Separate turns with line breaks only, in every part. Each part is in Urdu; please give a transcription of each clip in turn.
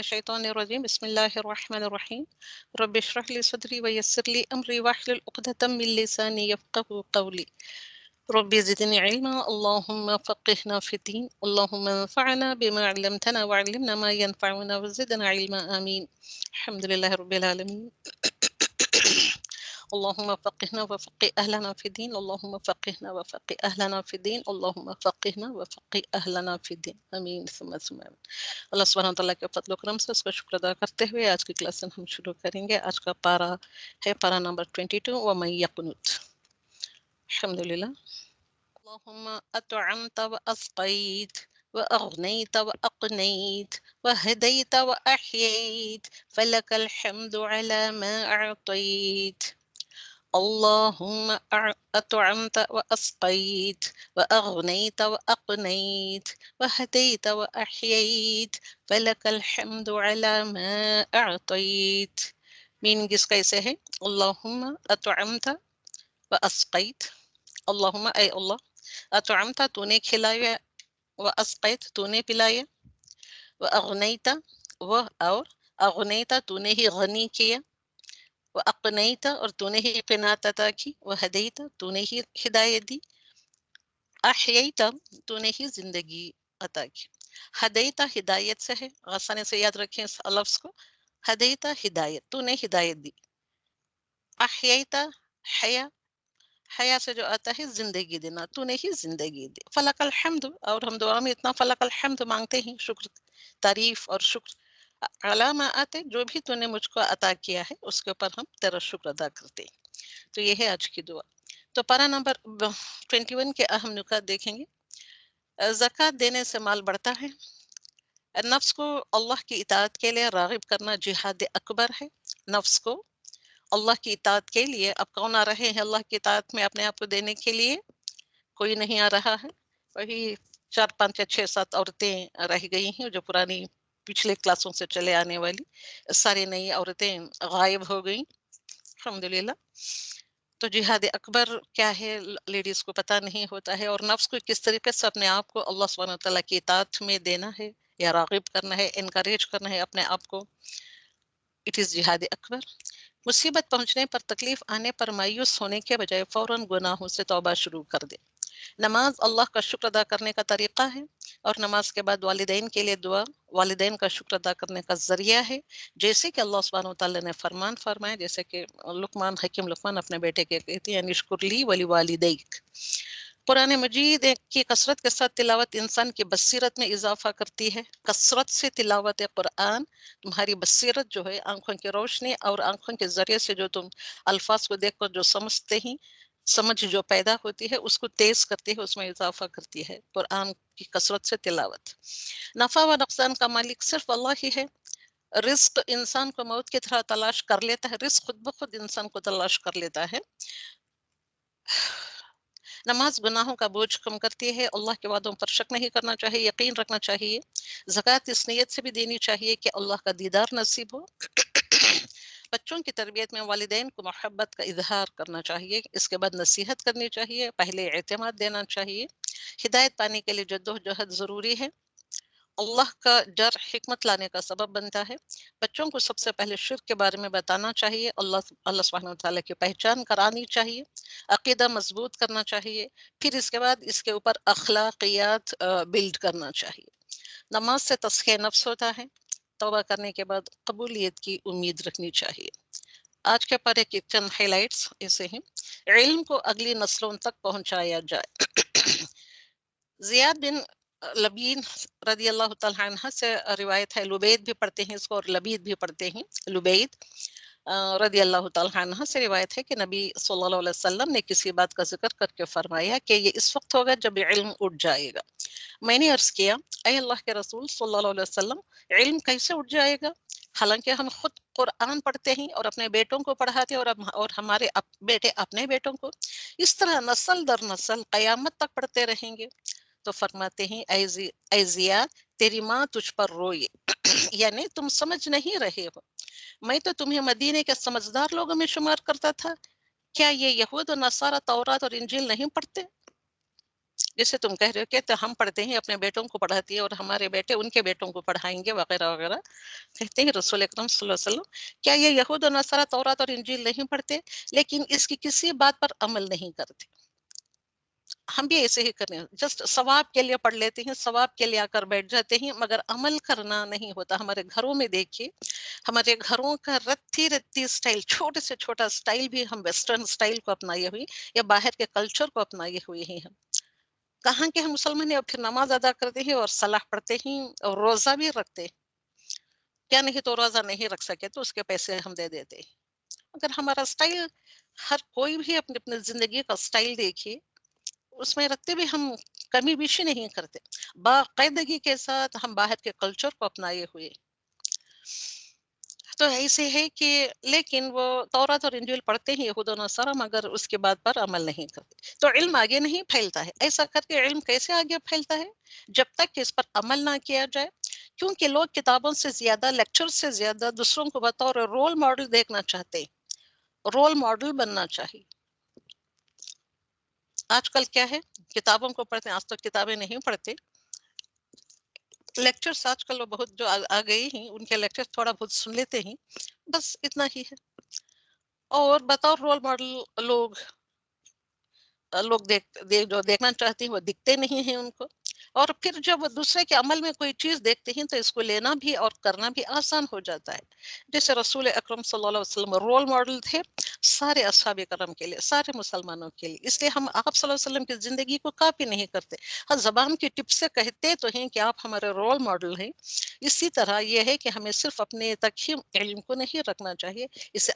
الشيطان الرجيم بسم الله الرحمن الرحيم رب اشرح لي صدري ويسر لي أمري واحلل عقدة من لساني يفقهوا قولي رب زدني علما اللهم فقهنا في الدين اللهم انفعنا بما علمتنا وعلمنا ما ينفعنا وزدنا علما آمين الحمد لله رب العالمين اللهم فقهنا وفقه أهلنا في الدين اللهم فقهنا وفقه أهلنا في الدين اللهم فقهنا وفقه أهلنا في الدين آمين ثم آمين. اللہ سبحانہ تعالیٰ کے فضل و کرم سے اس کا شکر ادا کرتے ہوئے آج کی کلاس ہم شروع کریں گے. آج کا پارا ہے پارا نمبر 22 وَمَن يَقْنُتْ. الحمدللہ. اللہم اطعمت واسقیت واغنیت واقنیت وہدیت واحییت فلک الحمد علی ما اعطیت. اللهم أطعمت وأسقيت وأغنيت وأقنيت وهديت وأحييت فلك الحمد على ما أعطيت. میننگ اس کا ایسے ہے اللہم اطعمت واسقیت. اللہم اے اللہ اطعمت تو نے کھلایا واسقیت تو نے پلایا واغنیت اور اغنیت تو نے ہی غنی کیا وَأَقْنَيْتَ اور تو نے ہی قناعت عطا کی وَهَدَيْتَ تو نے ہی ہدایت دی أَحْيَيْتَ تو نے ہی زندگی عطا کی. ہدیتا ہدایت سے ہے، آسانی سے یاد رکھیں اس لفظ کو. ہدیتا ہدایت تو نے ہدایت دی. أحْيَيْتَ حیا حیا سے جو آتا ہے زندگی دینا، تو نے ہی زندگی دی. فلک الحمد اور ہم دعا میں اتنا فلک الحمد مانگتے ہیں، شکر تعریف اور شکر علامہ آتے جو بھی تو نے مجھ کو عطا کیا ہے اس کے اوپر ہم تیرا شکر ادا کرتے ہیں. تو یہ ہے آج کی دعا. تو پارا نمبر 21 کے اہم نکات دیکھیں گے. زکوٰۃ دینے سے مال بڑھتا ہے. نفس کو اللہ کی اطاعت کے لیے راغب کرنا جہاد اکبر ہے. نفس کو اللہ کی اطاعت کے لیے، اب کون آ رہے ہیں اللہ کی اطاعت میں اپنے آپ کو دینے کے لیے؟ کوئی نہیں آ رہا ہے. وہی 4 5 یا 6 7 عورتیں رہ گئی ہیں جو پرانی پچھلے کلاسوں سے چلے آنے والی ساری نئی عورتیں غائب ہو گئیں الحمدللہ. تو جہاد اکبر کیا ہے لیڈیز کو پتہ نہیں ہوتا ہے، اور نفس کو کس طریقے سے اپنے آپ کو اللہ سبحانہ وتعالیٰ کی اطاعت میں دینا ہے یا راغب کرنا ہے، انکریج کرنا ہے اپنے آپ کو. اٹ از جہاد اکبر. مصیبت پہنچنے پر، تکلیف آنے پر مایوس ہونے کے بجائے فوراً گناہوں سے توبہ شروع کر دے. نماز اللہ کا شکر ادا کرنے کا طریقہ ہے، اور نماز کے بعد والدین کے لیے دعا والدین کا شکر ادا کرنے کا ذریعہ ہے. جیسے کہ اللہ سبحانہ وتعالیٰ نے فرمان فرمایا، جیسے کہ حکیم لقمان اپنے بیٹے کے کہتے ہیں یعنی اشکر لی ولی والدیک. قرآن مجید کی کثرت کے ساتھ تلاوت انسان کی بصیرت میں اضافہ کرتی ہے. کثرت سے تلاوت قرآن تمہاری بصیرت جو ہے، آنکھوں کی روشنی اور آنکھوں کے ذریعے سے جو تم الفاظ کو دیکھ کر جو سمجھتے ہیں، سمجھ جو پیدا ہوتی ہے اس کو تیز کرتی ہے، اس میں اضافہ کرتی ہے قرآن کی کثرت سے تلاوت. نفع و نقصان کا مالک صرف اللہ ہی ہے. رزق انسان کو موت کی طرح تلاش کر لیتا ہے، رزق خود بخود انسان کو تلاش کر لیتا ہے. نماز گناہوں کا بوجھ کم کرتی ہے. اللہ کے وعدوں پر شک نہیں کرنا چاہیے، یقین رکھنا چاہیے. زکوٰۃ اس نیت سے بھی دینی چاہیے کہ اللہ کا دیدار نصیب ہو. بچوں کی تربیت میں والدین کو محبت کا اظہار کرنا چاہیے، اس کے بعد نصیحت کرنی چاہیے، پہلے اعتماد دینا چاہیے. ہدایت پانے کے لیے جدوجہد ضروری ہے. اللہ کا ڈر حکمت لانے کا سبب بنتا ہے. بچوں کو سب سے پہلے شرک کے بارے میں بتانا چاہیے، اللہ سبحانہ وتعالیٰ کی پہچان کرانی چاہیے، عقیدہ مضبوط کرنا چاہیے، پھر اس کے بعد اس کے اوپر اخلاقیات بلڈ کرنا چاہیے. نماز سے تزکیہ نفس ہوتا ہے. توبہ کرنے کے بعد قبولیت کی امید رکھنی چاہیے. آج کے پارے کی چند ہائی لائٹس ایسے ہیں. علم کو اگلی نسلوں تک پہنچایا جائے. زیاد بن لبید رضی اللہ تعالیٰ عنہ سے روایت ہے، لبید بھی پڑھتے ہیں اس کو اور لبید بھی پڑھتے ہیں. لبید رضی اللہ تعالیٰ عنہ سے روایت ہے کہ نبی صلی اللہ علیہ وسلم نے کسی بات کا ذکر کر کے فرمایا کہ یہ اس وقت ہوگا جب علم اٹھ جائے گا. میں نے عرض کیا، اے اللہ کے رسول صلی اللہ علیہ وسلم، علم کیسے اٹھ جائے گا؟ حالانکہ ہم خود قرآن پڑھتے ہیں اور اپنے بیٹوں کو پڑھاتے ہیں اور ہمارے بیٹے اپنے بیٹوں کو. اس طرح نسل در نسل قیامت تک پڑھتے رہیں گے. تو فرماتے ہیں، اے زیاد، تیری ماں تجھ پر روئے. یعنی تم سمجھ نہیں رہے ہو، میں تو تمہیں مدینے کے سمجھدار لوگوں میں شمار کرتا تھا. کیا یہ یہود و نصارہ تورات اور انجیل نہیں پڑھتے؟ جیسے تم کہہ رہے ہو کہ تو ہم پڑھتے ہیں، اپنے بیٹوں کو پڑھاتی ہے اور ہمارے بیٹے ان کے بیٹوں کو پڑھائیں گے وغیرہ وغیرہ، کہتے ہیں رسول اکرم صلی اللہ علیہ وسلم کیا یہ یہود و نصارہ تورات اور انجیل نہیں پڑھتے لیکن اس کی کسی بات پر عمل نہیں کرتے؟ ہم بھی ایسے ہی کریں، جسٹ ثواب کے لیے پڑھ لیتے ہیں، ثواب کے لیے آ کر بیٹھ جاتے ہیں، مگر عمل کرنا نہیں ہوتا۔ ہمارے گھروں میں دیکھیے، ہمارے گھروں کا رتی رتی سٹائل، چھوٹے سے چھوٹا سٹائل بھی ہم ویسٹرن سٹائل کو اپنائے ہوئے یا باہر کے کلچر کو اپنائے ہوئے ہیں۔ ہم کہاں کے ہم مسلمان ہیں، اور پھر نماز ادا کرتے ہیں اور صلاح پڑھتے ہیں اور روزہ بھی رکھتے ہیں، کیا نہیں تو روزہ نہیں رکھ سکے تو اس کے پیسے ہم دے دیتے ہیں۔ اگر ہمارا سٹائل، ہر کوئی بھی اپنی اپنی زندگی کا سٹائل دیکھیے، اس میں رکھتے بھی ہم کمی بیشی نہیں کرتے، باقاعدگی کے ساتھ ہم باہر کے کلچر کو اپنائے ہوئے۔ تو ایسے ہے کہ لیکن وہ تورات اور انجیل پڑھتے ہیں یہود و نصارہ، مگر اس کے بعد پر عمل نہیں کرتے، تو علم آگے نہیں پھیلتا ہے۔ ایسا کر کے علم کیسے آگے پھیلتا ہے؟ جب تک کہ اس پر عمل نہ کیا جائے، کیونکہ لوگ کتابوں سے زیادہ، لیکچر سے زیادہ دوسروں کو بطور رول ماڈل دیکھنا چاہتے ہیں، رول ماڈل بننا چاہیے۔ آج کل کیا ہے، کتابوں کو پڑھتے ہیں، آج تک کتابیں نہیں پڑھتے، لیکچرز آج کل وہ بہت جو آ گئی ہیں ان کے لیکچر تھوڑا بہت سن لیتے ہیں، بس اتنا ہی ہے۔ اور بطور رول ماڈل لوگ جو دیکھنا چاہتے ہیں وہ دکھتے نہیں ہیں ان کو، اور پھر جب وہ دوسرے کے عمل میں کوئی چیز دیکھتے ہیں تو اس کو لینا بھی اور کرنا بھی آسان ہو جاتا ہے۔ جیسے رسول اکرم صلی اللہ علیہ وسلم رول ماڈل تھے سارے اصحاب کرام کے لیے، سارے مسلمانوں کے لیے، اس لیے ہم آپ صلی اللہ علیہ وسلم کی زندگی کو کاپی نہیں کرتے، ہر زبان کی ٹپ سے کہتے تو ہیں کہ آپ ہمارے رول ماڈل ہیں۔ اسی طرح یہ ہے کہ ہمیں صرف اپنے تک ہی علم کو نہیں رکھنا چاہیے، اسے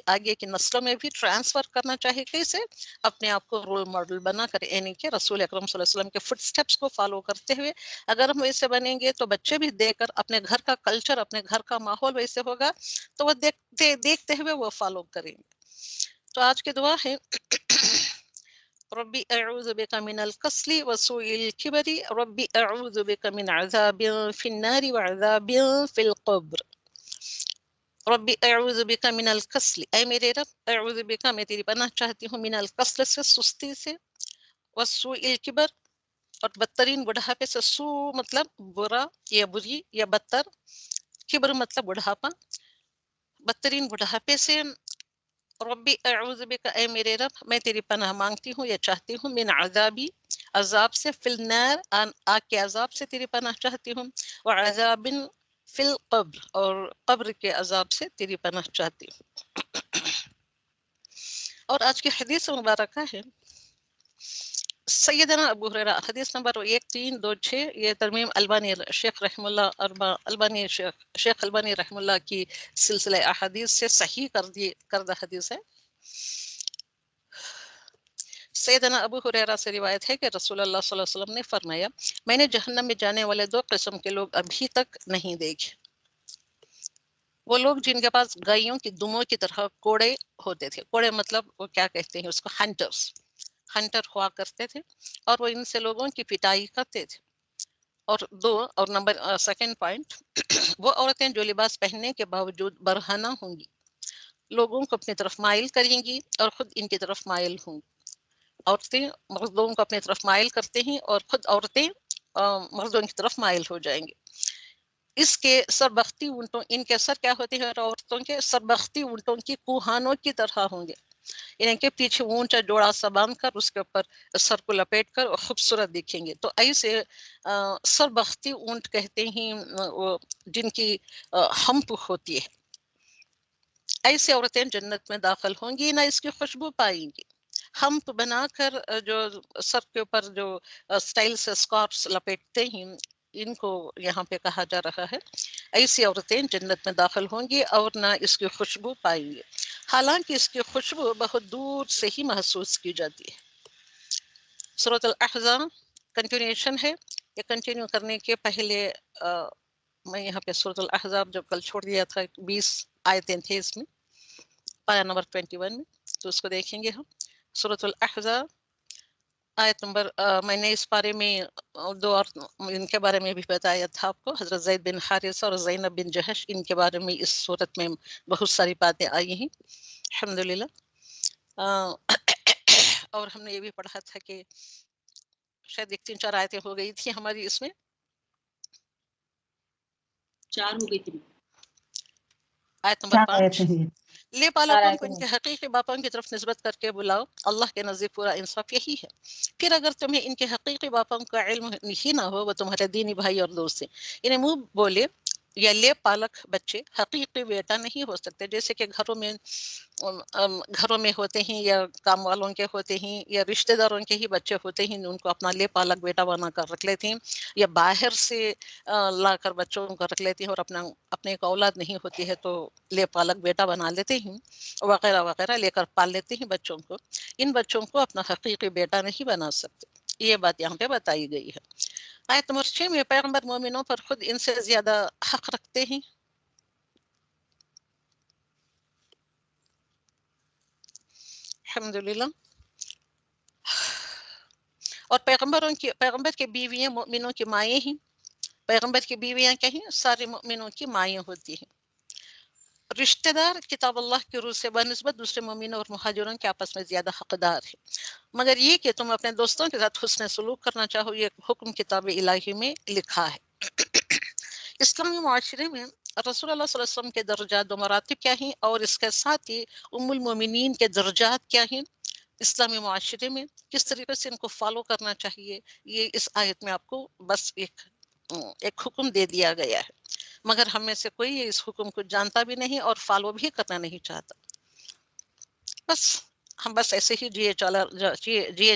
آگے کی نسلوں میں بھی ٹرانسفر کرنا چاہیے۔ کیسے؟ اپنے آپ کو رول ماڈل بنا کر، یعنی کہ رسول اکرم صلی اللہ علیہ وسلم کے فٹ سٹیپس کو فالو کرتے ہوئے اگر ہم ویسے بنیں گے تو بچے بھی دیکھ کر اپنے گھر کا کلچر، اپنے گھر کا ماحول ویسے ہوگا تو وہ دیکھتے ہوئے وہ فالو کریں گے۔ تو آج کی دعا ہے ربی اعوذ بک من الکسل وسوء الکبر، ربی اعوذ بک من عذاب فی النار وعذاب فی القبر، ربی اعوذ بک من الکسل، اے میرے رب، اعوذ بک، میں تیری پناہ چاہتی ہوں، من الکسل سے، سستی سے، وسوء الکبر، اور بدترین بڑھاپے سے، سو مطلب برا یا بری یا بدتر، کبر مطلب بڑھاپا، بدترین بڑھاپے سے، ربی اعوذ بک، اے میرے رب، میں تیری پناہ مانگتی ہوں یا چاہتی ہوں، من عذابی، عذاب سے، فی النار، آگ کے عذاب سے تیری پناہ چاہتی ہوں، وعذاب فی القبر، اور قبر کے عذاب سے تیری پناہ چاہتی ہوں۔ اور آج کی حدیث مبارکہ ہے سیدنا ابو ہریرہ، حدیث نمبر 1326، یہ ترمیم البانی شیخ رحم اللہ، شیخ البانی رحم اللہ کی سلسلہ احادیث سے صحیح کردہ حدیث ہے۔ سیدنا ابو ہریرہ سے روایت ہے کہ رسول اللہ صلی اللہ علیہ وسلم نے فرمایا، میں نے جہنم میں جانے والے دو قسم کے لوگ ابھی تک نہیں دیکھے۔ وہ لوگ جن کے پاس گائیوں کی دموں کی طرح کوڑے ہوتے تھے، کوڑے مطلب وہ کیا کہتے ہیں اس کو، ہنٹر ہوا کرتے تھے، اور وہ ان سے لوگوں کی پٹائی کرتے تھے۔ اور نمبر سیکنڈ پوائنٹ، وہ عورتیں جو لباس پہننے کے باوجود برہنہ ہوں گی، لوگوں کو اپنی طرف مائل کریں گی اور خود ان کی طرف مائل ہوں گی۔ عورتیں مردوں کو اپنی طرف مائل کرتے ہیں اور خود عورتیں مردوں کی طرف مائل ہو جائیں گے۔ اس کے سربختی اونٹوں، ان کے سر کیا ہوتے ہیں عورتوں کے، سربختی اونٹوں کی کوہانوں کی طرح ہوں گے، یعنی کہ پیچھے اونچا جوڑا سا باندھ کر اس کے اوپر سر کو لپیٹ کر خوبصورت دکھیں گے۔ تو ایسے سربختی اونٹ کہتے ہیں جن کی ہمپ ہوتی ہے، ایسے عورتیں جنت میں داخل ہوں گی، نہ اس کی خوشبو پائیں گی۔ ہمپ بنا کر جو سر کے اوپر جو سٹائل سے اسکارفس لپیٹتے ہیں، ان کو یہاں پہ کہا جا رہا ہے ایسی عورتیں جنت میں داخل ہوں گی اور نہ اس کی خوشبو پائیں گی، حالانکہ اس کی خوشبو بہت دور سے ہی محسوس کی جاتی ہے۔ سورۃ الاحزاب کنٹینیوشن ہے، یہ کنٹینیو کرنے کے پہلے میں یہاں پہ سورۃ الاحزاب جو کل چھوڑ دیا تھا 20 آیتیں تھے اس میں، پارہ نمبر 21 میں، تو اس کو دیکھیں گے ہم۔ سورۃ الاحزاب آیت نمبر، میں نے اس بارے میں دو اور ان کے بارے میں بھی بتایا تھا آپ کو، حضرت زید بن حارثہ اور زینب بن جہش، ان کے بارے میں اس صورت میں بہت ساری باتیں آئی ہیں الحمدللہ۔ اور ہم نے یہ بھی پڑھا تھا کہ شاید 1-3-4 آیتیں ہو گئی تھی ہماری، اس میں
4 ہو گئی تھی.
آیت نمبر 5.
ہیں.
لے پالکوں کو ان کے حقیقی باپوں کی طرف نسبت کر کے بلاؤ، اللہ کے نزدیک پورا انصاف یہی ہے. پھر اگر تمہیں ان کے حقیقی باپوں کا علم ہی نہ ہو، وہ تمہارے دینی بھائی اور دوست ہیں. انہیں منہ بولے یا لے پالک بچے حقیقی بیٹا نہیں ہو سکتے، جیسے کہ گھروں میں ہوتے ہیں یا کام والوں کے ہوتے ہیں یا رشتہ داروں کے ہی بچے ہوتے ہیں، ان کو اپنا لے پالک بیٹا بنا کر رکھ لیتے ہیں، یا باہر سے لا کر بچوں کو رکھ لیتے ہیں، اور اپنے ایک اولاد نہیں ہوتی ہے تو لے پالک بیٹا بنا لیتے ہیں وغیرہ وغیرہ، لے کر پال لیتے ہیں بچوں کو. ان بچوں کو اپنا حقیقی بیٹا نہیں بنا سکتے. یہ بات یہاں پہ بتائی گئی ہے. آیت نمبر 6 میں پیغمبر مومنوں پر خود ان سے زیادہ حق رکھتے ہیں. الحمدللہ. اور پیغمبر کی بیویاں مومنوں کی مائیں ہیں. پیغمبر کی بیویاں کہیں سارے مومنوں کی مائیں ہوتی ہیں. رشتہ دار کتاب اللہ کے روح سے بنسبت دوسرے مومنوں اور مہاجروں کے آپس میں زیادہ حقدار ہے، مگر یہ کہ تم اپنے دوستوں کے ساتھ حسن سلوک کرنا چاہو، یہ حکم کتاب الہی میں لکھا ہے. اسلامی معاشرے میں رسول اللہ صلی اللہ علیہ وسلم کے درجات و مراتب کیا ہیں، اور اس کے ساتھ ہی ام المومنین کے درجات کیا ہیں اسلامی معاشرے میں، کس طریقے سے ان کو فالو کرنا چاہیے، یہ اس آیت میں آپ کو بس ایک حکم دے دیا گیا ہے. مگر ہم میں سے کوئی اس حکم کو جانتا بھی نہیں اور فالو بھی کرنا نہیں چاہتا. ہم بس ایسے ہی جیے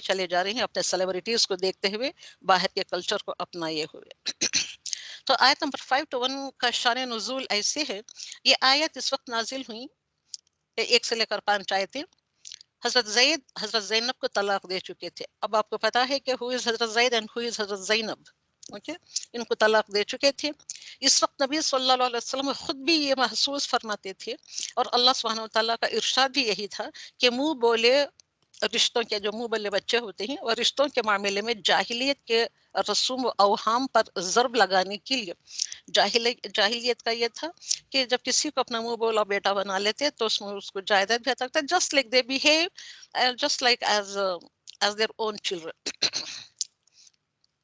چلے جا رہے ہیں اپنے سیلیبریٹیز کو دیکھتے ہوئے، باہر کے کلچر کو اپنائے ہوئے. تو آیت نمبر 5-1 کا شان نزول ایسے ہے. یہ آیت اس وقت نازل ہوئی 1 سے لے کر 5 آیتیں. حضرت زینب کو طلاق دے چکے تھے. اب آپ کو پتا ہے کہ who is حضرت زید and who is حضرت زینب. اوکے، ان کو طلاق دے چکے تھے. اس وقت نبی صلی اللہ علیہ وسلم خود بھی یہ محسوس فرماتے تھے، اور اللہ سبحانہ وتعالیٰ کا ارشاد بھی یہی تھا کہ منہ بولے رشتوں کے، جو منہ بولے بچے ہوتے ہیں، اور رشتوں کے معاملے میں جاہلیت کے رسوم و اوہام پر ضرب لگانے کے لیے. جاہلیت کا یہ تھا کہ جب کسی کو اپنا منہ بولا بیٹا بنا لیتے تو اس کو جائیداد بھی عطا کرتا، just like they behave just like as their own children.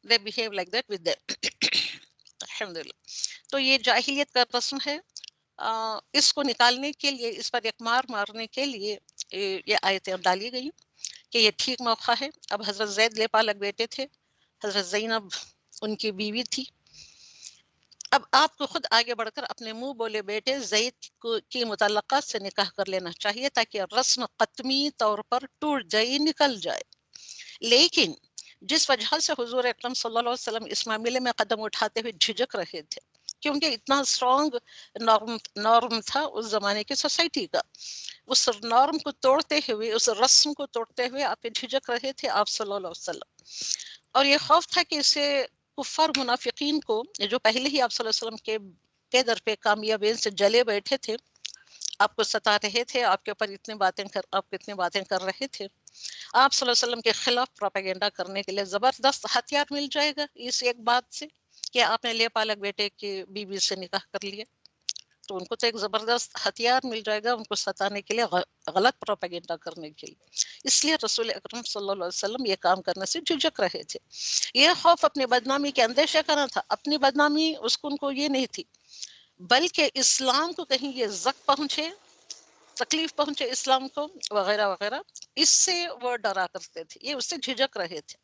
they behave like that with them. الحمدللہ. تو یہ جاہلیت کا رسم ہے. اس کو نکالنے کے لیے، اس پر ایک مارنے کے لیے یہ آیتیں ڈالی گئی کہ یہ ٹھیک موقع ہے. اب حضرت زید لے پالک بیٹے تھے، حضرت زینب ان کی بیوی تھی. اب آپ کو خود آگے بڑھ کر اپنے منہ بولے بیٹے زید کی متعلقات سے نکاح کر لینا چاہیے تاکہ رسم قطمی طور پر ٹوٹ جائے، نکل جائے. لیکن جس وجہ سے حضور اکرم صلی اللہ علیہ وسلم اس معاملے میں قدم اٹھاتے ہوئے جھجک رہے تھے، کیونکہ اتنا اسٹرانگ نارم تھا اس زمانے کی سوسائٹی کا، اس نارم کو توڑتے ہوئے، اس رسم کو توڑتے ہوئے آپ جھجک رہے تھے آپ صلی اللہ علیہ وسلم. اور یہ خوف تھا کہ اسے کفار منافقین کو، جو پہلے ہی آپ صلی اللہ علیہ وسلم کے در پہ کامیابین سے جلے بیٹھے تھے، آپ کو ستا رہے تھے، آپ کے اوپر آپ کو اتنی باتیں کر رہے تھے، آپ صلی اللہ علیہ وسلم کے خلاف پروپیگنڈا کرنے کے لیے زبردست ہتھیار مل جائے گا اس ایک بات سے کہ آپ نے لے پالک بیٹے کی بیوی سے نکاح کر لیا. تو ان کو تو ایک زبردست ہتھیار مل جائے گا ان کو ستانے کے لیے، غلط پروپیگنڈا کرنے کے لیے. اس لیے رسول اکرم صلی اللہ علیہ وسلم یہ کام کرنے سے جھجک رہے تھے. یہ خوف اپنی بدنامی کے اندیشے کا نہ تھا. اپنی بدنامی ان کو یہ نہیں تھی، بلکہ اسلام کو کہیں یہ زخم پہنچے، تکلیف پہنچے اسلام کو وغیرہ وغیرہ، اس سے وہ ڈرا کرتے تھے. یہ اس سے جھجک رہے تھے،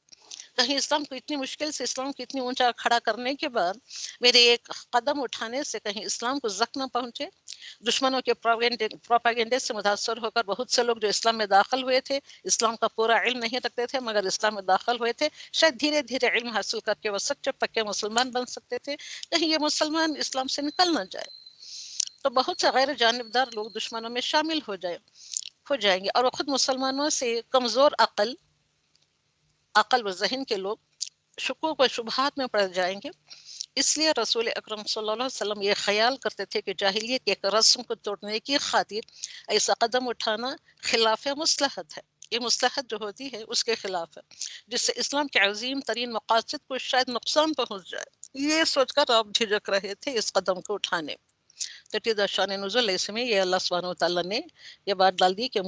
کہیں اسلام کو اتنی مشکل سے، اسلام کو اتنی اونچا کھڑا کرنے کے بعد میرے ایک قدم اٹھانے سے کہیں اسلام کو زخم نہ پہنچے. دشمنوں کے پروپیگنڈے سے متاثر ہو کر بہت سے لوگ جو اسلام میں داخل ہوئے تھے، اسلام کا پورا علم نہیں رکھتے تھے مگر اسلام میں داخل ہوئے تھے، شاید دھیرے دھیرے علم حاصل کر کے وہ سچے پکے مسلمان بن سکتے تھے. کہیں یہ مسلمان اسلام سے نکل نہ جائے. تو بہت سے غیر جانبدار لوگ دشمنوں میں شامل ہو جائیں گے، اور وہ خود مسلمانوں سے کمزور عقل و ذہن کے لوگ شکوک و شبہات میں پڑ جائیں گے. اس لیے رسول اکرم صلی اللہ علیہ وسلم یہ خیال کرتے تھے کہ جاہلیت کی ایک رسم کو توڑنے کی خاطر ایسا قدم اٹھانا خلاف مصلحت ہے. یہ مصلحت جو ہوتی ہے اس کے خلاف ہے، جس سے اسلام کے عظیم ترین مقاصد کو شاید نقصان پہنچ جائے. یہ سوچ کر آپ جھجک رہے تھے اس قدم کو اٹھانے. تو شان نزول اس میں یہ اللہ سبحانہ وتعالیٰ نے یہ بات ڈال دی کہ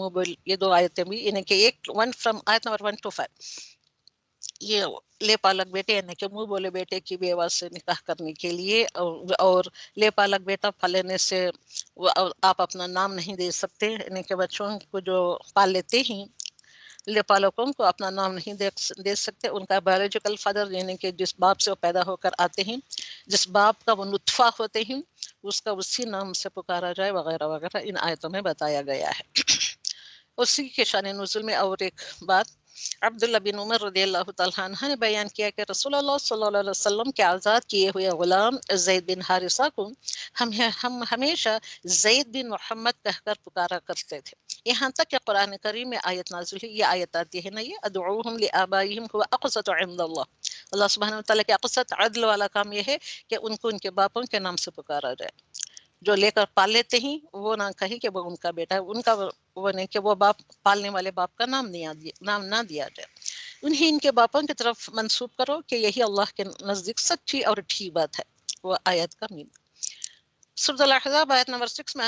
یہ 2 آیتیں بھی انہیں کہ ایک 1 from آیت نمبر 1 to 5 یہ لے پالک بیٹے یعنی کہ منہ بولے بیٹے کی بیوہ سے نکاح کرنے کے لیے، اور لے پالک بیٹا پالنے سے آپ اپنا نام نہیں دے سکتے، یعنی کہ بچوں کو جو پال لیتے ہیں لے پالکوں کو اپنا نام نہیں دے سکتے، ان کا بایولوجیکل فادر یعنی کہ جس باپ سے وہ پیدا ہو کر آتے ہیں، جس باپ کا وہ نطفہ ہوتے ہیں، اس کا اسی نام سے پکارا جائے وغیرہ وغیرہ ان آیتوں میں بتایا گیا ہے۔ اسی کے شان نزول میں اور ایک بات عبداللہ بن عمر رضی اللہ تعالیٰ عنہ نے بیان کیا کہ رسول اللہ صلی اللہ علیہ وسلم کے آزاد کیے ہوئے غلام زید بن حارثہ کو ہم ہمیشہ زید بن محمد کہہ کر پکارا کرتے تھے، یہاں تک کہ قرآن کریم میں آیت نازل ہوئی، یہ آیت آتی ہے نا، یہ ادعوہم لآبائہم هو اقسط عند اللہ سبحانہ وتعالیٰ کے اقسط عدل والا کام یہ ہے کہ ان کو ان کے باپوں کے نام سے پکارا جائے، جو لے کر پال لیتے ہیں وہ نہ کہیں کہ وہ ان کا بیٹا ہے، ان کا وہ نہیں کہ وہ باپ پالنے والے باپ کا نام نہ دیا جائے، انہیں ان کے باپوں کی طرف منسوب کرو کہ یہی اللہ کے نزدیک سچی اور ٹھیک بات ہے۔ وہ آیت کا مین سورۃ الاحزاب آیت نمبر 6 میں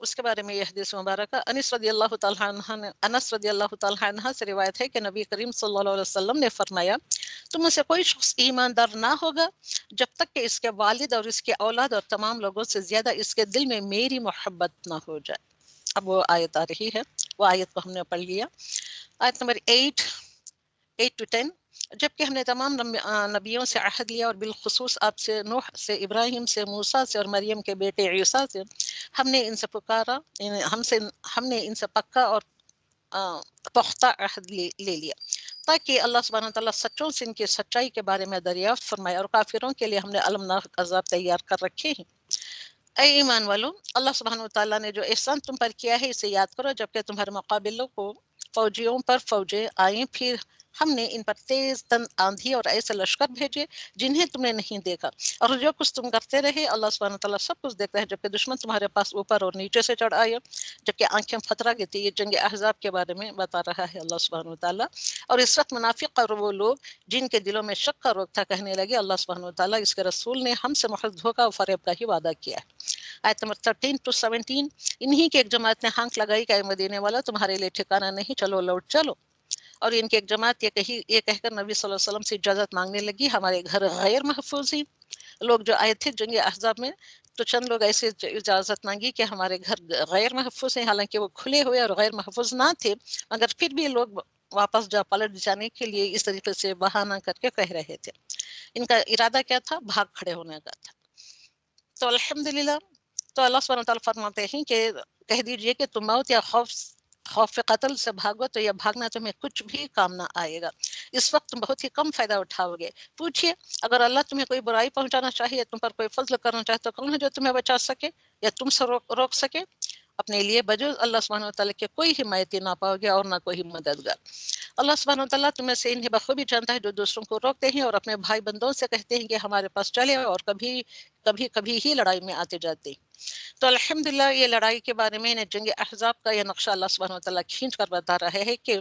اس کے بارے میں یہ حدیث مبارکہ انس رضی اللہ تعالیٰ عنہ سے روایت ہے کہ نبی کریم صلی اللہ علیہ وسلم نے فرمایا، تم میں سے کوئی شخص ایماندار نہ ہوگا جب تک کہ اس کے والد اور اس کے اولاد اور تمام لوگوں سے زیادہ اس کے دل میں میری محبت نہ ہو جائے۔ اب وہ آیت آ رہی ہے، وہ آیت کو ہم نے پڑھ لیا، آیت نمبر 8 to 10۔ جبکہ ہم نے تمام نبیوں سے عہد لیا اور بالخصوص آپ سے، نوح سے، ابراہیم سے، موسیٰ سے اور مریم کے بیٹے عیسیٰ سے، ہم نے ان سے پکارا، ہم نے ان سے پکا اور پختہ عہد لے لیا تاکہ اللہ سبحانہ تعالیٰ سچوں سے ان کی سچائی کے بارے میں دریافت فرمائے، اور کافروں کے لیے ہم نے المناک عذاب تیار کر رکھے ہیں۔ اے ایمان والو، اللہ سبحانہ وتعالیٰ نے جو احسان تم پر کیا ہے اسے یاد کرو، جبکہ تمہارے مقابلوں کو فوجیوں پر فوجیں آئیں، پھر ہم نے ان پر تیز تند آندھی اور ایسے لشکر بھیجے جنہیں تم نے نہیں دیکھا، اور جو کچھ تم کرتے رہے اللہ سبحانہ تعالیٰ سب کچھ دیکھتا ہے، جبکہ دشمن تمہارے پاس اوپر اور نیچے سے چڑھ آئے، جبکہ آنکھیں پھترا گئی تھی۔ یہ جنگ احزاب کے بارے میں بتا رہا ہے اللہ سبحانہ تعالیٰ، اور اس وقت منافق اور وہ لوگ جن کے دلوں میں شک کا روگ تھا کہنے لگے اللہ سبحانہ تعالیٰ اس کے رسول نے ہم سے محض دھوکہ و فریب کا ہی وعدہ کیا ہے۔ آیت نمبر 13 to 17۔ انہی کی ایک جماعت نے ہانک لگائی کہ اے مدینے والا تمہارے لیے ٹھکانہ نہیں، چلو لوٹ چلو، اور ان کی ایک جماعت یہ کہہ کر نبی صلی اللہ علیہ وسلم سے اجازت مانگنے لگی، ہمارے گھر غیر محفوظ ہیں۔ لوگ جو آئے تھے جنگ احزاب میں تو چند لوگ ایسے اجازت مانگی کہ ہمارے گھر غیر محفوظ ہیں، حالانکہ وہ کھلے ہوئے اور غیر محفوظ نہ تھے، مگر پھر بھی لوگ واپس پلٹ جانے کے لیے اس طریقے سے بہانہ کر کے کہہ رہے تھے۔ ان کا ارادہ کیا تھا؟ بھاگ کھڑے ہونے کا تھا۔ تو الحمدللہ، تو اللہ سبحانہ تعالیٰ فرماتے ہیں کہ کہہ دیجئے کہ تم موت یا خوف قتل سے بھاگو تو یہ بھاگنا تمہیں کچھ بھی کام نہ آئے گا، اس وقت تم بہت ہی کم فائدہ اٹھاؤ گے۔ پوچھئے اگر اللہ تمہیں کوئی برائی پہنچانا چاہیے، تم پر کوئی فضل کرنا چاہے تو کون ہے جو تمہیں بچا سکے یا تم سے روک سکے؟ اپنے لیے بجز اللہ سبحانہ وتعالیٰ کے کوئی حمایتی نہ پاؤ گے اور نہ کوئی مددگار۔ اللہ سبحانہ وتعالیٰ تمہیں سے انہیں بخوبی جانتا ہے جو دوسروں کو روکتے ہیں اور اپنے بھائی بندوں سے کہتے ہیں کہ ہمارے پاس چلے، اور کبھی ہی لڑائی میں آتے جاتے ہیں۔ تو الحمدللہ یہ لڑائی کے بارے میں جنگ احزاب کا یہ نقشہ اللہ سبحانہ وتعالیٰ کھینچ کر بتا رہا ہے کہ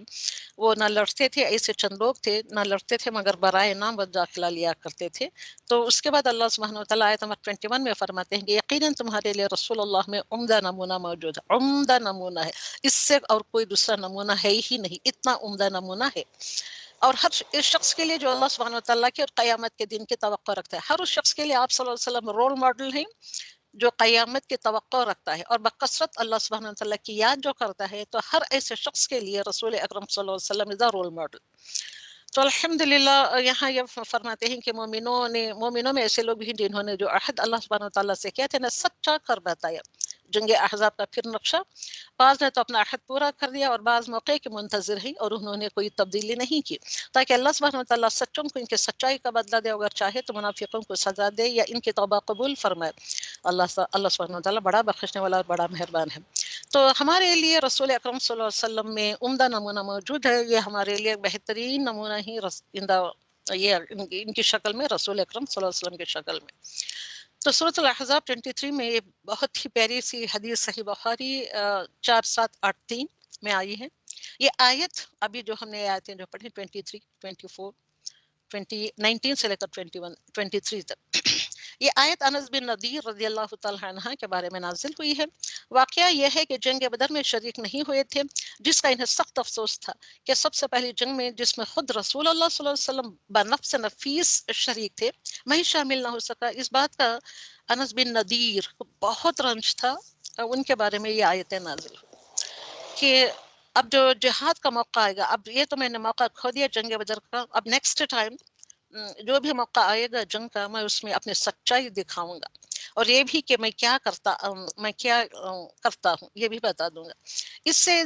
وہ نہ لڑتے تھے، ایسے چند لوگ تھے نہ لڑتے تھے مگر برائے نام و داخلہ لیا کرتے تھے۔ تو اس کے بعد اللہ سبحانہ وتعالیٰ آیت نمبر 21 میں فرماتے ہیں کہ یقیناً تمہارے لیے رسول اللہ میں عمدہ نمونہ موجود ہے، عمدہ نمونہ ہے، اس سے اور کوئی دوسرا نمونہ ہے ہی نہیں، اتنا عمدہ نمونہ ہے۔ اور ہر اس شخص کے لیے جو اللہ سبحانہ وتعالیٰ کی اور قیامت کے دن کی توقع رکھتا ہے، ہر اس شخص کے لیے آپ صلی اللہ علیہ وسلم رول ماڈل ہیں جو قیامت کی توقع رکھتا ہے اور بکثرت اللہ سبحانہ وتعالیٰ کی یاد جو کرتا ہے، تو ہر ایسے شخص کے لیے رسول اکرم صلی اللہ علیہ وسلم از اے رول ماڈل۔ تو الحمدللہ یہاں یہ فرماتے ہیں کہ مومنوں میں ایسے لوگ بھی ہیں جنہوں نے جو عہد اللہ سبحانہ وتعالیٰ سے کیا تھے نہ سچا کر بتایا۔ جنگ احزاب کا پھر نقشہ، بعض نے تو اپنا عہد پورا کر دیا اور بعض موقع کے منتظر ہیں اور انہوں نے کوئی تبدیلی نہیں کی، تاکہ اللہ سبحانہ وتعالیٰ سچوں کو ان کے سچائی کا بدلہ دے، اگر چاہے تو منافقوں کو سزا دے یا ان کی توبہ قبول فرمائے۔ اللہ سبحانہ وتعالیٰ بڑا بخشنے والا اور بڑا مہربان ہے۔ تو ہمارے لیے رسول اکرم صلی اللہ علیہ وسلم میں عمدہ نمونہ موجود ہے، یہ ہمارے لیے بہترین نمونہ ہی یہ ان کی شکل میں رسول اکرم صلی اللہ علیہ وسلم کی شکل میں۔ تو سورۃ الاحزاب 23 میں یہ بہت ہی پیاری سی حدیث صحیح بخاری 4783 میں آئی ہے۔ یہ آیت ابھی جو ہم نے آیتیں جو پڑھی 23 24 19 سے لے کر 23 تک، یہ آیت انس بن نذیر رضی اللہ تعالیٰ عنہ کے بارے میں نازل ہوئی ہے۔ واقعہ یہ ہے کہ جنگ بدر میں شریک نہیں ہوئے تھے، جس کا انہیں سخت افسوس تھا کہ سب سے پہلی جنگ میں جس میں خود رسول اللہ صلی اللہ علیہ وسلم بنفس نفیس شریک تھے میں شامل نہ ہو سکا۔ اس بات کا انس بن نذیر کو بہت رنج تھا، ان کے بارے میں یہ آیتیں نازل ہوئی کہ اب جو جہاد کا موقع آئے گا، اب یہ تو میں نے موقع کھو دیا جنگ بدر کا، اب نیکسٹ ٹائم جو بھی موقع آئے گا جنگ کا، میں اس میں اپنی سچائی دکھاؤں گا، اور یہ بھی کہ میں کیا کرتا ہوں یہ بھی بتا دوں گا۔ اس سے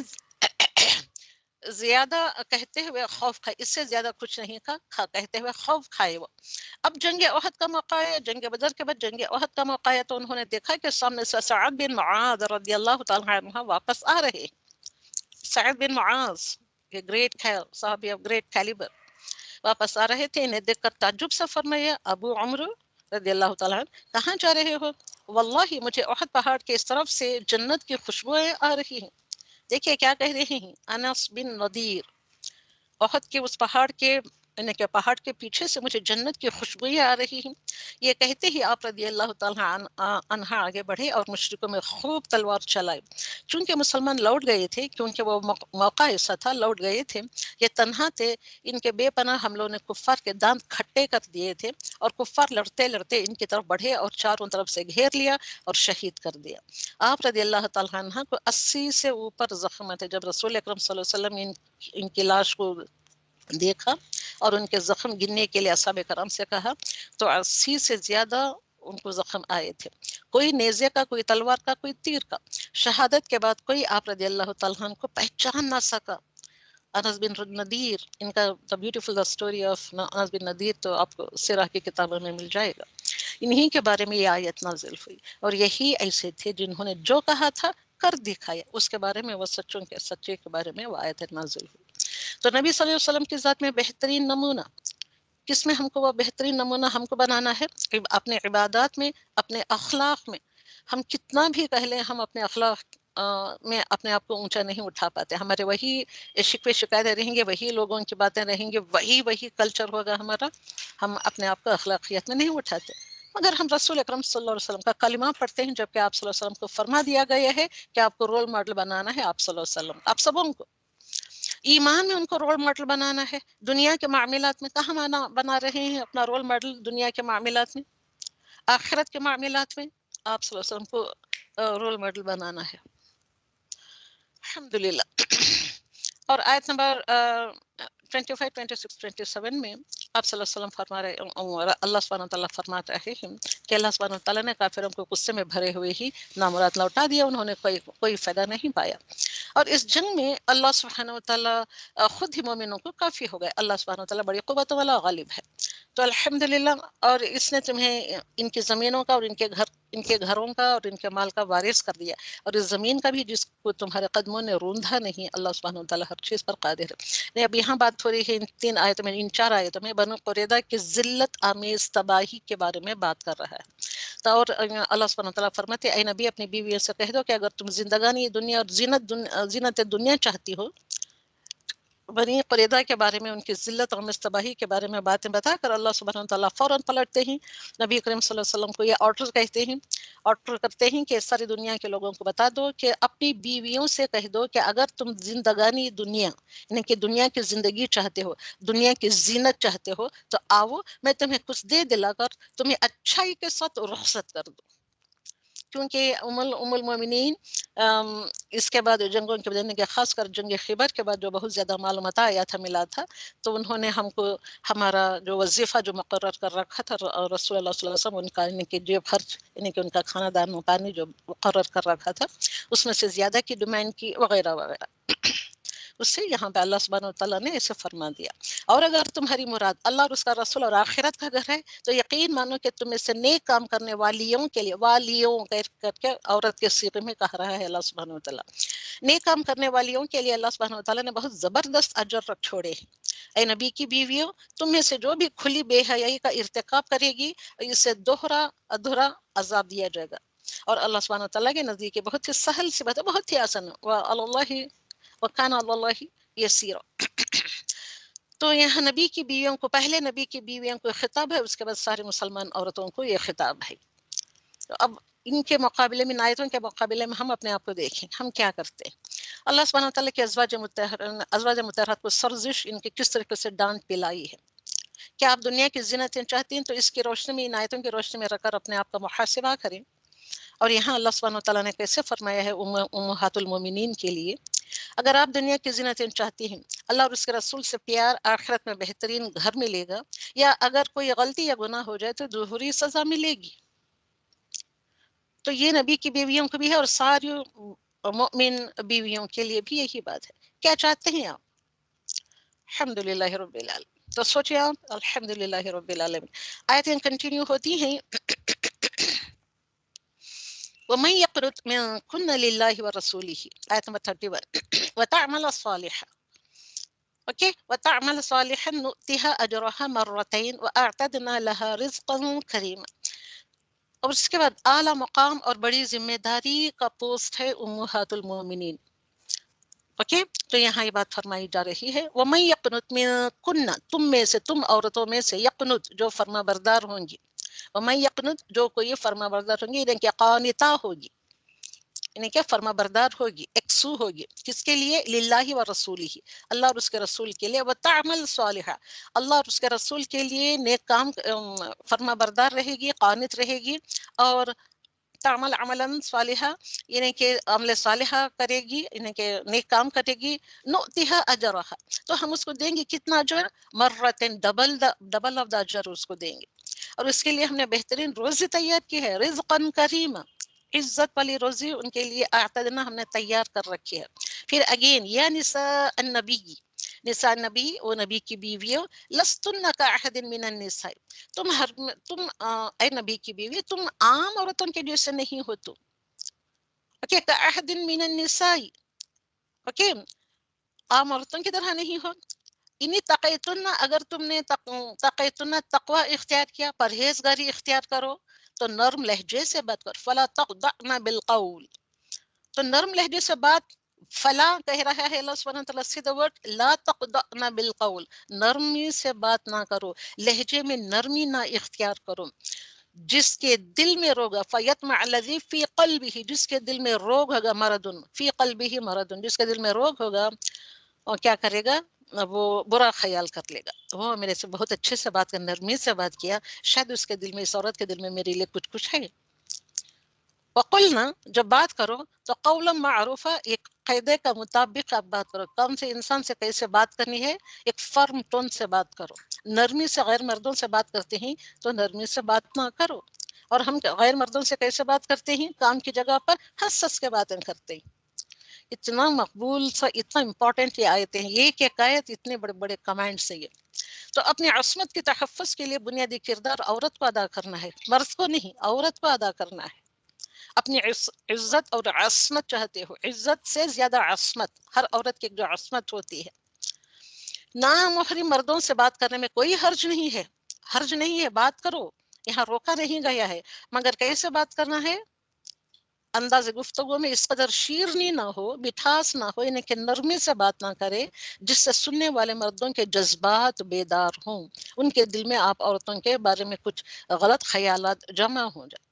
زیادہ کہتے ہوئے خوف کھائے، اس سے زیادہ کچھ نہیں کھا کہتے ہوئے خوف کھائے وہ۔ اب جنگ احد کا موقع ہے، جنگ بدر کے بعد جنگ احد کا موقع ہے، تو انہوں نے دیکھا کہ سامنے سے سعد بن معاذ رضی اللہ تعالیٰ عنہ واپس آ رہے ہیں۔ سعد بن معاذ یہ گریٹ صحابی آف گریٹ کیلیبر واپس آ رہے تھے۔ انہیں دیکھ کر تعجب سے فرمایا، ابو عمرو رضی اللہ تعالیٰ عنہ کہاں جا رہے ہو؟ واللہ مجھے احد پہاڑ کے اس طرف سے جنت کی خوشبوئیں آ رہی ہیں۔ دیکھیے کیا کہہ رہے ہیں انس بن نذیر، احد کے اس پہاڑ کے پیچھے سے مجھے جنت کی خوشبوئیں آ رہی ہیں۔ یہ کہتے ہی آپ رضی اللہ تعالیٰ عنہ آگے بڑھے اور مشرکوں میں خوب تلوار چلائے۔ چونکہ مسلمان لوٹ گئے تھے، کیونکہ وہ موقع ایسا تھا، لوٹ گئے تھے، یہ تنہا تھے، ان کے بے پناہ حملوں نے کفار کے دانت کھٹے کر دیے تھے، اور کفار لڑتے لڑتے ان کی طرف بڑھے اور چاروں طرف سے گھیر لیا اور شہید کر دیا۔ آپ رضی اللہ تعالیٰ عنہ کو 80 سے اوپر زخم تھے۔ جب رسول اکرم صلی اللہ علیہ وسلم ان کی لاش کو دیکھا اور ان کے زخم گننے کے لیے اصحاب کرام سے کہا تو 80 سے زیادہ ان کو زخم آئے تھے، کوئی نیزے کا، کوئی تلوار کا، کوئی تیر کا۔ شہادت کے بعد کوئی آپ رضی اللہ تعالیٰ عنہ کو پہچان نہ سکا۔ انس بن نذیر، ان کا The Beautiful the Story of انس بن نذیر تو آپ کو سیرہ کی کتابوں میں مل جائے گا۔ انہی کے بارے میں یہ آیت نازل ہوئی، اور یہی ایسے تھے جنہوں نے جو کہا تھا کر دکھایا، اس کے بارے میں وہ سچے کے بارے میں وہ آیت نازل ہوئی۔ تو نبی صلی اللہ علیہ وسلم کی ذات میں بہترین نمونہ کس میں ہم کو وہ بہترین نمونہ ہم کو بنانا ہے؟ اپنے عبادات میں، اپنے اخلاق میں۔ ہم کتنا بھی کہہ لیں ہم اپنے اخلاق میں اپنے آپ کو اونچا نہیں اٹھا پاتے، ہمارے وہی شکوے شکایتیں رہیں گے، وہی لوگوں کی باتیں رہیں گے، وہی کلچر ہوگا ہمارا، ہم اپنے آپ کو اخلاقیات میں نہیں اٹھاتے۔ مگر ہم رسول اکرم صلی اللہ علیہ وسلم کا کلمہ پڑھتے ہیں، جبکہ آپ صلی اللہ علیہ وسلم کو فرما دیا گیا ہے کہ آپ کو رول ماڈل بنانا ہے آپ صلی اللہ علیہ وسلم، آپ سبوں کو ایمان میں ان کو رول ماڈل بنانا ہے۔ دنیا کے معاملات میں کہاں بنا رہے ہیں اپنا رول ماڈل؟ دنیا کے معاملات میں، آخرت کے معاملات میں آپ صلی اللہ علیہ وسلم کو رول ماڈل بنانا ہے۔ الحمدللہ۔ اور آیت نمبر 25، 26، 27 میں آپ صلی اللہ علیہ وسلم فرما رہے، اللہ سبحانہ تعالیٰ فرماتا ہے کہ اللہ سبحانہ تعالیٰ نے کافروں کو غصے میں بھرے ہوئے ہی نامراد لوٹا دیا، انہوں نے کوئی فائدہ نہیں پایا۔ اور اس جنگ میں اللہ سبحانہ تعالیٰ خود ہی مومنوں کو کافی ہو گئے۔ اللہ سبحانہ تعالیٰ بڑی قوت والا غالب ہے۔ تو الحمدللہ، اور اس نے تمہیں ان کی زمینوں کا اور ان کے گھروں کا اور ان کے مال کا وارث کر دیا، اور اس زمین کا بھی جس کو تمہارے قدموں نے روندھا نہیں۔ اللہ سبحانہ وتعالی ہر چیز پر قادر ہے۔ اب یہاں بات ہو رہی ہے ان 4 آیتوں میں بنو قریظہ کی ذلت آمیز تباہی کے بارے میں بات کر رہا ہے۔ تو اور اللہ سبحانہ وتعالی فرماتے اے نبی اپنی بیویوں سے کہہ دو کہ اگر تم زندگانی دنیا اور زینت دنیا چاہتی ہو، بنی قریظہ کے بارے میں ان کی ذلت اور مستباہی کے بارے میں باتیں بتا کر اللہ سبحانہ وتعالی فوراً پلٹتے ہیں، نبی کریم صلی اللہ علیہ وسلم کو یہ آرڈر کرتے ہیں کہ ساری دنیا کے لوگوں کو بتا دو کہ اپنی بیویوں سے کہہ دو کہ اگر تم زندگانی دنیا یعنی کہ دنیا کی زندگی چاہتے ہو، دنیا کی زینت چاہتے ہو، تو آؤ میں تمہیں کچھ دے دلا کر تمہیں اچھائی کے ساتھ رخصت کر دوں۔ کیونکہ ام المومنین اس کے بعد جنگوں کے بدلنے کے خاص کر جنگ خیبر کے بعد جو بہت زیادہ معلومات آیا تھا ملا تھا، تو انہوں نے ہم کو ہمارا جو وظیفہ جو مقرر کر رکھا تھا رسول اللہ صلی اللہ علیہ وسلم، ان کا یعنی کہ جیب خرچ یعنی کہ ان کا کھانا دان پانی جو مقرر کر رکھا تھا، اس میں سے زیادہ کی ڈیمانڈ کی وغیرہ وغیرہ۔ اس سے یہاں پہ اللہ سبحانہ وتعالیٰ نے اسے فرما دیا، اور اگر تمہاری مراد اللہ اور اس کا رسول اور آخرت کا گھر ہے تو یقین مانو کہ تم میں سے نیک کام کرنے والیوں کے لیے، والیوں کر کے عورت کے صیغے میں کہہ رہا ہے اللہ سبحانہ وتعالیٰ، نیک کام کرنے والیوں کے لیے اللہ سبحانہ وتعالیٰ نے بہت زبردست اجر رکھ چھوڑے ہیں۔ اے نبی کی بیویوں، تم میں سے جو بھی کھلی بے حیائی کا ارتکاب کرے گی اسے دوہرا ادھورا عذاب دیا جائے گا، اور اللہ سبحانہ وتعالیٰ کے نزدیک بہت ہی سہل سی بات ہے، بہت ہی آسان ہے، وَعَلَى اللَّهِ وَكَانَ عَلَى اللَّهِ يَسِيرًا۔ تو یہاں نبی کی بیویوں کو، پہلے نبی کی بیویوں کو خطاب ہے، اس کے بعد ساری مسلمان عورتوں کو یہ خطاب ہے. تو اب ان کے مقابلے میں، آیتوں کے مقابلے میں ہم اپنے آپ کو دیکھیں، ہم کیا کرتے ہیں. اللہ سبحانہ وتعالیٰ کے ازواج مطہرات کو سرزش ان کے کس طریقے سے ڈانٹ پلائی ہے. کیا آپ دنیا کی زینتیں چاہتی ہیں تو اس کی روشنی میں، ان آیتوں کی روشنی میں رکھ کر اپنے آپ کا محاسبہ کریں. اور یہاں اللہ سبحانہ وتعالیٰ نے کیسے فرمایا ہے امہات المومنین کے لیے، اگر آپ دنیا کی زینتیں چاہتی ہیں، اللہ اور اس کے رسول سے پیار، آخرت میں بہترین گھر ملے گا، یا اگر کوئی غلطی یا گناہ ہو جائے تو ظہوری سزا ملے گی. تو یہ نبی کی بیویوں کو بھی ہے اور ساری مؤمن بیویوں کے لیے بھی یہی بات ہے. کیا چاہتے ہیں آپ؟ الحمدللہ رب العالمین. تو سوچیں آپ، الحمدللہ رب العالمین. آیتیں کنٹینیو ہوتی ہیں. وَمَن يَقْنُتْ مِنكُنَّ لِلَّهِ وَرَسُولِهِ، آیت نمبر 31. وَتَعْمَلَ صَالِحًا، اوکے، وَتَعْمَلَ صَالِحًا نُؤْتِهَا أَجْرَهَا مَرَّتَيْنِ وَأَعْتَدْنَا لَهَا رِزْقًا كَرِيمًا. اور اس کے بعد اعلیٰ مقام اور بڑی ذمہ داری کا پوسٹ ہے امہات المومنین. اوکے، تو یہاں یہ بات فرمائی جا رہی ہے، وَمَن يَقْنُتْ مِنكُنَّ، تم میں سے، تم عورتوں میں سے، یقنت جو فرما بردار ہوں گی، وَمَن يَقْنُتْ جو کوئی فرما بردار ہوں گی، یعنی کہ قانتہ ہوگی، یعنی کہ فرما بردار ہوگی، ایکسو ہوگی. کس کے لیے؟ للہ و رسولہ، اللہ اور اس کے رسول کے لیے. وتعمل صالحا، اللہ اور اس کے رسول کے لیے نیک کام، فرما بردار رہے گی، قانت رہے گی. اور تعمل عملا صالحا، یعنی کہ عمل صالحہ کرے گی، یعنی کہ نیک کام کرے گی. نؤتیہا اجرہا، تو ہم اس کو دیں گے کتنا اجر؟ مرتين، ڈبل آف دا اجر اس کو دیں گے. اور اس کے لیے ہم نے بہترین روزی تیار کی ہے، رزقا کریما، عزت والی روزی ان کے لیے اعتدنا، ہم نے تیار کر رکھی ہے. پھر اگین، یا نساء النبی، نساء نبی، وہ نبی کی بیویوں، لستن کاحد من النساء، تم اے نبی کی بیوی، تم عام عورتوں کے جیسے نہیں ہو. تم اوکے، کاحد من النساء، اوکے، عام عورتوں کی طرح نہیں ہو. انی تقیتن، اگر تم نے تقیتن تقوی اختیار کیا، پرہیزگاری اختیار کرو، تو نرم لہجے سے بات کر. فلا تخضعن بالقول، تو نرم لہجے سے بات. فلا کہہ رہا ہے اللہ سبحانہ وتعالیٰ سے the word لا تخضعن بالقول، نرمی سے بات نہ کرو، لہجے میں نرمی نہ اختیار کرو. جس کے دل میں روگ، فیطمع الذی فی قلبہ، جس کے دل میں روگ ہوگا، مرض فی قلبہ مرض، جس کے دل میں روگ ہوگا، اور کیا کرے گا؟ وہ برا خیال کر لے گا. وہ میرے سے بہت اچھے سے بات کر، نرمی سے بات کیا، شاید اس کے دل میں، اس عورت کے دل میں میرے لیے کچھ ہے. وقلنا، جب بات کرو تو قولا معروفہ، ایک قاعدے کا مطابق آپ بات کرو. کون سے انسان سے کیسے بات کرنی ہے؟ ایک فرم ٹون سے بات کرو. نرمی سے غیر مردوں سے بات کرتے ہیں تو نرمی سے بات نہ کرو. اور ہم غیر مردوں سے کیسے بات کرتے ہیں؟ کام کی جگہ پر ہنس ہنس کے باتیں کرتے ہیں. اتنا مقبول سا، اتنا امپورٹنٹ یہ آیتیں ہیں، یہ ایک آیت اتنے بڑے بڑے کمانڈس ہیں یہ. تو اپنی عصمت کے تحفظ کے لیے بنیادی کردار عورت کو ادا کرنا ہے، مرد کو نہیں، عورت کو ادا کرنا ہے. اپنی عزت اور عصمت چاہتے ہو، عزت سے زیادہ عصمت، ہر عورت کی جو عصمت ہوتی ہے. نامحرم مردوں سے بات کرنے میں کوئی حرج نہیں ہے، حرج نہیں ہے، بات کرو، یہاں روکا نہیں گیا ہے. مگر کیسے بات کرنا ہے؟ انداز گفتگو میں اس قدر شیرنی نہ ہو، مٹھاس نہ ہو، یعنی کہ نرمی سے بات نہ کرے جس سے سننے والے مردوں کے جذبات بیدار ہوں، ان کے دل میں آپ عورتوں کے بارے میں کچھ غلط خیالات جمع ہو جائے.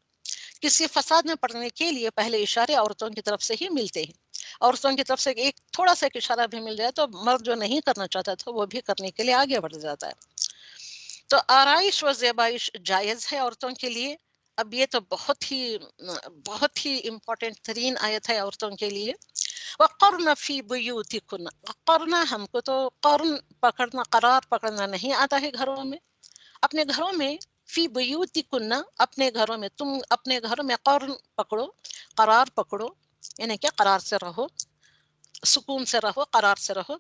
کسی فساد میں پڑنے کے لیے پہلے اشارے عورتوں کی طرف سے ہی ملتے ہیں. عورتوں کی طرف سے ایک تھوڑا سا ایک اشارہ بھی مل جائے تو مرد جو نہیں کرنا چاہتا تھا وہ بھی کرنے کے لیے آگے بڑھ جاتا ہے. تو آرائش و زیبائش جائز ہے عورتوں کے لیے. اب یہ تو بہت ہی امپورٹنٹ ترین آیت ہے عورتوں کے لیے. وقرن فی بیوتکن، قرن، ہم کو تو قرن پکڑنا، قرار پکڑنا نہیں آتا ہے گھروں میں. اپنے گھروں میں، فی بیوتکن، اپنے گھروں میں، تم اپنے گھروں میں قرن پکڑو، قرار پکڑو، یعنی کہ قرار سے رہو، سکون سے رہو، قرار سے رہو.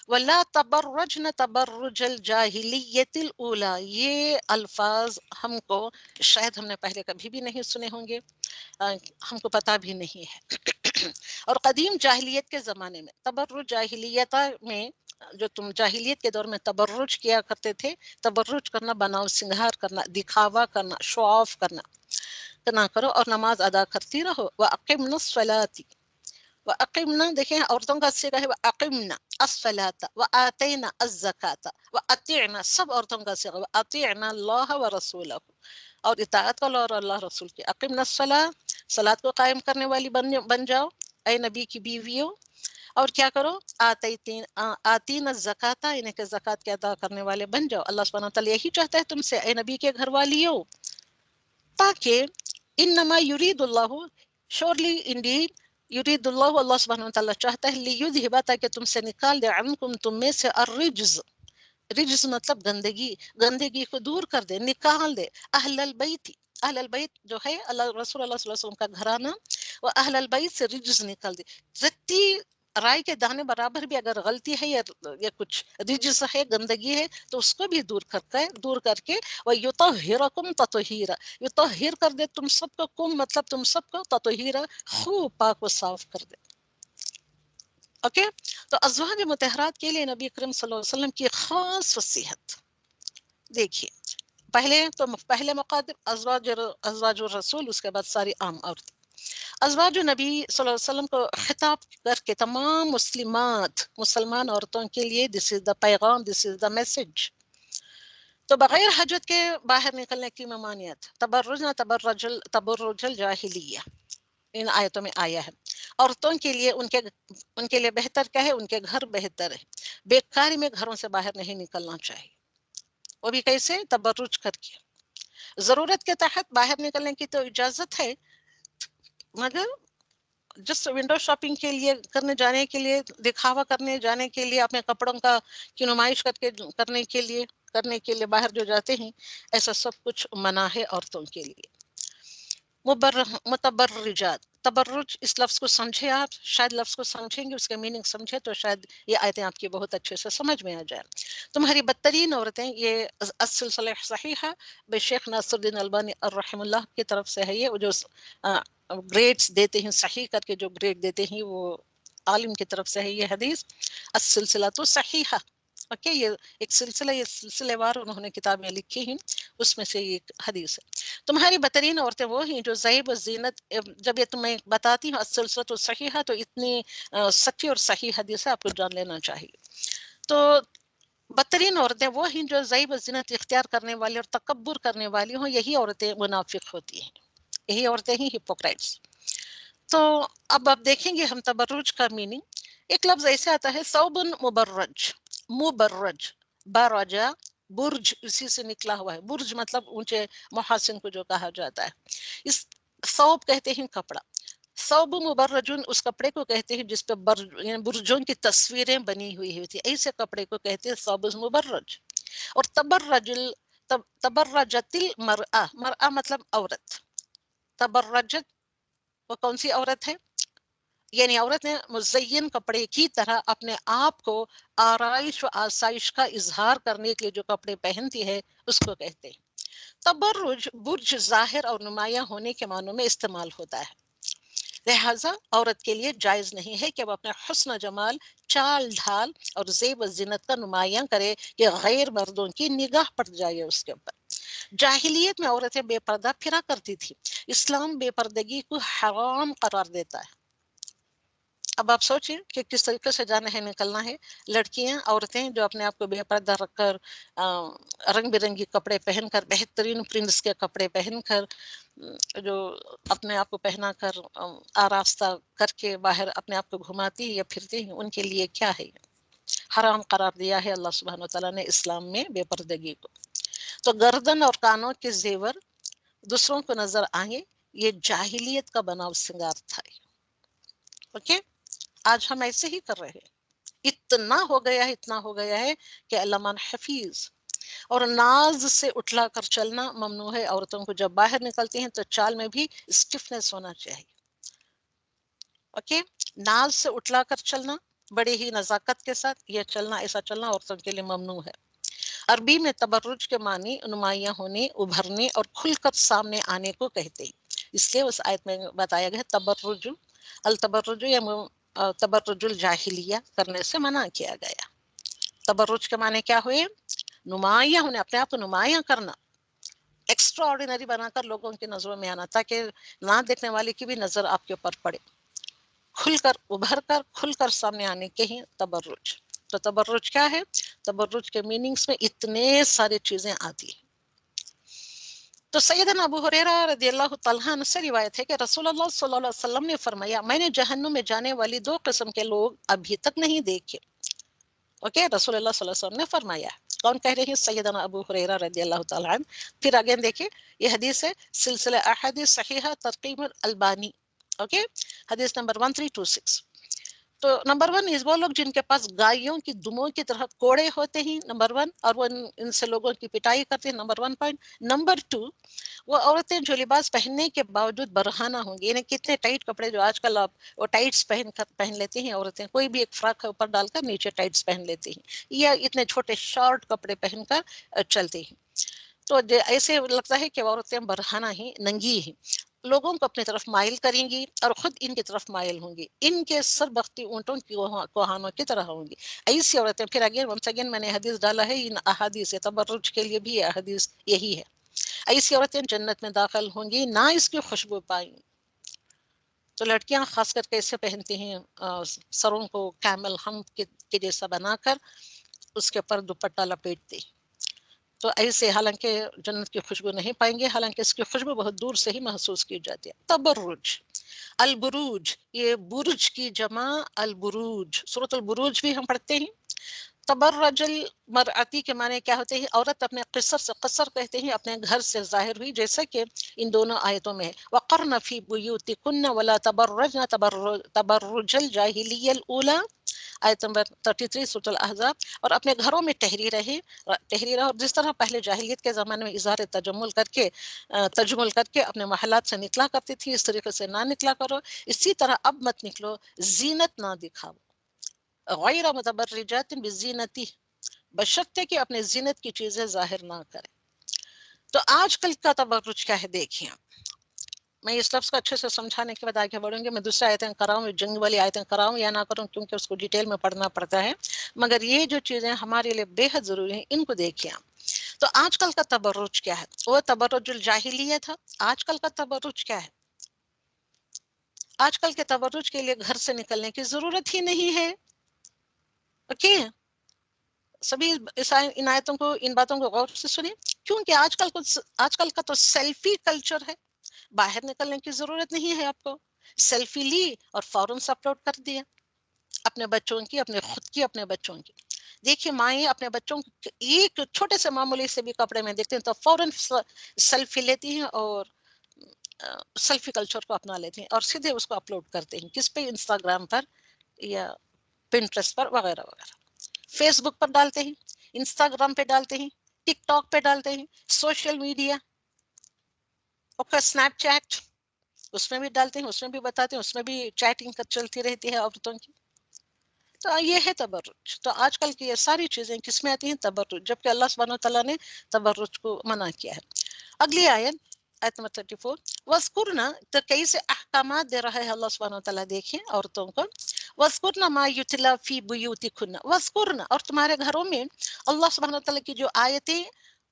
وَلَا تَبَرَّجْنَ تَبَرُّجَ الْجَاهِلِيَّةِ الْأُولَى، یہ الفاظ ہم کو شاید ہم نے پہلے کبھی بھی نہیں سنے ہوں گے، ہم کو پتہ بھی نہیں ہے. اور قدیم جاہلیت کے زمانے میں، تبرج جاہلیت میں، جو تم جاہلیت کے دور میں تبرج کیا کرتے تھے، تبرج کرنا، بناؤ سنگھار کرنا، دکھاوا کرنا، شو آف کرنا نہ کرو، اور نماز ادا کرتی رہو. وَأَقِمْنَ الصَّلَاةِ، وَأَقِمْنَا دیکھیں عورتوں کا صیغہ ہے وَأَقِمْنَا الصَّلَاةَ وَآتَيْنَا الزَّكَاةَ وَأَطِعْنَا، سب عورتوں کا صیغہ وَأَطِعْنَا اللَّهَ وَرَسُولَهُ، اور اطاعت کرو اور اللہ رسول کی. اقمنا الصلاة، صلاۃ کو قائم کرنے والی بن جاؤ اے نبی کی بیویوں. اور کیا کرو؟ آتین الزکاۃ، انہیں کہ زکوٰۃ کے ادا کرنے والے بن جاؤ. اللہ سبحانہ وتعالی یہی چاہتا ہے تم سے اے نبی کے گھر والیوں، تاکہ انما یرید اللہ، شورلی انڈیڈ یرید اللہ، اللہ سبحانہ وتعالی چاہتا ہے لیذھب، تاکہ تم سے نکال دے عنکم، تم میں سے الرجز، رجز مطلب گندگی، گندگی کو دور کر دے، نکال دے. اہل البیت، اہل البیت جو ہے اللہ رسول اللہ صلی اللہ علیہ وسلم کا گھرانہ، وہ اہل البیت سے رجز نکال دے. رتی رائے کے دانے برابر بھی اگر غلطی ہے یا کچھ رجز ہے، گندگی ہے، تو اس کو بھی دور کر کے وَيُطَهِّرَكُمْ تَطْهِيرًا، یطہر کر دے تم سب کو، کم مطلب تم سب کو، تطہیرا خوب پاک و صاف کر دے. اوکے، تو ازواج مطہرات کے لیے نبی کریم صلی اللہ علیہ وسلم کی خاص وصیت دیکھیے. پہلے مقادم ازواج الرسول، اس کے بعد ساری عام عورتیں. ازواج نبی صلی اللہ علیہ وسلم کو خطاب کر کے تمام مسلمان عورتوں کے لیے دس از دا پیغام، دس از دا میسج. تو بغیر حجت کے باہر نکلنے کی ممانعت، تبرج الجاہلیہ، ان آیتوں میں آیا ہے. عورتوں کے لیے ان کے لیے بہتر کیا ہے؟ ان کے گھر بہتر ہے. بیکاری میں گھروں سے باہر نہیں نکلنا چاہیے، وہ بھی کیسے؟ تبرج کر کے. ضرورت کے تحت باہر نکلنے کی تو اجازت ہے، مگر جس ونڈو شاپنگ کے لیے جانے کے لیے، دکھاوا کرنے جانے کے لیے، اپنے کپڑوں کی نمائش کرنے کے لیے باہر جو جاتے ہیں، ایسا سب کچھ منع ہے عورتوں کے لیے. متبرجات، تبرج اس لفظ کو سمجھے آپ، شاید لفظ کو سمجھیں گے، اس کے میننگ سمجھے تو شاید یہ آیتیں آپ کی بہت اچھے سے سمجھ میں آ جائیں. تمہاری بدترین عورتیں، یہ السلسلہ صحیحہ بے شیخ ناصر الدین البانی الرحم اللہ کی طرف سے ہے. یہ جو گریڈز دیتے ہیں، صحیح کر کے جو گریڈ دیتے ہیں، وہ عالم کی طرف سے ہے یہ حدیث السلسلہ تو صحیحہ. اوکے، یہ ایک سلسلے وار انہوں نے کتابیں لکھی ہیں، اس میں سے ایک حدیث ہے. تمہاری بہترین عورتیں وہ ہیں جو زیب و زینت، جب یہ تمہیں بتاتی ہوں السلسلہ تو صحیحہ، تو اتنی سچی اور صحیح حدیث ہے، آپ کو جان لینا چاہیے. تو بدترین عورتیں وہ ہیں جو زیب و زینت اختیار کرنے والی اور تکبر کرنے والی ہوں، یہی عورتیں منافق ہوتی ہیں، یہی عورتیں ہی ہپوکرائٹس. تو اب آپ دیکھیں گے ہم تبرج کا میننگ. ایک لفظ ایسے آتا ہے ثوب مبرج، برجا برج اسی سے نکلا ہوا ہے. برج مطلب اونچے محاسن کو جو کہا جاتا ہے. اس ثوب کہتے ہیں کپڑا. ثوب مبرجن اس کپڑے کو کہتے ہیں جس پہ برجوں کی تصویریں بنی ہوئی ہوتی ہیں، ایسے کپڑے کو کہتے ہیں ثوب مبرج. اور تبرجت المرأة، مرأة مطلب عورت. تبرجت وہ کون سی عورت ہے؟ یعنی عورت نے مزین کپڑے کی طرح اپنے آپ کو آرائش و آسائش کا اظہار کرنے کے لیے جو کپڑے پہنتی ہے، اس کو کہتے ہیں. تبرج برج ظاہر اور نمایاں ہونے کے معنوں میں استعمال ہوتا ہے. لہٰذا عورت کے لیے جائز نہیں ہے کہ وہ اپنے حسن و جمال، چال ڈھال اور زیب و زینت کا نمایاں کرے کہ غیر مردوں کی نگاہ پڑ جائے اس کے اوپر. جاہلیت میں عورتیں بے پردہ پھرا کرتی تھی، اسلام بے پردگی کو حرام قرار دیتا ہے. اب آپ سوچیں کہ کس طریقے سے جانا ہے، نکلنا ہے. لڑکیاں، عورتیں جو اپنے آپ کو بے پردہ رکھ کر، رنگ برنگی کپڑے پہن کر، بہترین پرنٹس کے کپڑے پہن کر، جو اپنے آپ کو پہنا کر آراستہ کر کے باہر اپنے آپ کو گھماتی یا پھرتی ہیں، ان کے لیے کیا ہے؟ حرام قرار دیا ہے اللہ سبحانہ وتعالیٰ نے اسلام میں بے پردگی کو. تو گردن اور کانوں کے زیور دوسروں کو نظر آئیں، یہ جاہلیت کا بناؤ سنگار تھا. اوکے، آج ہم ایسے ہی کر رہے ہیں. اتنا ہو گیا ہے کہ علامہ حفیظ اور ناز سے اٹھلا کر چلنا ممنوع ہے. عورتوں کو جب باہر نکلتی ہیں تو چال میں بھی اسٹفنس ہونا چاہیے. اوکے، ناز سے اٹھلا کر چلنا، بڑے ہی نزاکت کے ساتھ یہ چلنا، ایسا چلنا عورتوں کے لیے ممنوع ہے. عربی میں تبرج کے معنی نمایاں ہونے، ابھرنے اور کھل کر سامنے آنے کو کہتے ہیں. اس لیے اس آیت میں بتایا گیا تبرج التبرج یا تبرج الجاہلیہ کرنے سے منع کیا گیا. تبرج کے معنی کیا ہوئے؟ نمایاں ہونے، اپنے آپ کو نمایاں کرنا، ایکسٹرا آرڈینری بنا کر لوگوں کی نظروں میں آنا، تاکہ نہ دیکھنے والے کی بھی نظر آپ کے اوپر پڑے. کھل کر ابھر کر کھل کر سامنے آنے کے ہی تبرج. تو تبرج کیا ہے؟ تبرج کے میننگز میں اتنے سارے چیزیں آتی ہیں. تو سیدنا ابو ہریرہ رضی اللہ تعالیٰ عنہ سے روایت ہے کہ رسول اللہ صلی اللہ علیہ وسلم نے فرمایا میں نے جہنم میں جانے والی 2 قسم کے لوگ ابھی تک نہیں دیکھے. اوکے، رسول اللہ صلی اللہ علیہ وسلم نے فرمایا. کون کہہ رہے ہیں؟ سیدنا ابو ہریرہ رضی اللہ تعالیٰ عنہ. پھر آگے دیکھیں، یہ حدیث ہے سلسلہ احادیث صحیحہ ترقیم الالبانی، اوکے، حدیث نمبر 1326. تو نمبر 1 وہ لوگ جن کے پاس گائیوں کی دموں کی طرح کوڑے ہوتے ہیں، نمبر 1، اور وہ ان سے لوگوں کی پٹائی کرتے ہیں، نمبر 1 پوائنٹ. نمبر 2، وہ عورتیں جو لباس پہننے کے باوجود برہنہ ہوں گی. یعنی کتنے ٹائٹ کپڑے جو آج کل آپ وہ ٹائٹس پہن لیتی ہیں عورتیں، کوئی بھی ایک فراک اوپر ڈال کر نیچے ٹائٹس پہن لیتی ہیں، یا اتنے چھوٹے شارٹ کپڑے پہن کر چلتی ہیں. تو ایسے لگتا ہے کہ عورتیں برہنہ ہی ننگی ہیں، لوگوں کو اپنی طرف مائل کریں گی اور خود ان کی طرف مائل ہوں گی، ان کے سر بختی اونٹوں کی کوہانوں کی طرح ہوں گی. ایسی عورتیں، پھر اگین میں نے حدیث ڈالا ہے، ان احادیث تبرج کے لیے بھی یہ حدیث یہی ہے. ایسی عورتیں جنت میں داخل ہوں گی، نہ اس کی خوشبو پائیں. تو لڑکیاں خاص کر کے ایسے پہنتی ہیں، سروں کو کیمل ہم کے جیسا بنا کر اس کے اوپر دوپٹہ لپیٹتی. تو ایسے حالانکہ جنت کی خوشبو نہیں پائیں گے، حالانکہ اس کی خوشبو بہت دور سے ہی محسوس کی جاتی ہے. تبرج، البروج، یہ برج کی جمع البروج، سورۃ البروج بھی ہم پڑھتے ہیں. تبرج المرأتی کے معنی کیا ہوتے ہیں؟ عورت اپنے قصر سے، قصر کہتے ہیں اپنے گھر سے ظاہر ہوئی، جیسا کہ ان دونوں آیتوں میں ہے. وقرن فی بیوتکن ولا تبرجن تبرج الجاہلیہ الاولی، آیت نمبر 33 سورۃ الاحزاب. اور اپنے گھروں میں ٹھہری رہے، اور جس طرح پہلے جاہلیت کے زمانے میں اظہار تجمل کر کے اپنے محلات سے نکلا کرتی تھی، اس طریقے سے نہ نکلا کرو. اسی طرح اب مت نکلو، زینت نہ دکھاؤ، غیر متبرجات بزینتی، بشرطے کہ اپنے زینت کی چیزیں ظاہر نہ کریں. تو آج کل کا تبرج کیا ہے دیکھیں. میں اس لفظ کو اچھے سے سمجھانے کے بعد آگے بڑھوں گی. میں دوسری آیتیں کراؤں، جنگ والی آیتیں کراؤں یا نہ کروں، کیونکہ اس کو ڈیٹیل میں پڑھنا پڑتا ہے، مگر یہ جو چیزیں ہمارے لیے بے حد ضروری ہیں ان کو دیکھیں. تو آج کل کا تبرج کیا ہے؟ وہ تبرج الجاہلیہ تھا. آج کل کا تبرج کیا ہے؟ آج کل کے تبرج کے لیے گھر سے نکلنے کی ضرورت ہی نہیں ہے. اوکے، سبھی ان آیتوں کو، ان باتوں کو غور سے سنیں، کیونکہ آج کل کا تو سیلفی کلچر ہے. باہر نکلنے کی ضرورت نہیں ہے آپ کو، سیلفی لی اور فوراً سے اپلوڈ کر دیا، اپنے بچوں کی، اپنے خود کی، اپنے بچوں کی. دیکھیے مائیں اپنے بچوں کو ایک چھوٹے سے معمولی سے بھی کپڑے میں دیکھتے ہیں تو فوراً سیلفی لیتی ہیں اور سیلفی کلچر کو اپنا لیتے ہیں اور سیدھے اس کو اپلوڈ کرتے ہیں. کس پہ؟ انسٹاگرام پر یا پنٹریسٹ پر وغیرہ وغیرہ. فیس بک پر ڈالتے ہیں، انسٹاگرام پہ ڈالتے ہیں، ٹک ٹاک پہ ڈالتے ہیں، سوشل میڈیا اور اسنیپ چیٹ اس میں بھی ڈالتے ہیں، اس میں بھی بتاتے ہیں، اس میں بھی چیٹنگ چلتی رہتی ہے عورتوں کی. تو یہ ہے تبرج. تو آج کل کی یہ ساری چیزیں کس میں آتی ہیں؟ تبرج، جبکہ اللہ سبحانہ وتعالیٰ نے تبرج کو منع کیا ہے. اگلی آیت نمبر 34، وَاذْكُرْنَ، تو کئی سے احکامات دے رہا ہے اللہ سبحانہ وتعالیٰ. دیکھیں عورتوں کو، وَاذْكُرْنَ مَا يُتْلَى فِي بُيُوتِكُنَّ، وَاذْكُرْنَ، اور تمہارے گھروں میں اللہ سبحانہ وتعالیٰ کی جو آیتیں،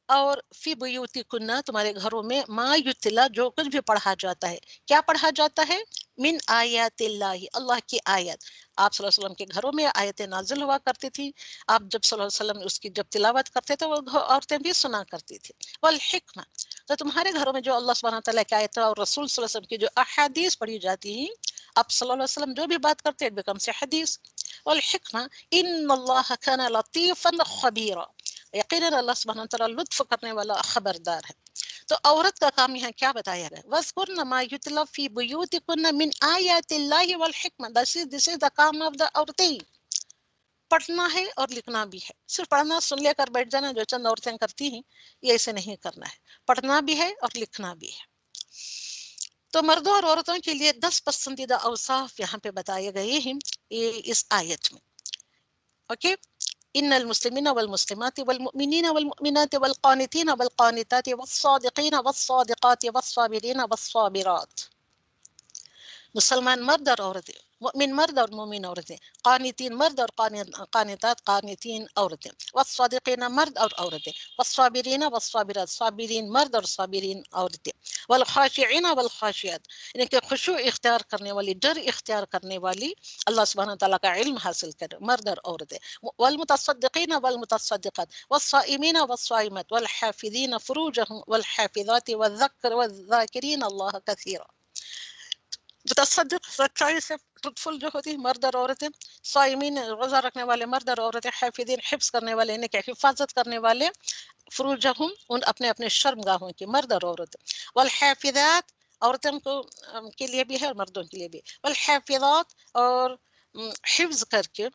اور فی بیوتکن، تمہارے گھروں میں، ما یتلا، جو کچھ بھی پڑھا جاتا ہے. کیا پڑھا جاتا ہے؟ من آیات اللہ، اللہ کی آیت. آپ صلی اللہ علیہ وسلم کے گھروں میں آیتیں نازل ہوا کرتی تھی. آپ جب صلی اللہ علیہ وسلم اس کی جب تلاوت کرتے تھے وہ عورتیں بھی سنا کرتی تھی. والحکمہ، تو تمہارے گھروں میں جو اللہ سبحانہ تعالیٰ کی آیت اور رسول صلی اللہ علیہ وسلم کی جو احادیث پڑھی جاتی ہیں، آپ صلی اللہ علیہ وسلم جو بھی بات کرتے ہیں اٹ بیکمس اے حدیث. والحکمہ، ان اللہ کان لطیفا خبیرا، یقیناً اللہ سبحانہ تعالیٰ لطف کرنے والا خبردار ہے. تو عورت کا کام یہاں کیا بتایا گیا؟ وَاذْكُرْنَ مَا يُتْلَى فِي بُيُوتِكُنَّ مِنْ آيَاتِ اللَّهِ وَالْحِكْمَةِ. This is the calm of the عورتیں. پڑھنا ہے اور لکھنا بھی ہے. صرف پڑھنا سن لے کر بیٹھ جانا جو چند عورتیں کرتی ہیں، یہ ایسے نہیں کرنا ہے. پڑھنا بھی ہے اور لکھنا بھی ہے. تو مردوں اور عورتوں کے لیے 10 پسندیدہ اوصاف یہاں پہ بتائے گئے ہیں اس آیت میں. اوکے، ان المسلمین والمسلمات والمؤمنین والمؤمنات والقانتین والقانتات والصادقین والصادقات والصابرین والصابرات. مسلمان مرد اور عورتیں، مؤمن مرد اور مومن عورتیں، قانتین مرد اور قانتات قانتین عورتیں، والصادقین مرد اور عورتیں، والصابرین والصابرات صابرین مرد اور صابرین عورتیں، والخاشعین والخاشعات یعنی کہ خشوع اختیار کرنے والی، ڈر اختیار کرنے والی، اللہ سبحانہ تعالیٰ کا علم حاصل کر مرد اور عورتیں، والمتصدقین والمتصدقات والصائمین والصائمات والحافظین فروجهم والحافظات والذاکرین اللہ کثیرا. متصدق سچائی سے ٹروتفل جو ہوتی ہے مرد اور عورتیں، صائمین روزہ رکھنے والے مرد اور عورتیں، حافظین حفظ کرنے والے یعنی کہ حفاظت کرنے والے، فروجہم ان اپنے اپنے شرمگاہوں کی مرد اور عورتیں، والحافظات عورتوں کو کے لیے بھی ہے اور مردوں کے لیے بھی، والحافظات اور حفظ کر کے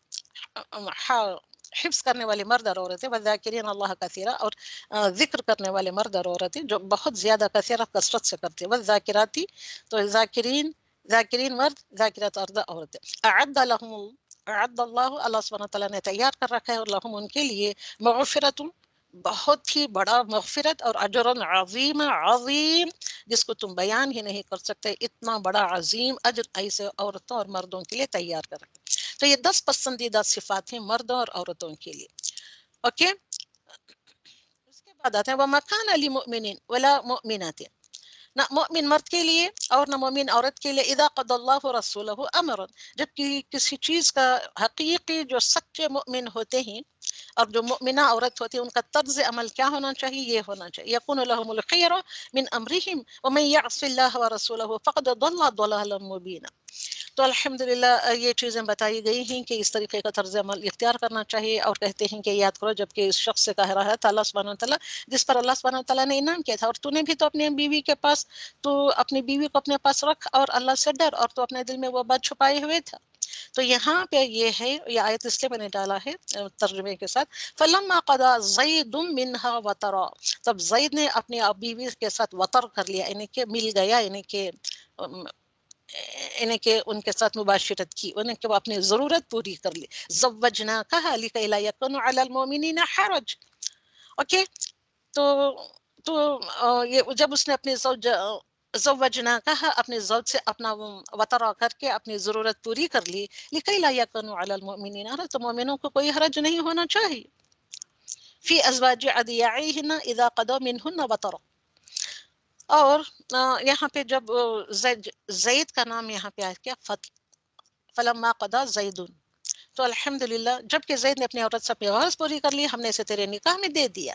حفظ کرنے والے مرد اور عورتیں، والذاکرین اللہ کثیرا اور ذکر کرنے والے مرد اور عورتیں جو بہت زیادہ کثرت سے کرتے ہیں، والذاکراتی تو ذاکرین مرد، ذاکرات عورتیں، اعد اللہ اللہ سبحانہ تعالیٰ نے تیار کر رکھا ہے اور لہم ان کے لیے مغفرت بہت ہی بڑا مغفرت اور اجر عظیم جس کو تم بیان ہی نہیں کر سکتے، اتنا بڑا عظیم اجر ایسے عورتوں اور مردوں کے لیے تیار کر رکھا. تو یہ 10 پسندیدہ صفات ہیں مردوں اور عورتوں کے لیے. اوکے، اس کے بعد آتے ہیں وَمَا كَانَ لِمُؤْمِنٍ وَلَا مُؤْمِنَةٍ، نہ مومن مرد کے لیے اور نہ مومن عورت کے لیے، اذا قضى اللہ رسولہ امرا جب کسی چیز کا حقیقی جو سچے مومن ہوتے ہیں اور جو مؤمنہ عورت ہوتی ہے ان کا طرز عمل کیا ہونا چاہیے، یہ ہونا چاہیے یکون لهم الخير من امرهم ومن يعص الله ورسوله فقد ضل ضلالا مبینا. تو الحمدللہ یہ چیزیں بتائی گئی ہیں کہ اس طریقے کا طرز عمل اختیار کرنا چاہیے، اور کہتے ہیں کہ یاد کرو جب کہ اس شخص سے کہہ رہا تھا اللہ سبحانہ وتعالیٰ جس پر اللہ سبحانہ وتعالیٰ نے انعام کیا تھا، اور تو نے بھی تو اپنی بیوی کے پاس، تو اپنی بیوی کو اپنے پاس رکھ اور اللہ سے ڈر، اور تو اپنے دل میں وہ بات چھپائے ہوئے تھا. تو یہاں پہ یہ ہے، یہ آیت اس لیے میں نے ڈالا ہے ترجمے کے ساتھ، فلما قضى زید منها وطرا، تب زید نے اپنی بیوی کے ساتھ وطر کر لیا یعنی کہ مل گیا، یعنی کہ ان کے ساتھ مباشرت کی، انہیں کہ وہ اپنی ضرورت پوری کر لی. زوجناکها لكي لا يكون على المؤمنين حرج. اوکے، تو یہ جب اس نے اپنی زوجنا کہا اپنے زوج سے اپنا وطرا کر کے اپنی ضرورت پوری کر لی، لكي لا يكون على المؤمنين، تو مومنوں کو کوئی حرج نہیں ہونا چاہیے، فی ازواج ادعیائہن اذا قضوا منہن وطرا. اور یہاں پہ جب زید کا نام یہاں پہ آیا کیا، فلما قضى زید، تو الحمدللہ جب کہ زید نے اپنی عورت سے اپنی غرض پوری کر لی، ہم نے اسے تیرے نکاح میں دے دیا.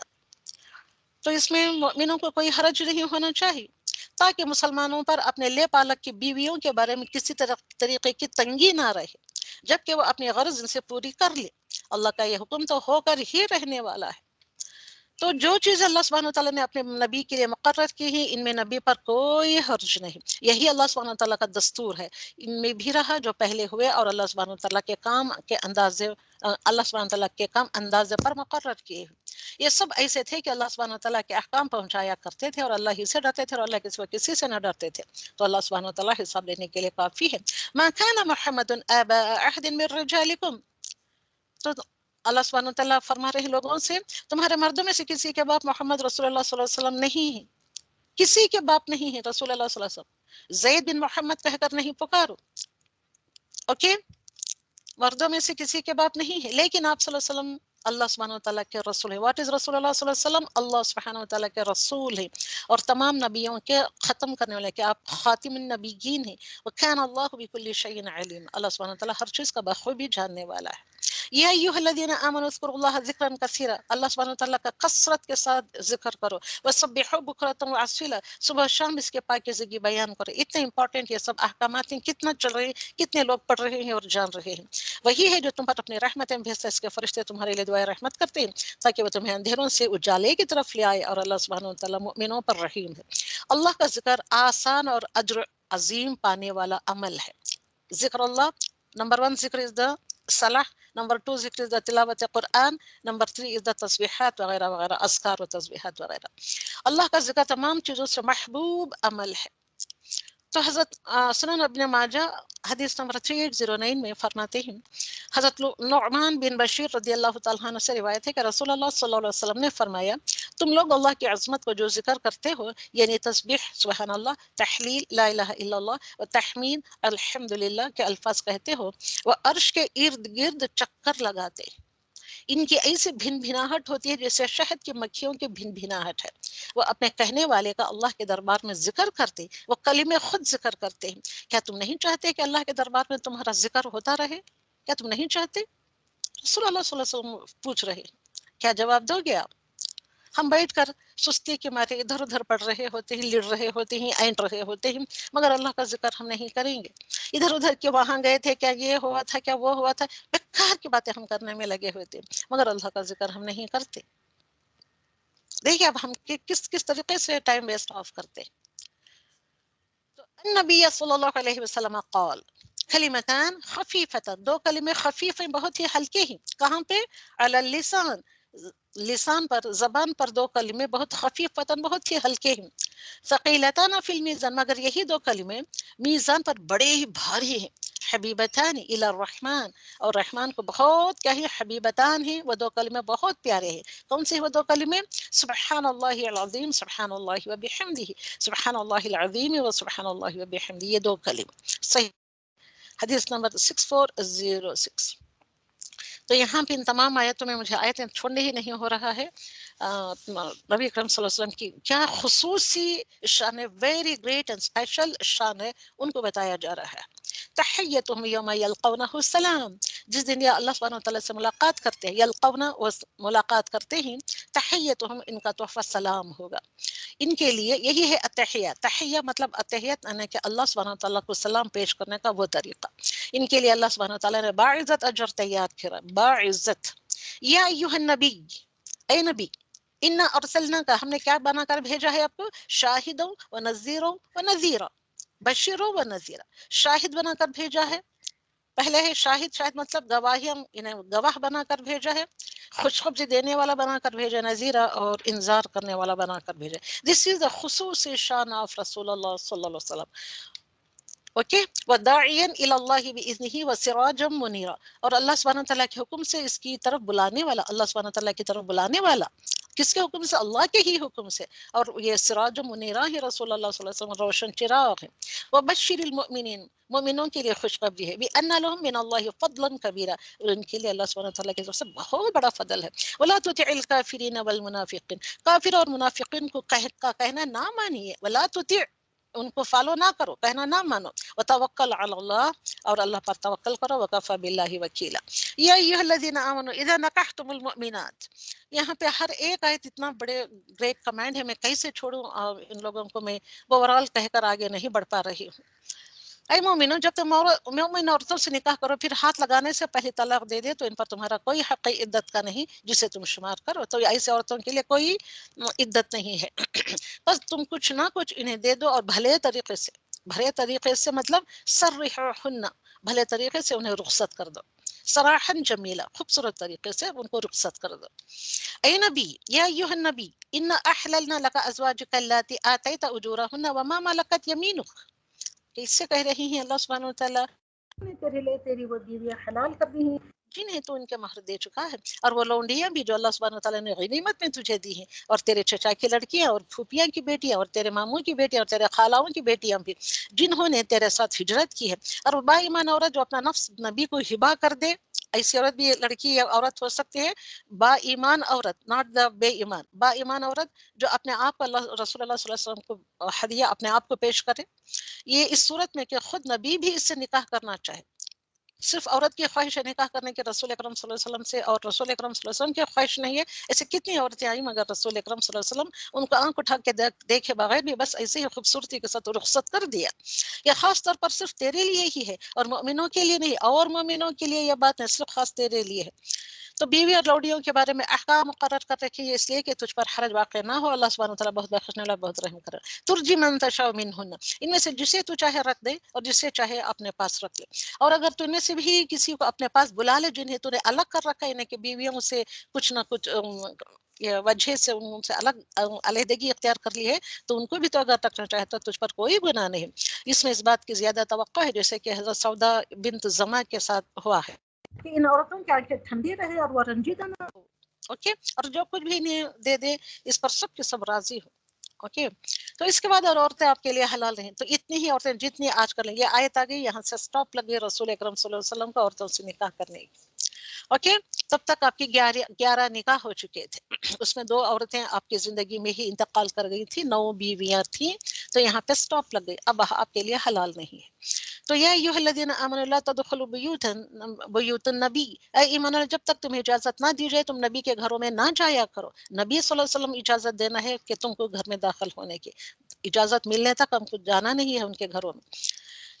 تو اس میں مومنوں کو کوئی حرج نہیں ہونا چاہیے، تاکہ مسلمانوں پر اپنے لے پالک کی بیویوں کے بارے میں کسی طریقے کی تنگی نہ رہے، جبکہ وہ اپنی غرض ان سے پوری کر لے. اللہ کا یہ حکم تو ہو کر ہی رہنے والا ہے. تو جو چیز اللہ سبحانہ تعالیٰ نے اپنے نبی کے لیے مقرر کی ہے، ان میں نبی پر کوئی حرج نہیں. یہی اللہ سبحانہ تعالیٰ کا دستور ہے، ان میں بھی رہا جو پہلے ہوئے، اور اللہ سبحانہ تعالیٰ کے کام کے اندازے، اللہ سبحانہ تعالیٰ کے کام اندازے پر مقرر کیے. یہ سب ایسے تھے کہ اللہ سبحانہ تعالیٰ کے احکام پہنچایا کرتے تھے، اور اللہ ہی سے ڈرتے تھے، اور اللہ کے سوا کسی سے نہ ڈرتے تھے. تو اللہ سبحانہ تعالیٰ حساب لینے کے لیے کافی ہے. ما كان محمد آبا احد من رجالکم، تو اللہ سبحانہ تعالیٰ فرما رہے لوگوں سے تمہارے مردوں میں سے کسی کے باپ محمد رسول اللہ صلی اللہ علیہ وسلم نہیں ہے، کسی کے باپ نہیں ہے رسول اللہ صلی اللہ علیہ وسلم. زید بن محمد کہہ کر نہیں پکارو، اوکے، مردوں میں سے کسی کے باپ نہیں ہے، لیکن آپ صلی اللہ علیہ وسلم اللہ سبحانہ وتعالیٰ کے رسول ہے. واٹ از رسول اللہ صلی اللہ علیہ وسلم؟ اللہ سبحانہ وتعالیٰ کے رسول ہے، اور تمام نبیوں کے ختم کرنے والے، کہ آپ خاتم النبیین ہیں. وَكَانَ اللَّهُ بِكُلِّ شَيْءٍ عَلِيمًا، اللہ سبحانہ وتعالیٰ ہر چیز کا بخوبی جاننے والا ہے. یا ایھا الذین آمنوا اذکروا اللہ ذکرا کثیرا، اللہ سبحانہ وتعالیٰ کا کثرت کے ساتھ ذکر کرو. وسبحوہ بکرۃ وعصیلا، صبح شام اس کے پاکیزگی بیان کرو. اتنے امپورٹنٹ یہ سب احکامات ہیں، کتنا چل رہے ہیں، کتنے لوگ پڑھ رہے ہیں اور جان رہے ہیں. وہی ہے جو تم پر اپنی رحمتیں بھیجتا ہے، اس کے فرشتے تمہارے لیے دعائے رحمت کرتے ہیں تاکہ وہ تمہیں اندھیروں سے اجالے کی طرف لے آئے، اور اللہ سبحانہ وتعالیٰ مؤمنوں پر رحیم ہے. اللہ کا ذکر آسان اور اجر عظیم پانے والا عمل ہے. ذکر اللہ، نمبر 1 ذکر از دا صلاح، نمبر 2 ذکر از دا تلاوت قرآن، نمبر 3 از دا تسبیحات وغیرہ وغیرہ، اذکار و تسبیحات وغیرہ. اللہ کا ذکر تمام چیزوں سے محبوب عمل ہے. تو حضرت سنن ابن ماجہ حدیث نمبر 3809 میں فرماتے ہیں، حضرت نعمان بن بشیر رضی اللہ تعالیٰ عنہ سے روایت ہے کہ رسول اللہ صلی اللہ علیہ وسلم نے فرمایا تم لوگ اللہ کی عظمت کو جو ذکر کرتے ہو یعنی تسبیح سبحان اللہ، تحلیل لا الہ الا اللہ و تحمید الحمدللہ کے الفاظ کہتے ہو، وہ عرش کے ارد گرد چکر لگاتے، ان کی ایسی بھن بھناہٹ ہوتی ہے جیسے شہد کی مکھیوں کی بھن بھناہٹ ہے، وہ اپنے کہنے والے کا اللہ کے دربار میں ذکر کرتے، وہ کلمے خود ذکر کرتے ہیں۔ کیا تم نہیں چاہتے کہ اللہ کے دربار میں تمہارا ذکر ہوتا رہے؟ کیا تم نہیں چاہتے؟ رسول اللہ صلی اللہ علیہ وسلم پوچھ رہے، کیا جواب دو گے آپ؟ ہم بیٹھ کر سستی کے مارے ادھر ادھر پڑھ رہے ہوتے ہیں، لڑ رہے ہوتے ہیں، اینٹ رہے ہوتے ہیں، مگر اللہ کا ذکر ہم نہیں کریں گے۔ ادھر ادھر کے وہاں گئے تھے، کیا یہ ہوا تھا، کیا وہ ہوا تھا، بیکار کی باتیں ہم کرنے میں لگے ہوئے تھے، مگر اللہ کا ذکر ہم نہیں کرتے۔ دیکھیے اب ہم کس طریقے سے ٹائم ویسٹ آف کرتے۔ تو النبی صلی اللہ علیہ وسلم قال کلمتان خفیفتان، دو کلمے خفیف ہیں، بہت ہی ہلکے ہیں، کہاں پہ؟ علی اللسان، لسان پر، زبان پر دو کلمے بہت خفیفتان، بہت ہی ہلکے ہیں، ثقیلتان فی المیزان، مگر یہی دو کلمے میزان پر بڑے ہی بھاری ہیں، حبیبتان الی الرحمن، اور رحمان کو بہت کیا ہے، حبیبتان ہیں، وہ دو کلمے بہت پیارے ہیں۔ کون سے وہ دو کلمے؟ سبحان اللہ العظیم، سبحان اللہ وبحمدہ، سبحان اللہ العظیم و سبحان اللہ وبحمدہ، یہ دو کلمے صحیح۔ حدیث نمبر 6406۔ تو یہاں پہ ان تمام آیتوں میں مجھے آیتیں چھوڑنے ہی نہیں ہو رہا ہے، نبی اکرم صلی اللہ علیہ وسلم کی کیا خصوصی شان ہے، ویری گریٹ اینڈ اسپیشل شان ہے، ان کو بتایا جا رہا ہے۔ تحیتہم یوم یلقونہ السلام، جس دن یہ اللہ سبحانہ وتعالیٰ سے ملاقات کرتے ہیں، یلقونہ ملاقات کرتے ہیں، تحیتہم ان کا تحفہ سلام ہوگا ان کے لیے، یہی ہے التحیہ۔ تحیہ مطلب التحیت یعنی کہ اللہ سبحانہ وتعالیٰ کو سلام پیش کرنے کا وہ طریقہ، ان کے لیے اللہ سبحانہ وتعالیٰ نے باعزت اجر تیار کیا، باعزت۔ یا ایھا النبی، اے نبی، انا ارسلنا کا، ہم نے کیا بنا کر بھیجا ہے آپ کو؟ شاہدا و نذیرا و نذیرا، بشیرا و نذیرا، شاہد بنا کر بھیجا ہے، پہلے ہے شاہد، شاہد مطلب گواہی، ہم انہیں گواہ بنا کر بھیجا ہے، خوشخبری دینے والا بنا کر بھیجا، نذیرہ اور انذار کرنے والا بنا کر بھیجا۔ دس از دا خصوصی شان آف رسول اللہ صلی اللہ علیہ وسلم، اوکے۔ وداعیا الی اللہ باذنہ وسراجا منیرا، اور اللہ سبحانہ تعالیٰ کے حکم سے اس کی طرف بلانے والا، اللہ سبحانہ تعالیٰ کی طرف بلانے والا، کس کے حکم سے؟ اللہ کے ہی حکم سے، اور یہ سراج منیرا ہی رسول اللہ صلی اللہ علیہ وسلم روشن چراغ ہے۔ وبشر المؤمنین، مومنوں کے لیے خوشخبری ہے، بان لهم من اللہ فضلا کبیرا، اور ان کے لیے اللہ سبحانہ تعالیٰ کی طرف سے بہت بڑا فضل ہے۔ ولا تطع الکافرین والمنافقین، کافر اور منافقین کو کہنا نہ مانیے، ولا تطع، ان کو فالو نہ کرو، کہنا نہ مانو، وتوکل علی اللہ، اور اللہ پر توکل کرو، وکفی باللہ وکیلا۔ یا ایھا الذین آمنوا اذا نکحتم المؤمنات، یہاں پہ ہر ایک آیت اتنا بڑے گریٹ کمانڈ ہے، میں کیسے چھوڑوں ان لوگوں کو، میں اوورال کہہ کر آگے نہیں بڑھ پا رہی ہوں۔ اے مومنو، جب تم مومن عورتوں سے نکاح کرو، پھر ہاتھ لگانے سے پہلے طلاق دے دے تو ان پر تمہارا کوئی حق عدت کا نہیں جسے تم شمار کرو، تو ایسے عورتوں کے لیے کوئی عدت نہیں ہے۔ بس تم کچھ نہ کچھ انہیں دے دو، اور بھلے طریقے سے، بھلے طریقے سے مطلب سرحوہن، بھلے طریقے سے انہیں رخصت کر دو، سراحن جمیلا، خوبصورت طریقے سے ان کو رخصت کر دو۔ اے نبی، یا ایھا النبی، ان احللنا لك ازواجك اللاتي آتيت اجورهن وما ملكت يمينك، اس سے کہہ رہی ہیں اللہ سبحانہ وتعالیٰ نے تیرے لیے تیری وہ بیویاں حلال کر دی ہیں جنہیں تو ان کے مہر دے چکا ہے، اور وہ لونڈیاں بھی جو اللہ سبحانہ وتعالیٰ نے غنیمت میں تجھے دی ہیں، اور تیرے چچا کی لڑکیاں، اور پھوپھیاں کی بیٹیاں، اور تیرے ماموں کی بیٹیاں، اور تیرے خالاؤں کی بیٹیاں بھی جنہوں نے تیرے ساتھ ہجرت کی ہے، اور با ایمان عورت جو اپنا نفس نبی کو ہبا کر دے، ایسی عورت بھی لڑکی یا عورت ہو سکتی ہے، با ایمان عورت، ناٹ دا بے ایمان، با ایمان عورت جو اپنے آپ کو اللہ رسول اللہ صلی اللہ علیہ وسلم کو ہدیہ اپنے آپ کو پیش کرے، یہ اس صورت میں کہ خود نبی بھی اس سے نکاح کرنا چاہے، صرف عورت کی خواہش ہے نکاح کرنے کے رسول اکرم صلی اللہ علیہ وسلم سے، اور رسول اکرم صلی اللہ علیہ وسلم کی خواہش نہیں ہے، ایسے کتنی عورتیں آئیں مگر رسول اکرم صلی اللہ علیہ وسلم ان کو آنکھ اٹھا کے دیکھے بغیر بھی بس ایسے ہی خوبصورتی کے ساتھ رخصت کر دیا۔ یہ خاص طور پر صرف تیرے لیے ہی ہے، اور مومنوں کے لیے نہیں، اور مومنوں کے لیے یہ بات نہیں، صرف خاص تیرے لیے ہے۔ تو بیوی اور لوڈیوں کے بارے میں احکام مقرر کر رکھے ہیں اس لیے کہ تجھ پر حرج واقع نہ ہو، اللہ سبحانہ وتعالیٰ بہت بخشنے والا، بہت رحم کرے۔ ترجی من تشاء منہن، ان میں سے جسے تو چاہے رکھ دے، اور جسے چاہے اپنے پاس رکھ لے، اور اگر تو ان میں سے بھی کسی کو اپنے پاس بلا لے جنہیں تو نے الگ کر رکھا ہے، یعنی کہ بیویوں سے کچھ نہ کچھ وجہ سے ان سے الگ علیحدگی اختیار کر لی ہے، تو ان کو بھی تو اگر رکھنا چاہے تو تجھ پر کوئی گناہ نہیں۔ اس میں اس بات کی زیادہ توقع ہے جیسے کہ حضرت سودا بنت زما کے ساتھ ہوا ہے، کہ ان عورتوں کی آنکھیں ٹھنڈی رہے اور وہ رنجیدہ نہ ہو. اوکے, اور جو کچھ بھی انہیں دے دے اس پر سب کے سب راضی ہو. اوکے, تو اس کے بعد اور عورتیں آپ کے لیے حلال نہیں. تو اتنی ہی عورتیں جتنی آج کل یہ آیت آ گئی, یہاں سے سٹاپ لگے رسول اکرم صلی اللہ علیہ وسلم کو عورتوں سے نکاح کرنے کی. اوکے, تب تک آپ کی 11 نکاح ہو چکے تھے. اس میں 2 عورتیں آپ کی زندگی میں ہی انتقال کر گئی تھی, 9 بیویاں تھیں. تو یہاں پہ سٹاپ لگ گئی, اب آپ کے لیے حلال نہیں ہے. تو یا ایھا الذین آمنوا لا تدخلوا بیوت النبی, اے ایمان والو جب تک تمہیں اجازت نہ دی جائے تم نبی کے گھروں میں نہ جایا کرو. نبی صلی اللہ علیہ وسلم اجازت دینا ہے کہ تم کو گھر میں داخل ہونے کی, اجازت ملنے تک ہم کو جانا نہیں ہے ان کے گھروں میں.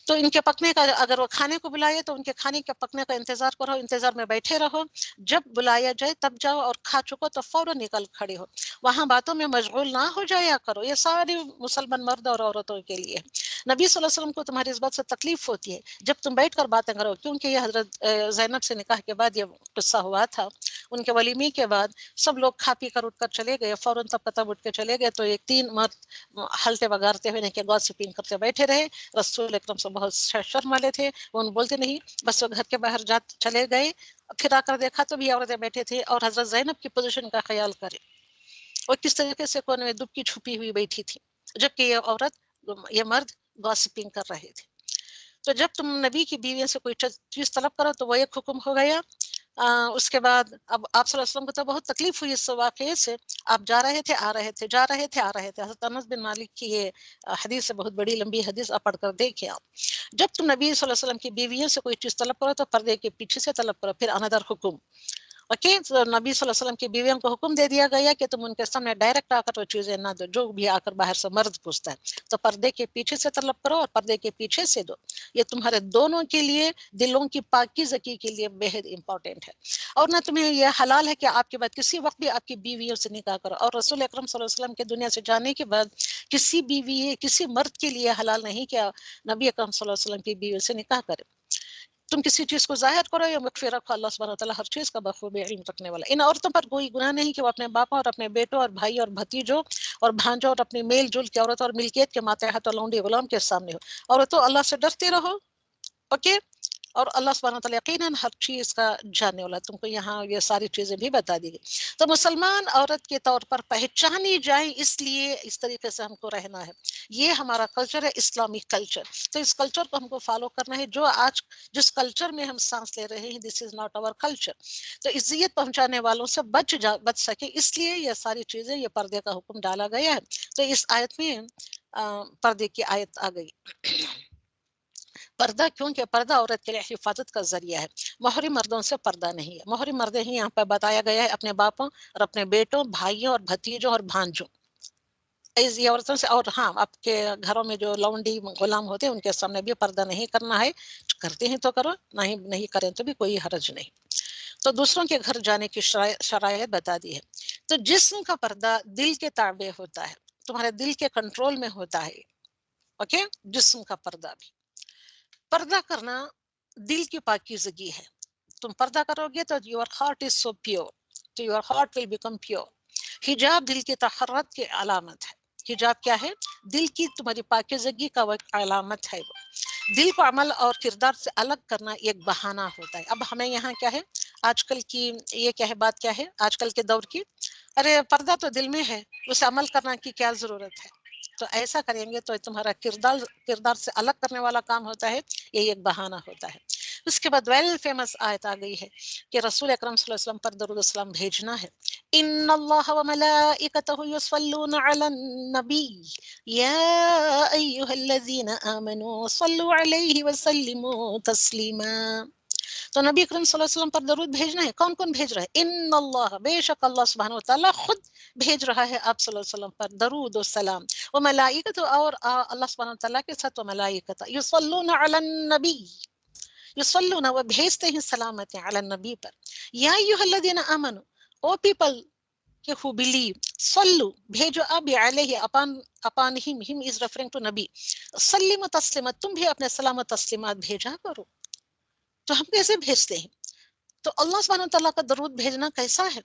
تو ان کے پکنے کا, اگر وہ کھانے کو بلائے تو ان کے کھانے کے پکنے کا انتظار کرو, انتظار میں بیٹھے رہو. جب بلایا جائے تب جاؤ, اور کھا چکو تو فوراً نکل کھڑے ہو. وہاں باتوں میں مشغول نہ ہو جایا کرو. یہ ساری مسلمان مرد اور عورتوں کے لیے. نبی صلی اللہ علیہ وسلم کو تمہاری اس بات سے تکلیف ہوتی ہے جب تم بیٹھ کر باتیں کرو, کیونکہ یہ حضرت زینب سے نکاح کے بعد یہ قصہ ہوا تھا. ان کے ولیمے کے بعد سب لوگ کھا پی کر اٹھ کر چلے گئے, فوراً تب تب اٹھ کے چلے گئے. تو ایک 3 مرد ہلتے بگارتے ہوئے کہ گوسپنگ کرتے بیٹھے رہے. رسول اکرم سے بہت شرم والے تھے, وہ بولتے نہیں, بس وہ گھر کے باہر چلے گئے. پھر آ کر دیکھا تو بھی عورتیں بیٹھے تھے, اور حضرت زینب کی پوزیشن کا خیال کرے اور کس طریقے سے کونے میں دبکی چھپی ہوئی بیٹھی تھی, جبکہ یہ مرد گوسپنگ کر رہے تھے. تو جب تم نبی کی بیویوں سے کوئی چیز طلب کرو تو وہ ایک حکم ہو گیا. اس کے بعد اب آپ صلی اللہ علیہ وسلم کو تو بہت تکلیف ہوئی اس واقعے سے. آپ جا رہے تھے, آ رہے تھے, جا رہے تھے, آ رہے تھے. حضرت انس بن مالک کی یہ حدیث ہے, بہت بڑی لمبی حدیث, آپ پڑھ کر دیکھیں. آپ جب تم نبی صلی اللہ علیہ وسلم کی بیویوں سے کوئی چیز طلب کرو تو پردے کے پیچھے سے طلب کرو. پھر اندر حکم. اوکے, تو نبی صلی اللہ علیہ وسلم کی بیویوں کو حکم دے دیا گیا کہ تم ان کے سامنے ڈائریکٹ آ کر وہ چیزیں نہ دو, جو بھی آ کر باہر سے مرد پوچھتا ہے تو پردے کے پیچھے سے طلب کرو, اور پردے کے پیچھے سے دو. یہ تمہارے دونوں کے لیے, دلوں کی پاکیزگی کے لیے بہت امپورٹنٹ ہے. اور نہ تمہیں یہ حلال ہے کہ آپ کے بعد کسی وقت بھی آپ کی بیویوں سے نکاح کرو. اور رسول اکرم صلی اللہ علیہ وسلم کے دنیا سے جانے کے بعد کسی بیوی, کسی مرد کے لیے حلال نہیں کہ نبی اکرم صلی اللہ علیہ وسلم کی بیوی سے نکاح کرے. تم کسی چیز کو ظاہر کرو یا مخفی رکھو, اللہ سبحانہ وتعالی ہر چیز کا بخوبی علم رکھنے والا. ان عورتوں پر کوئی گناہ نہیں کہ وہ اپنے باپوں اور اپنے بیٹوں اور بھائی اور بھتیجوں اور بھانجوں اور اپنی میل جول کی عورت اور ملکیت کے ماتحت لونڈی غلام کے سامنے ہو. اور تو اللہ سے ڈرتے رہو. اوکے, اور اللہ سبحانہ وتعالی یقیناً ہر چیز کا جاننے والا. تم کو یہاں یہ ساری چیزیں بھی بتا دی گئی. تو مسلمان عورت کے طور پر پہچانی جائے, اس لیے اس طریقے سے ہم کو رہنا ہے. یہ ہمارا کلچر ہے, اسلامی کلچر. تو اس کلچر کو ہم کو فالو کرنا ہے. جو آج جس کلچر میں ہم سانس لے رہے ہیں, دس از ناٹ آور کلچر. تو عزت پہنچانے والوں سے بچ سکے, اس لیے یہ ساری چیزیں, یہ پردے کا حکم ڈالا گیا ہے. تو اس آیت میں پردے کی آیت آ گئی. پردہ, کیونکہ پردہ عورت کے لیے حفاظت کا ذریعہ ہے. مہری مردوں سے پردہ نہیں ہے. مہری مرد ہی یہاں پہ بتایا گیا ہے اپنے باپوں اور اپنے بیٹوں, بھائیوں اور بھتیجوں اور بھانجوں, ایسی عورتوں سے. اور ہاں, آپ کے گھروں میں جو لونڈی غلام ہوتے ہیں ان کے سامنے بھی پردہ نہیں کرنا ہے. کرتے ہیں تو کرو, نہیں کریں تو بھی کوئی حرج نہیں. تو دوسروں کے گھر جانے کی شرائط بتا دی ہے. تو جسم کا پردہ دل کے تابع ہوتا ہے, تمہارے دل کے کنٹرول میں ہوتا ہے. اوکے, جسم کا پردہ بھی. پردہ کرنا دل کی پاکیزگی ہے. تم پردہ کرو گے تو your heart is so pure, تو your heart will become pure. حجاب دل کی طہارت کی علامت ہے. حجاب کیا ہے؟ دل کی تمہاری پاکیزگی کا وہ علامت ہے. وہ دل کو عمل اور کردار سے الگ کرنا ایک بہانہ ہوتا ہے. اب ہمیں یہاں کیا ہے, آج کل کی یہ کیا ہے, بات کیا ہے آج کل کے دور کی, ارے پردہ تو دل میں ہے, اسے عمل کرنا کی کیا ضرورت ہے. تو ایسا کریں گے تو تمہارا کردار سے الگ کرنے والا کام ہوتا ہے, یہ ایک بہانہ ہوتا ہے. اس کے بعد ویل فیمس آیت آ گئی ہے کہ رسول اکرم صلی اللہ علیہ وسلم پر درود السلام بھیجنا ہے. ان اللہ وملائکتہ یصلون علی النبی یا ایھا الذین آمنوا صلوا علیہ وسلموا تسلیما. تو نبی اکرم صلی اللہ علیہ وسلم پر درود بھیجنا ہے. کون کون بھیج رہا ہے؟ ان اللہ, بے شک اللہ سبحانہ وتعالی خود بھیج رہا ہے آپ صلی اللہ علیہ وسلم پر درود و سلام. و ملائکت, اور اللہ سبحانہ وتعالی کے ساتھ و ملائکت, یصلون علی النبی, یصلون, وہ بھیجتے ہیں سلامتیں علی النبی پر. یا ایھا الذین آمنوا, او پیپل who believe, صلو, بھیجو اب علیہ, upon him is referring to نبی, سلیم و تسلیمت, تم بھی اپنے سلام و تسلیمات بھیجا کرو. تو ہم کیسے بھیجتے ہیں؟ تو اللہ سبحانہ وتعالیٰ کا درود بھیجنا کیسا ہے؟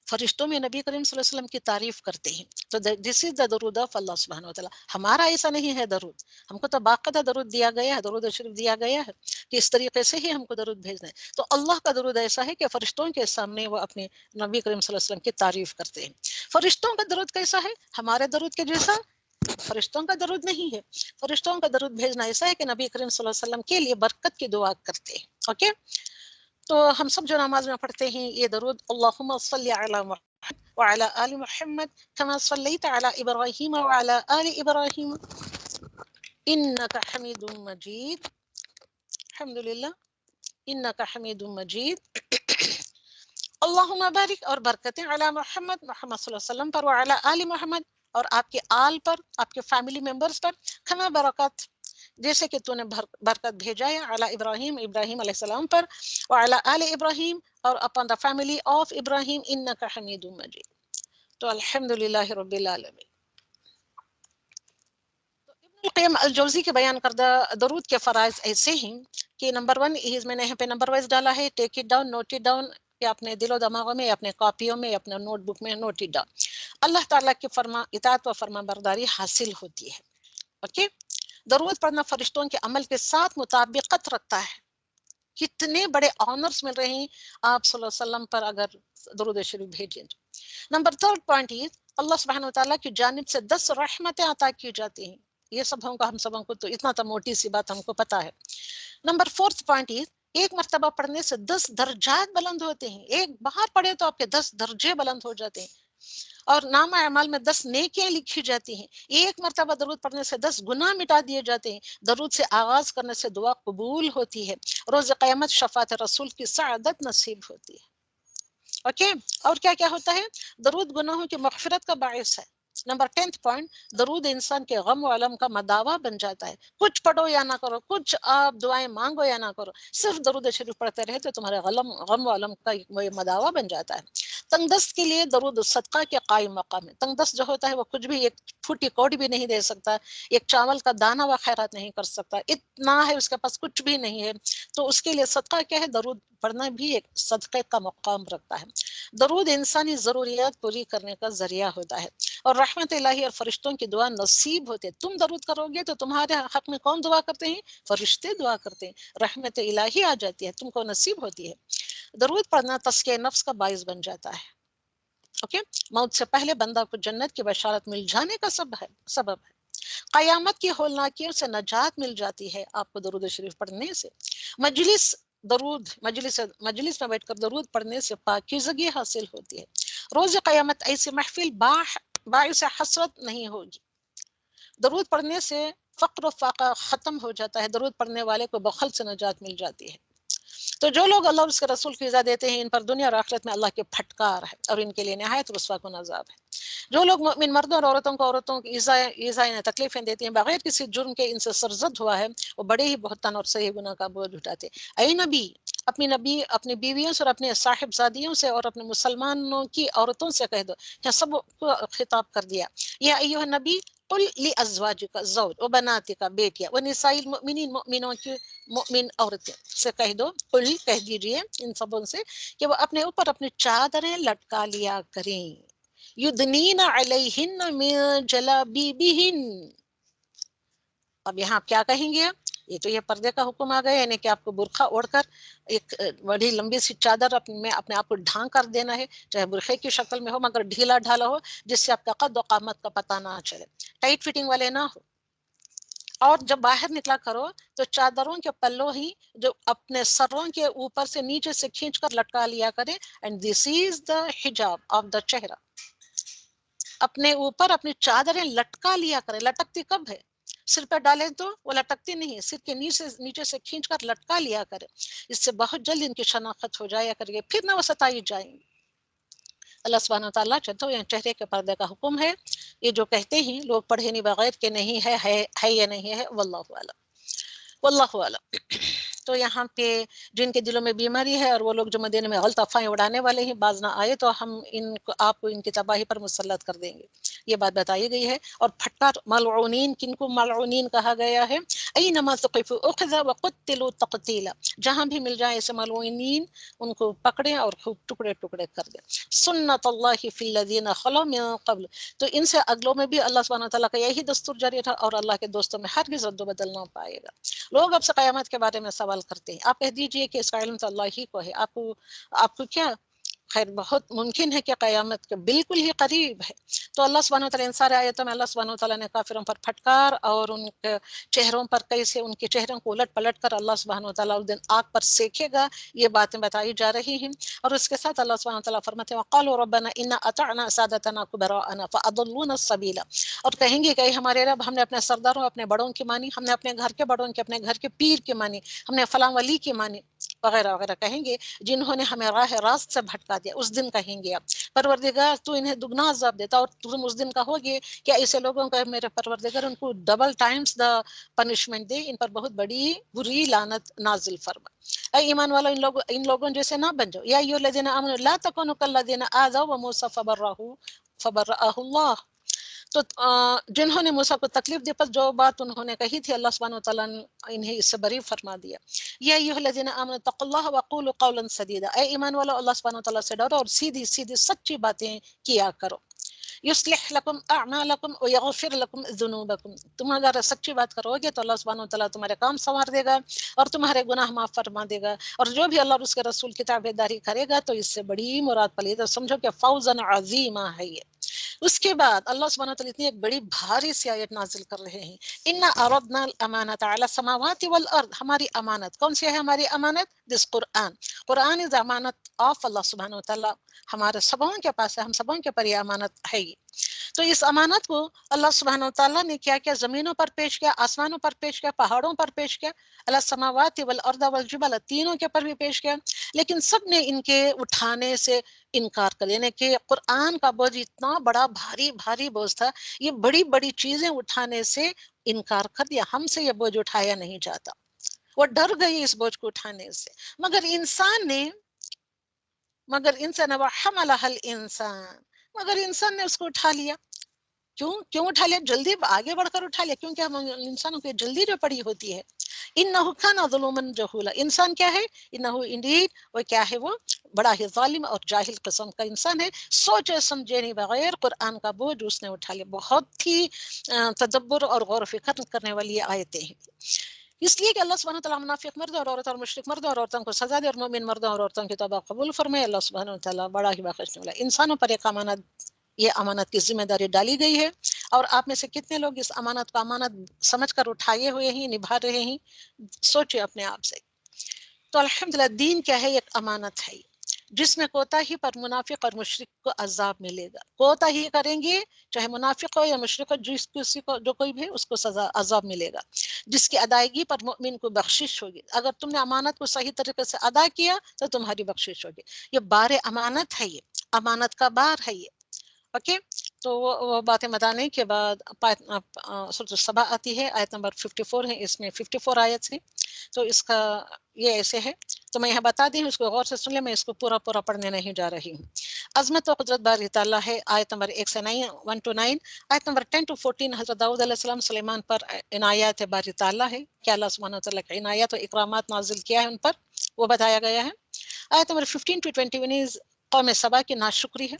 فرشتوں میں نبی کریم صلی اللہ علیہ وسلم کی تعریف کرتے ہیں. تو دس از دا درود آف اللہ سبحانہ وتعالی. ہمارا ایسا نہیں ہے درود، ہم کو تو باقاعدہ درود دیا گیا ہے، درود شریف دیا گیا ہے کہ اس طریقے سے ہی ہم کو درود بھیجنا ہے. تو اللہ کا درود ایسا ہے کہ فرشتوں کے سامنے وہ اپنے نبی کریم صلی اللہ علیہ وسلم کی تعریف کرتے ہیں. فرشتوں کا درود کیسا ہے؟ ہمارے درود کے جیسا فرشتوں کا درود نہیں ہے. فرشتوں کا درود بھیجنا ایسا ہے کہ نبی کریم صلی اللہ علیہ وسلم کے لیے برکت کی دعا کرتے ہیں. اوکے، تو ہم سب جو نماز میں پڑھتے ہیں یہ درود، اللہم صلی علی محمد وعلی آل محمد کما صلیت علی ابراہیم وعلی آل ابراہیم انک حمید مجید، الحمدللہ انک حمید مجید، اللہم بارک، اور برکتیں علی محمد، محمد صلی اللہ علیہ وسلم پر، وعلی آل محمد، اور آپ کے آل پر، آپ کے فیملی ممبرز پر، کما برکت، جیسے کہ تو نے برکت بھیجا ہے علی ابراہیم، ابراہیم علیہ السلام پر، وعلی آل ابراہیم، اور اپن دا فیملی آف ابراہیم، انک حمید مجید. تو الحمدللہ رب العالمین. ابن القیم الجوزی کے بیان کردہ درود کے فرائض ایسے ہیں کہ نمبر 1 میں نے یہاں پہ نمبر وائز ڈالا ہے، take it down, note it down, یا اپنے دل و دماغوں میں، اپنے کاپیوں میں، اپنے نوٹ بک میں نوٹ اٹ ڈاؤن. اللہ تعالیٰ کی اطاعت و فرما برداری حاصل ہوتی ہے. اوکے، درود پڑھنا فرشتوں کے عمل کے ساتھ مطابقت رکھتا ہے. کتنے بڑے آنرز مل رہے ہیں آپ صلی اللہ علیہ وسلم پر اگر درود شریف بھیجیں تو. نمبر 3 پوائنٹ یہ، اللہ سبحانہ وتعالیٰ کی جانب سے 10 رحمتیں عطا کی جاتی ہیں. یہ سب ہم سبوں کو تو اتنا تو موٹی سی بات ہم کو پتا ہے. نمبر 4 پوائنٹ یہ، ایک مرتبہ پڑھنے سے 10 درجات بلند ہوتے ہیں. ایک بار پڑھے تو آپ کے 10 درجے بلند ہو جاتے ہیں، اور نام اعمال میں 10 نیکیاں لکھی جاتی ہیں. ایک مرتبہ درود پڑھنے سے 10 گناہ مٹا دیے جاتے ہیں. درود سے آغاز کرنے سے دعا قبول ہوتی ہے. روز قیامت شفاعت رسول کی سعادت نصیب ہوتی ہے. اوکے، اور کیا کیا ہوتا ہے؟ درود گناہوں کی مغفرت کا باعث ہے. نمبر 10 پوائنٹ، درود انسان کے غم و علم کا مداوا بن جاتا ہے. کچھ پڑھو یا نہ کرو، کچھ آپ دعائیں مانگو یا نہ کرو، صرف درود شریف پڑھتے رہے تو تمہارے غم و علم کا مداوا بن جاتا ہے. تنگ دست کے لیے درود صدقہ کے قائم مقام ہے. تنگ دست جو ہوتا ہے وہ کچھ بھی، ایک پھوٹی کوڑی بھی نہیں دے سکتا، ایک چاول کا دانہ و خیرات نہیں کر سکتا، اتنا ہے اس کے پاس کچھ بھی نہیں ہے. تو اس کے لیے صدقہ کیا ہے؟ درود پڑھنا بھی ایک صدقے کا مقام رکھتا ہے. درود انسانی ضروریات پوری کرنے کا ذریعہ ہوتا ہے، اور رحمت الہی اور فرشتوں کی دعا نصیب ہوتے. تم درود کرو گے تو تمہارے حق میں کون دعا کرتے ہیں؟ فرشتے دعا کرتے ہیں. رحمت الہی آ جاتی ہے، تم کو نصیب ہوتی ہے. درود پڑھنا تزکیہ نفس کا باعث بن جاتا ہے. اوکے، موت سے پہلے بندہ کو جنت کی بشارت مل جانے کا سبب ہے. قیامت کی ہولناکیوں سے نجات مل جاتی ہے آپ کو درود شریف پڑھنے سے. مجلس میں بیٹھ کر درود پڑھنے سے پاکیزگی حاصل ہوتی ہے. روز قیامت ایسی محفل باعث حسرت نہیں ہوگی. درود پڑھنے سے فقر و فاقہ ختم ہو جاتا ہے. درود پڑھنے والے کو بخل سے نجات مل جاتی ہے. تو جو لوگ اللہ اور اس کے رسول کی ایذا دیتے ہیں، ان پر دنیا اور آخرت میں اللہ کے پھٹکار ہے، اور ان کے لیے نہایت رسوا کن عذاب ہے. جو لوگ مؤمن مردوں اور عورتوں کی ایذا تکلیفیں دیتے ہیں بغیر کسی جرم کے، ان سے سرزد ہوا ہے، وہ بڑے ہی بہتان اور صحیح گناہ کا بوجھ اٹھاتے. اے نبی، اپنی بیویوں سے اور اپنے صاحبزادیوں سے اور اپنے مسلمانوں کی عورتوں سے کہہ دو، یہ سب کو خطاب کر دیا. یا ایھا نبی قل لازواجک، زوج و بناتک، بیٹیاں، و نساء المؤمنین، مؤمنوں کی مؤمن عورتیں سے کہہ دو، قل کہہ دیجئے ان سبوں سے کہ وہ اپنے اوپر اپنی چادریں لٹکا لیا کریں. یدنین علیہن من جلابیبہن. اب یہاں آپ کیا کہیں گے؟ یہ تو یہ پردے کا حکم آ گیا، یعنی کہ آپ کو برقع اوڑھ کر ایک بڑی لمبی سی چادر میں اپنے آپ کو ڈھانک کر دینا ہے، چاہے برقعے کی شکل میں ہو مگر ڈھیلا ڈھالا ہو، جس سے آپ کا قد و قامت کا پتہ نہ چلے، ٹائٹ فٹنگ والے نہ ہو. اور جب باہر نکلا کرو تو چادروں کے پلوں ہی جو اپنے سروں کے اوپر سے نیچے سے کھینچ کر لٹکا لیا کریں. اینڈ دس از دا حجاب آف دا چہرہ. اپنے اوپر اپنی چادریں لٹکا لیا کریں. لٹکتی کب ہے؟ سر پہ ڈالیں تو وہ لٹکتی نہیں، سر کے نیچے سے کھینچ کر لٹکا لیا کرے. اس سے بہت جلد ان کی شناخت ہو جایا کرے گی، پھر نہ وہ ستائی جائیں گی. اللہ سبحانہ وتعالیٰ چاہتا ہے چہرے کے پردے کا حکم ہے. یہ جو کہتے ہیں لوگ پڑھے نہیں بغیر کہ نہیں ہے یا نہیں ہے، واللہ اعلم، واللہ اعلم. تو یہاں پہ جن کے دلوں میں بیماری ہے اور وہ لوگ جو مدینے میں غلط افواہیں اڑانے والے ہیں باز نہ آئے تو ہم آپ کو ان کی تباہی پر مسلط کر دیں گے، یہ بات بتائی گئی ہے۔ اور پھٹکار ملعونین، کن کو ملعونین کہا گیا ہے؟ اینما ثقفوا اخذوا وقتلوا تقتیلا، جہاں بھی مل جائے ایسے ملعونین ان کو پکڑیں اور خوب ٹکڑے ٹکڑے کر دیں۔ سنت اللہ فی الذین خلو من قبل، تو ان سے اگلوں میں بھی اللہ سبحانہ وتعالیٰ کا یہی دستور جاری تھا اور اللہ کے دوستوں میں ہرگز رد و بدل نہ پائے گا۔ لوگ اب سے قیامت کے بارے میں سوال کرتے ہیں، آپ کہہ دیجئے کہ اس کا علم تو اللہ ہی کو ہے، آپ کو کیا؟ خیر بہت ممکن ہے کہ قیامت کے بالکل ہی قریب ہے۔ تو اللہ سبحانہ وتعالیٰ ان سارے آیتوں میں اللہ سبحانہ وتعالیٰ نے کافروں پر پھٹکار اور ان کے چہروں پر کیسے ان کے چہروں کو الٹ پلٹ کر اللہ سبحانہ وتعالیٰ اس دن آگ پر سینکے گا، یہ باتیں بتائی جا رہی ہیں۔ اور اس کے ساتھ اللہ سبحانہ وتعالیٰ فرماتے ہیں وقالوا ربنا انا اطعنا سادتنا كبراءنا فاضلونا السبيل، اور کہیں گے کہ ہمارے رب ہم نے اپنے سرداروں اپنے بڑوں کی مانی، ہم نے اپنے گھر کے بڑوں کی، اپنے گھر کے پیر کی مانی، ہم نے فلاں ولی کی مانی وغیرہ وغیرہ، کہیں گے جنہوں نے ہمیں راہ راست سے بھٹکا دیا۔ اس دن کہیں گے اب پروردگار تو انہیں دگنا عذاب دیتا، اور تم اس دن کہو گے کہ ایسے لوگوں کا میرے پروردگار ان کو ڈبل ٹائمز دا پنشمنٹ دے، ان پر بہت بڑی بری لعنت نازل فرما۔ اے ایمان والو ان لوگوں جیسے نہ بن جاؤ، یا ایھا الذین آمنوا لا تکونوا کالذین آذوا موسیٰ فبرأہ اللہ، تو جنہوں نے موسیٰ کو تکلیف دی پس جو بات انہوں نے کہی تھی اللہ سبحانہ وتعالیٰ نے انہیں اس سے بری فرما دیا۔ یا ایھا الذین آمنوا اتقوا اللہ وقولوا قولا سدیدا، اے ایمان والو اللہ سبحانہ وتعالیٰ سے ڈرو اور سیدھی سیدھی سچی باتیں کیا کرو۔ یصلح لکم اعمالکم ویغفر لکم ذنوبکم، تم اگر سچی بات کرو گے تو اللہ سبحانہ وتعالیٰ تمہارے کام سنوار دے گا اور تمہارے گناہ معاف فرما دے گا، اور جو بھی اللہ اور اس کے رسول کی تابعداری کرے گا تو اس سے بڑی مراد پلی، تو سمجھو کہ فوزا عظیما ہے یہ۔ اس کے بعد اللہ سبحانہ وتعالیٰ اتنی ایک بڑی بھاری سی آیت نازل کر رہے ہیں، انا عرضنا الامانۃ علی السماوات والارض، ہماری امانت کون سی ہے؟ ہماری امانت دس قرآن، قرآن از امانت آف اللہ سبحانہ وتعالیٰ، ہمارے سبوں کے پاس ہے، ہم سبوں کے پر یہ امانت ہے یہ۔ تو اس امانت کو اللہ سبحانہ وتعالیٰ نے کیا کیا؟ زمینوں پر پیش کیا، آسمانوں پر پیش کیا، پہاڑوں پر پیش کیا، السماوات والارض والجبال، تینوں کے پر بھی پیش کیا، لیکن سب نے ان کے اٹھانے سے انکار کر، یعنی کہ قرآن کا بوجھ اتنا بڑا بھاری بھاری بوجھ تھا، یہ بڑی بڑی چیزیں اٹھانے سے انکار کر دیا، ہم سے یہ بوجھ اٹھایا نہیں جاتا، وہ ڈر گئی اس بوجھ کو اٹھانے سے۔ مگر انسان وحملها الانسان، مگر انسان نے اس کو اٹھا لیا۔ کیوں اٹھا لیا؟ جلدی آگے بڑھ کر اٹھا لیا، کیونکہ ہم انسانوں کی جلدی جو پڑی ہوتی ہے۔ انہ کان ظلوما جہولا، انسان کیا ہے؟ انہ انڈیڈ، وہ کیا ہے؟ وہ بڑا ہی ظالم اور جاہل قسم کا انسان ہے، سوچے سمجھے نہیں بغیر قرآن کا بوجھ اس نے اٹھا لیا۔ بہت ہی تدبر اور غور و فکر کرنے والی آیتیں ہیں، اس لیے کہ اللہ سبحانہ وتعالیٰ منافق مرد اور عورت اور مشرک مرد اور عورتوں کو سزا دے اور مومن مردوں اور عورتوں کی توبہ قبول فرمائے۔ اللہ سبحانہ وتعالیٰ بڑا ہی بخشنے والا، انسانوں پر ایک امانت کی ذمہ داری ڈالی گئی ہے، اور آپ میں سے کتنے لوگ اس امانت کو امانت سمجھ کر اٹھائے ہوئے ہیں، نبھا رہے ہیں؟ سوچے اپنے آپ سے۔ تو الحمدللہ دین کیا ہے؟ ایک امانت ہے جس میں کوتاہی پر منافق اور مشرک کو عذاب ملے گا، کوتاہی کریں گے چاہے منافق ہو یا مشرک ہو، جو کوئی بھی ہے اس کو سزا عذاب ملے گا، جس کی ادائیگی پر مؤمن کو بخشش ہوگی۔ اگر تم نے امانت کو صحیح طریقے سے ادا کیا تو تمہاری بخشش ہوگی، یہ بار امانت ہے، یہ امانت کا بار ہے یہ۔ اوکے، تو وہ باتیں بتانے کے بعد سورۃ السبا آتی ہے، آیت نمبر 54 ہے، اس میں 54 آیت ہیں، تو اس کا یہ ایسے ہے، تو میں یہاں بتا دی ہوں، اس کو غور سے سن لیں، میں اس کو پورا پڑھنے نہیں جا رہی ہوں۔ عظمت و قدرت باری تعالیٰ ہے، آیت نمبر 1 to 9، آیت نمبر 10 to 14 حضرت داؤد علیہ السلام سلیمان پر عنایات باری تعالیٰ ہے، کیا اللہ سبحانہ وتعالیٰ کے عنایات و اکرامات نازل کیا ہے ان پر، وہ بتایا گیا ہے۔ آیت نمبر 15 to 21 قوم سبا کی ناشکری ہے۔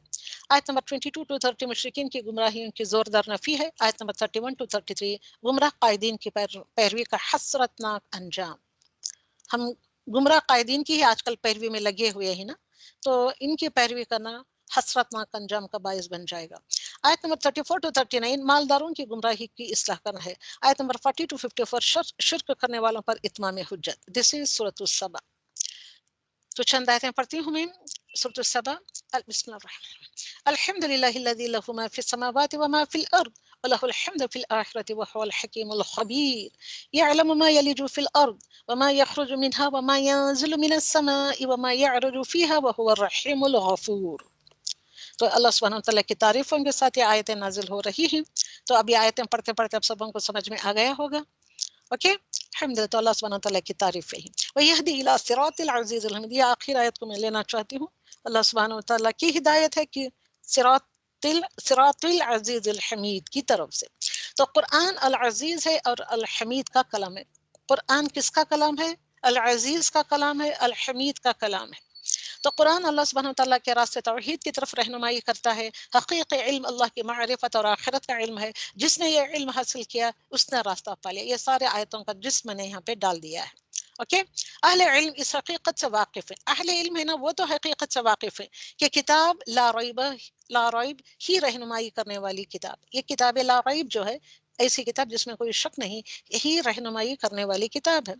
آیت نمبر 22 to 30 مشرکین کی گمراہیوں کی زوردار نفی ہے۔ آیت نمبر 31 to 33 گمراہ قائدین کی پیروی کا حسرتناک انجام۔ ہم گمراہ قائدین کی ہی آج کل پیروی میں لگے ہوئے ہیں نا، تو ان کی پیروی کرنا حسرتناک انجام کا باعث بن جائے گا۔ آیت نمبر 34 to 39 مالداروں کی گمراہی کی اصلاح کرنا ہے۔ آیت نمبر 40 to 54 شرک کرنے والوں پر اتمام حجت۔ دس از سورۃ السبا۔ تو چند آیتیں پڑھتی ہوں میں۔ سورۃ السبا، بسم اللہ الرحمن الرحیم، الحمد للہ الذی لہ ما فی السماوات وما فی الارض وله الحمد في الآخرة وهو الحكيم الخبير يعلم ما يلج في الأرض وما يخرج منها وما ينزل من السماء وما يعرج فيها وهو الرحيم الغفور۔ تو اللہ سبحانہ وتعالیٰ کی تعریفوں کے ساتھ یہ آیتیں نازل ہو رہی ہیں، تو اب یہ آیتیں پڑھتے پڑھتے اب سب کو سمجھ میں آ گیا ہوگا۔ اوکے، الحمد للہ، اللہ سبحانہ تعالیٰ کی تعریف ہے. وَيَهْدِي إِلَىٰ صِرَاطِ الْعَزِيزِ الْحَمِيدِ. یہ آخر آیت کو میں لینا چاہتی ہوں. اللہ سبحانہ تعالیٰ کی ہدایت ہے کہ صراط العزیز الحمید کی طرف سے. تو قرآن العزیز ہے اور الحمید کا کلام ہے. قرآن کس کا کلام ہے؟ العزیز کا کلام ہے، الحمید کا کلام ہے. تو قرآن اللہ سبحانہ تعالیٰ کے راستے توحید کی طرف رہنمائی کرتا ہے. حقیقی علم اللہ کی معرفت اور آخرت کا علم ہے. جس نے یہ علم حاصل کیا اس نے راستہ پا لیا. یہ سارے آیتوں کا جس میں نے یہاں پہ ڈال دیا ہے. اوکے، اہل علم اس حقیقت سے واقف ہے. اہل علم ہے نا، وہ تو حقیقت سے واقف ہے کہ کتاب لا ریب ہی رہنمائی کرنے والی کتاب. یہ کتاب لا ریب جو ہے، ایسی کتاب جس میں کوئی شک نہیں، یہی رہنمائی کرنے والی کتاب ہے.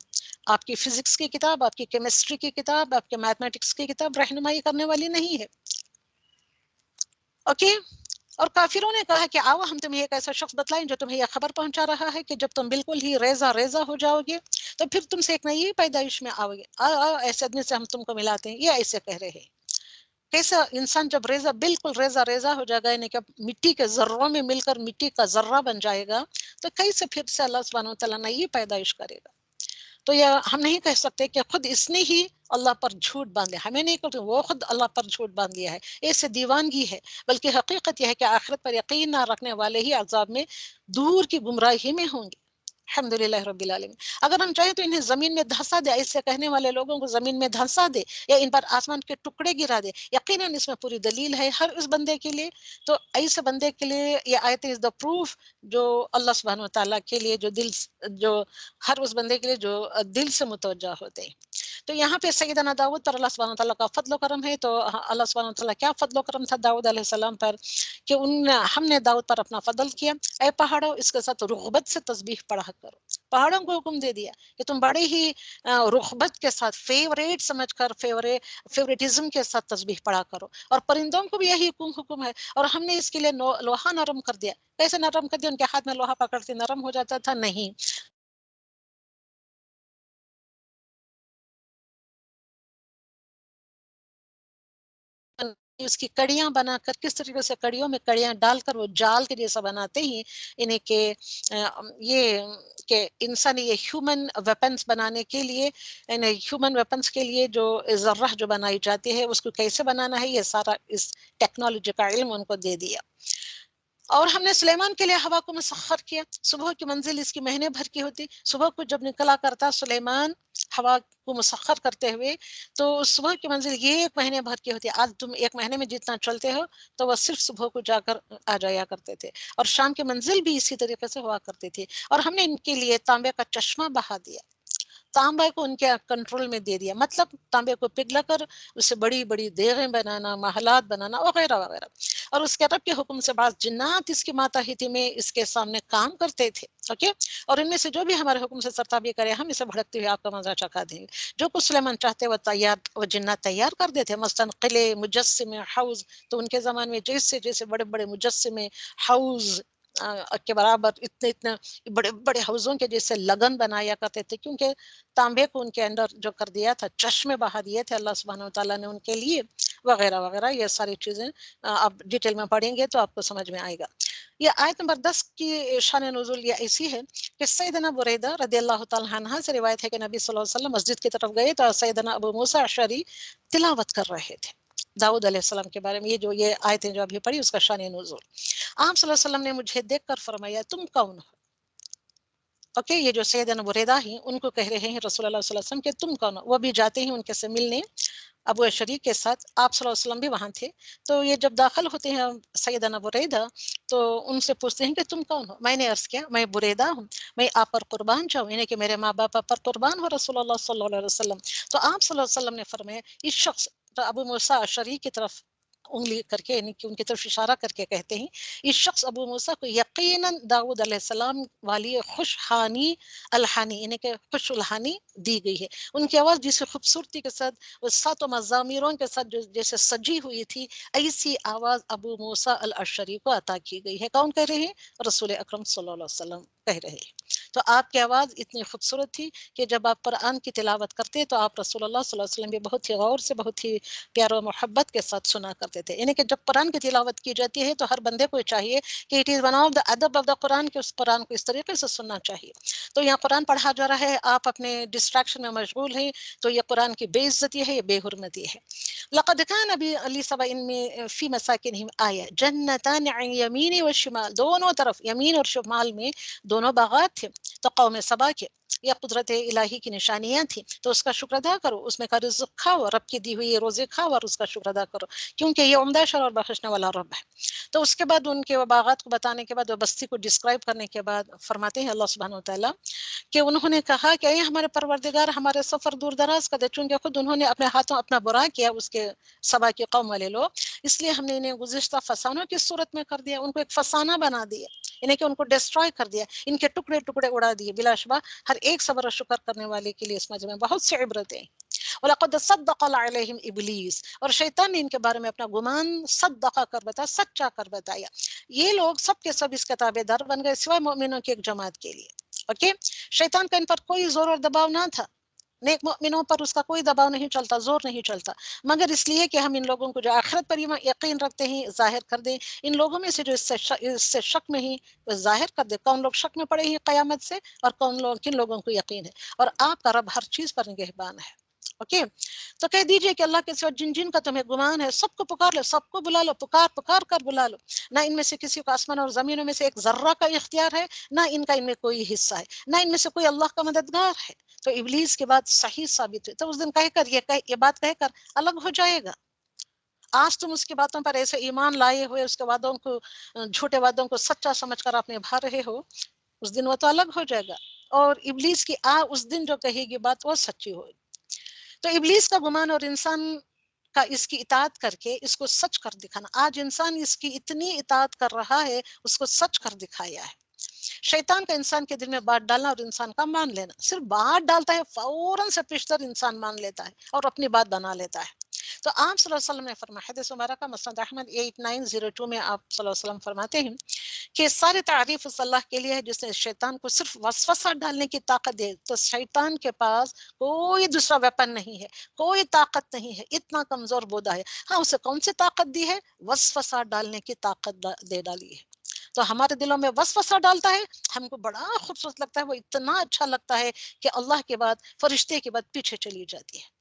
آپ کی فزکس کی کتاب، آپ کی کیمسٹری کی کتاب، آپ کے میتھمیٹکس کی کتاب رہنمائی کرنے والی نہیں ہے. اوکے. اور کافروں نے کہا کہ آؤ ہم تمہیں ایک ایسا شخص بتلائیں جو تمہیں یہ خبر پہنچا رہا ہے کہ جب تم بالکل ہی ریزہ ہو جاؤ گے تو پھر تم سے ایک نئی پیدائش میں آؤ گے. آؤ ایسے آدمی سے ہم تم کو ملاتے ہیں. یہ ایسے کہہ رہے ہیں. کیسا انسان جب بالکل ریزہ ہو جائے گا، یعنی کہ مٹی کے ذروں میں مل کر مٹی کا ذرہ بن جائے گا، تو کیسے پھر سے اللہ سبحانہ وتعالیٰ نئی پیدائش کرے گا؟ تو یہ ہم نہیں کہہ سکتے کہ خود اس نے ہی اللہ پر جھوٹ باندھ لیا. ہمیں نہیں کہتے وہ خود اللہ پر جھوٹ باندھ لیا ہے، ایسے دیوانگی ہے. بلکہ حقیقت یہ ہے کہ آخرت پر یقین نہ رکھنے والے ہی عذاب میں دور کی گمراہی میں ہوں گے. الحمدللہ رب العالمین. اگر ہم چاہیں تو انہیں زمین میں دھنسا دے، ایسے کہنے والے لوگوں کو زمین میں دھنسا دے یا ان پر آسمان کے ٹکڑے گرا دے. یقیناً اس میں پوری دلیل ہے ہر اس بندے کے لیے. تو ایسے بندے کے لیے یہ آیت از دا پروف، جو اللہ سبحانہ وتعالیٰ کے لیے جو ہر اس بندے کے لیے جو دل سے متوجہ ہوتے ہیں. تو یہاں پہ سیدنا داؤد پر اللہ سبحانہ تعالیٰ کا فضل و کرم ہے. تو اللہ سبحانہ تعالیٰ کیا فضل و کرم تھا داؤد علیہ السلام پر کہ ہم نے داؤد پر اپنا فضل کیا. اے پہاڑوں، اس کے ساتھ رغبت سے تسبیح پڑھا کرو. پہاڑوں کو حکم دے دیا کہ تم بڑے ہی رغبت کے ساتھ، فیوریٹ سمجھ کر، فیوریٹزم کے ساتھ تسبیح پڑھا کرو. اور پرندوں کو بھی یہی حکم ہے. اور ہم نے اس کے لیے لوہا نرم کر دیا. کیسے نرم کر دیا؟ ان کے ہاتھ میں لوہا پکڑتے نرم ہو جاتا تھا؟ نہیں. اس کی کڑیاں بنا کر، کس طریقے سے کڑیوں میں کڑیاں ڈال کر وہ جال کے جیسا بناتے ہیں انہیں کہ انسانی یہ ہیومن ویپنز بنانے کے لیے، ہیومن ویپنز کے لیے جو ذرہ جو بنائی جاتی ہے اس کو کیسے بنانا ہے، یہ سارا اس ٹیکنالوجی کا علم ان کو دے دیا. اور ہم نے سلیمان کے لیے ہوا کو مسخر کیا. صبح کی منزل اس کی مہینے بھر کی ہوتی. صبح کو جب نکلا کرتا سلیمان ہوا کو مسخر کرتے ہوئے، تو صبح کی منزل یہ 1 مہینے بھر کی ہوتی. آج تم 1 مہینے میں جتنا چلتے ہو تو وہ صرف صبح کو جا کر آ جایا کرتے تھے. اور شام کی منزل بھی اسی طریقے سے ہوا کرتی تھی. اور ہم نے ان کے لیے تانبے کا چشمہ بہا دیا. تانبے کو ان کے کنٹرول میں دے دیا. مطلب تانبے کو پگھلا کر اسے بڑی بڑی دیغیں بنانا، محلات بنانا وغیرہ وغیرہ. اور اس کے رب کے حکم سے بعض جنات اس کی ماتحتی میں اس کے سامنے کام کرتے تھے. اوکے. اور ان میں سے جو بھی ہمارے حکم سے سرتابی کرے، ہم اسے بھڑکتے ہوئے آپ کا مزہ چکھا دیں گے. جو کچھ سلیمان چاہتے وہ جنات تیار کر دیتے. مثلاً قلعے، مجسمے، حوض. تو ان کے زمانے میں جیسے بڑے بڑے مجسمے، حوض کے برابر اتنے بڑے بڑے حوضوں کے جیسے لگن بنایا کرتے تھے، کیونکہ تانبے کو ان کے اندر جو کر دیا تھا، چشمے بہا دیے تھے اللہ سبحانہ وتعالیٰ نے ان کے لیے، وغیرہ وغیرہ. یہ ساری چیزیں آپ ڈیٹیل میں پڑھیں گے تو آپ کو سمجھ میں آئے گا. یہ آیت نمبر 10 کی شان نزول یہ ایسی ہے کہ سیدنا بریدہ رضی اللہ تعالیٰ عنہ سے روایت ہے کہ نبی صلی اللہ علیہ وسلم مسجد کی طرف گئے تو سیدنا ابو موسیٰ اشعری تلاوت کر رہے تھے داؤد علیہ السلام کے بارے میں. یہ آیتیں جو ابھی پڑھی اس کا شان نزول. آپ صلی اللہ علیہ وسلم نے مجھے دیکھ کر فرمایا تم کون ہو؟ اوکے. یہ جو سیدنا بریدہ ہیں ان کو کہہ رہے ہیں رسول اللہ صلی اللہ علیہ وسلم کہ تم کون ہو. وہ بھی جاتے ہیں ان کے سے ملنے ابو اشعری کے ساتھ. آپ صلی اللہ علیہ وسلم بھی وہاں تھے. تو یہ جب داخل ہوتے ہیں سیدنا بریدہ تو ان سے پوچھتے ہیں کہ تم کون ہو؟ میں نے عرض کیا میں بریدہ ہوں، میں آپ پر قربان جاؤں، یعنی کہ میرے ماں باپ پر قربان ہو رسول اللہ صلی اللہ علیہ وسلم. تو آپ صلی اللہ علیہ وسلم نے فرمایا اس شخص، تو ابو موسیٰ اشعری کی طرف انگلی کر کے، یعنی کہ ان کی طرف اشارہ کر کے کہتے ہیں اس شخص ابو موسیٰ کو یقیناً داؤد علیہ السلام والی خوشحانی الحانی، یعنی کہ خوش الحانی دی گئی ہے. ان کی آواز جسے خوبصورتی کے ساتھ وہ 7 مزاميروں کے ساتھ جیسے سجی ہوئی تھی، ایسی آواز ابو موسیٰ الاشعری کو عطا کی گئی ہے. کون کہہ رہے ہیں؟ رسول اکرم صلی اللہ علیہ وسلم کہہ رہے ہیں. تو آپ کی آواز اتنی خوبصورت تھی کہ جب آپ قرآن کی تلاوت کرتے تو آپ رسول اللہ صلی اللہ علیہ وسلم بھی بہت ہی غور سے، بہت ہی پیار و محبت کے ساتھ سنا کرتے تھے. یعنی کہ جب قرآن کی تلاوت کی جاتی ہے تو ہر بندے کو چاہیے کہ it is one of the ادب آف دا قرآن، کہ اس قرآن کو اس طریقے سے سننا چاہیے. تو یہاں قرآن پڑھا جا رہا ہے، آپ اپنے ڈسٹریکشن میں مشغول ہیں، تو یہ قرآن کی بے عزتی ہے، یہ بے حرمتی ہے. لقد كان لسبع في مساكنهم آية جنتان عن يمين والشمال، دونوں طرف یمین اور شمال میں دونوں باغات تھے. تو قوم سبا کے یہ قدرت الہی کی نشانیاں تھیں، تو اس کا شکر ادا کرو، اس میں کا رزق کھاؤ، رب کی دی ہوئی روزے کھاؤ اور اس کا شکر ادا کرو، کیونکہ یہ عمدہ شر اور بخشنے والا رب ہے. تو اس کے بعد ان کے باغات کو بتانے کے بعد، وہ بستی کو ڈسکرائب کرنے کے بعد فرماتے ہیں اللہ سبحانہ و تعالیٰ کہ انہوں نے کہا کہ اے ہمارے پروردگار، ہمارے سفر دور دراز کر دے، چونکہ خود انہوں نے اپنے ہاتھوں اپنا برا کیا اس کے سبا کی قوم والے لوگ، اس لیے ہم نے انہیں گزشتہ فسانوں کی صورت میں کر دیا، ان کو ایک فسانہ بنا دیا، یعنی کہ ان کو ڈسٹروائے کر دیا، ان کے ٹکڑے ٹکڑے اڑا دیے. بلا شبہ ہر ایک صبر و شکر کرنے والے کے لیے اس مجمع میں بہت سی عبرتیں. وَلَقَدْ صَدَّقَ عَلَيْهِمْ ابلیس، اور شیطان نے ان کے بارے میں اپنا گمان صدقہ کر بتایا، سچا کر بتایا. یہ لوگ سب کے سب اس کے تابع دار بن گئے سوائے مومنوں کی ایک جماعت کے لیے. اوکے، شیطان کا ان پر کوئی زور اور دباؤ نہ تھا، نیک مومنوں پر اس کا کوئی دباؤ نہیں چلتا، زور نہیں چلتا، مگر اس لیے کہ ہم ان لوگوں کو جو آخرت پر یقین رکھتے ہیں ظاہر کر دیں. ان لوگوں میں سے جو اس سے شک میں ہی ظاہر کر دے، کون لوگ شک میں پڑے ہیں قیامت سے اور کن لوگوں کو یقین ہے. اور آپ کا رب ہر چیز پر نگہبان ہے. اوکے، تو کہہ دیجئے کہ اللہ کے سوا جن کا تمہیں گمان ہے سب کو پکار لو، سب کو بلا لو، پکار کر بلا لو. نہ ان میں سے کسی کو آسمان اور زمینوں میں سے ایک ذرہ کا اختیار ہے، نہ ان کا ان میں کوئی حصہ ہے، نہ ان میں سے کوئی اللہ کا مددگار ہے. تو ابلیس کے بعد صحیح ثابت ہوئی، تو اس دن کہہ کر یہ بات کہہ کر الگ ہو جائے گا. آج تم اس کی باتوں پر ایسے ایمان لائے ہوئے، اس کے وعدوں کو، جھوٹے وعدوں کو سچا سمجھ کر آپ نبھا رہے ہو، اس دن وہ تو الگ ہو جائے گا. اور ابلیس کی اس دن جو کہے گی بات وہ سچی ہوگی. تو ابلیس کا گمان اور انسان کا اس کی اطاعت کر کے اس کو سچ کر دکھانا، آج انسان اس کی اتنی اطاعت کر رہا ہے، اس کو سچ کر دکھایا ہے. شیطان کا انسان کے دل میں بات ڈالنا اور انسان کا مان لینا، صرف بات ڈالتا ہے فوراً سے پیشتر انسان مان لیتا ہے اور اپنی بات بنا لیتا ہے. تو آپ صلی اللہ علیہ وسلم نے فرمایا، حدیث مبارکہ مسند احمد 8902 میں آپ صلی اللہ علیہ وسلم فرماتے ہیں کہ ساری تعریف اس اللہ کے لیے ہے جس نے شیطان کو صرف وسوسہ ڈالنے کی طاقت دے. تو شیطان کے پاس کوئی دوسرا ویپن نہیں ہے، کوئی طاقت نہیں ہے، اتنا کمزور بودا ہے. ہاں، اسے کون سی طاقت دی ہے؟ وسوسہ ڈالنے کی طاقت دے ڈالی ہے. تو ہمارے دلوں میں وسوسہ ڈالتا ہے، ہم کو بڑا خوبصورت لگتا ہے، وہ اتنا اچھا لگتا ہے کہ اللہ کے بعد، فرشتے کے بعد پیچھے چلی جاتی ہے.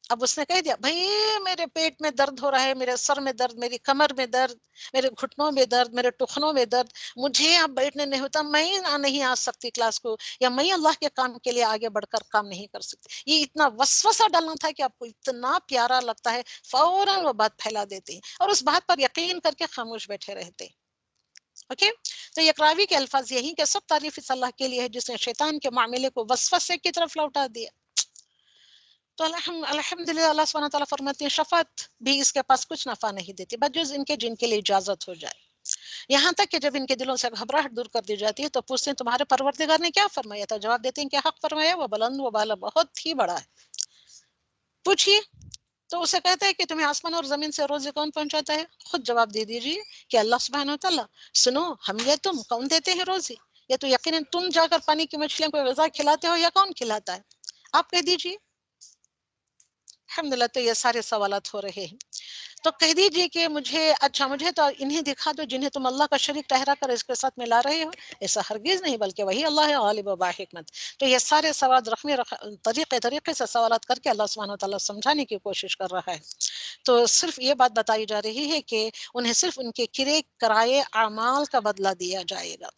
اب اس نے کہہ دیا بھائی میرے پیٹ میں درد ہو رہا ہے، میرے سر میں درد، میری کمر میں درد، میرے گھٹنوں میں درد، میرے ٹخنوں میں درد، مجھے اب بیٹھنے نہیں ہوتا، میں نہیں آ سکتی کلاس کو، یا میں اللہ کے کام کے لیے آگے بڑھ کر کام نہیں کر سکتی. یہ اتنا وسوسہ ڈالنا تھا کہ آپ کو اتنا پیارا لگتا ہے، فوراً وہ بات پھیلا دیتے ہیں اور اس بات پر یقین کر کے خاموش بیٹھے رہتے ہیں. اوکے، تو یہ راوی کے الفاظ یہی کہ سب تعریف اس اللہ کے لیے ہے جس نے شیطان کے معاملے کو وسوسے کی طرف لوٹا دیا. تو الحمدللہ اللہ سبحانہ تعالیٰ فرماتے ہیں شفاعت بھی اس کے پاس کچھ نفع نہیں دیتی بجز ان کے جن کے لیے اجازت ہو جائے. یہاں تک کہ جب ان کے دلوں سے گھبراہٹ دور کر دی جاتی ہے تو پوچھتے ہیں تمہارے پروردگار نے کیا فرمایا تھا؟ جواب دیتے ہیں کہ حق فرمایا، وہ بلند و بالا بہت ہی بڑا ہے. پوچھیے تو اسے کہتا ہے کہ تمہیں آسمان اور زمین سے روزی کون پہنچاتا ہے؟ خود جواب دے دیجیے کہ اللہ سبحانہ وتعالیٰ. سنو، ہم یا تم کون دیتے ہیں روزی؟ یا تو یقیناً تم جا کر پانی کی مچھلیوں کو غذا کھلاتے ہو یا کون کھلاتا ہے؟ آپ کہہ دیجیے. الحمدللہ تو یہ سارے سوالات ہو رہے ہیں. تو کہہ دیجیے کہ مجھے تو انہیں دکھا دو جنہیں تم اللہ کا شریک ٹھہرا کر اس کے ساتھ ملا رہے ہو. ایسا ہرگز نہیں، بلکہ وہی اللہ ہے غالب و با حکمت. تو یہ سارے سوال طریقے سے سوالات کر کے اللہ سبحانہ وتعالیٰ سمجھانے کی کوشش کر رہا ہے. تو صرف یہ بات بتائی جا رہی ہے کہ انہیں صرف ان کے کرے کرائے اعمال کا بدلہ دیا جائے گا.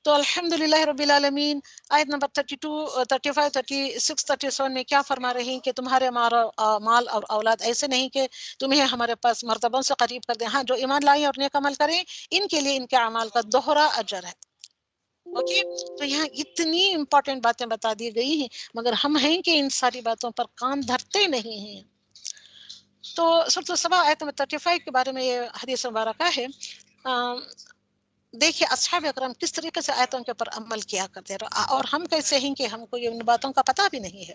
تو الحمدللہ رب العالمین آیت نمبر 32، 35، 36، 37 میں کیا فرما رہے ہیں کہ تمہارے مال اور اولاد ایسے نہیں کہ تمہیں ہمارے پاس مرتبوں سے قریب کر دیں. ہاں، جو ایمان لائیں اور نیک عمل کریں ان کے لیے ان کے اعمال کا دوہرا اجر ہے. اوکے، تو یہاں اتنی امپورٹنٹ باتیں بتا دی گئی ہیں، مگر ہم ہیں کہ ان ساری باتوں پر کان دھرتے نہیں ہیں. تو سورۃ السبا آیت نمبر 35 کے بارے میں یہ حدیث مبارکہ ہے. دیکھیے اصحاب اکرام کس طریقے سے آیتوں کے اوپر عمل کیا کرتے ہیں، اور ہم کیسے ہیں کہ ہم کو ان باتوں کا پتہ بھی نہیں ہے.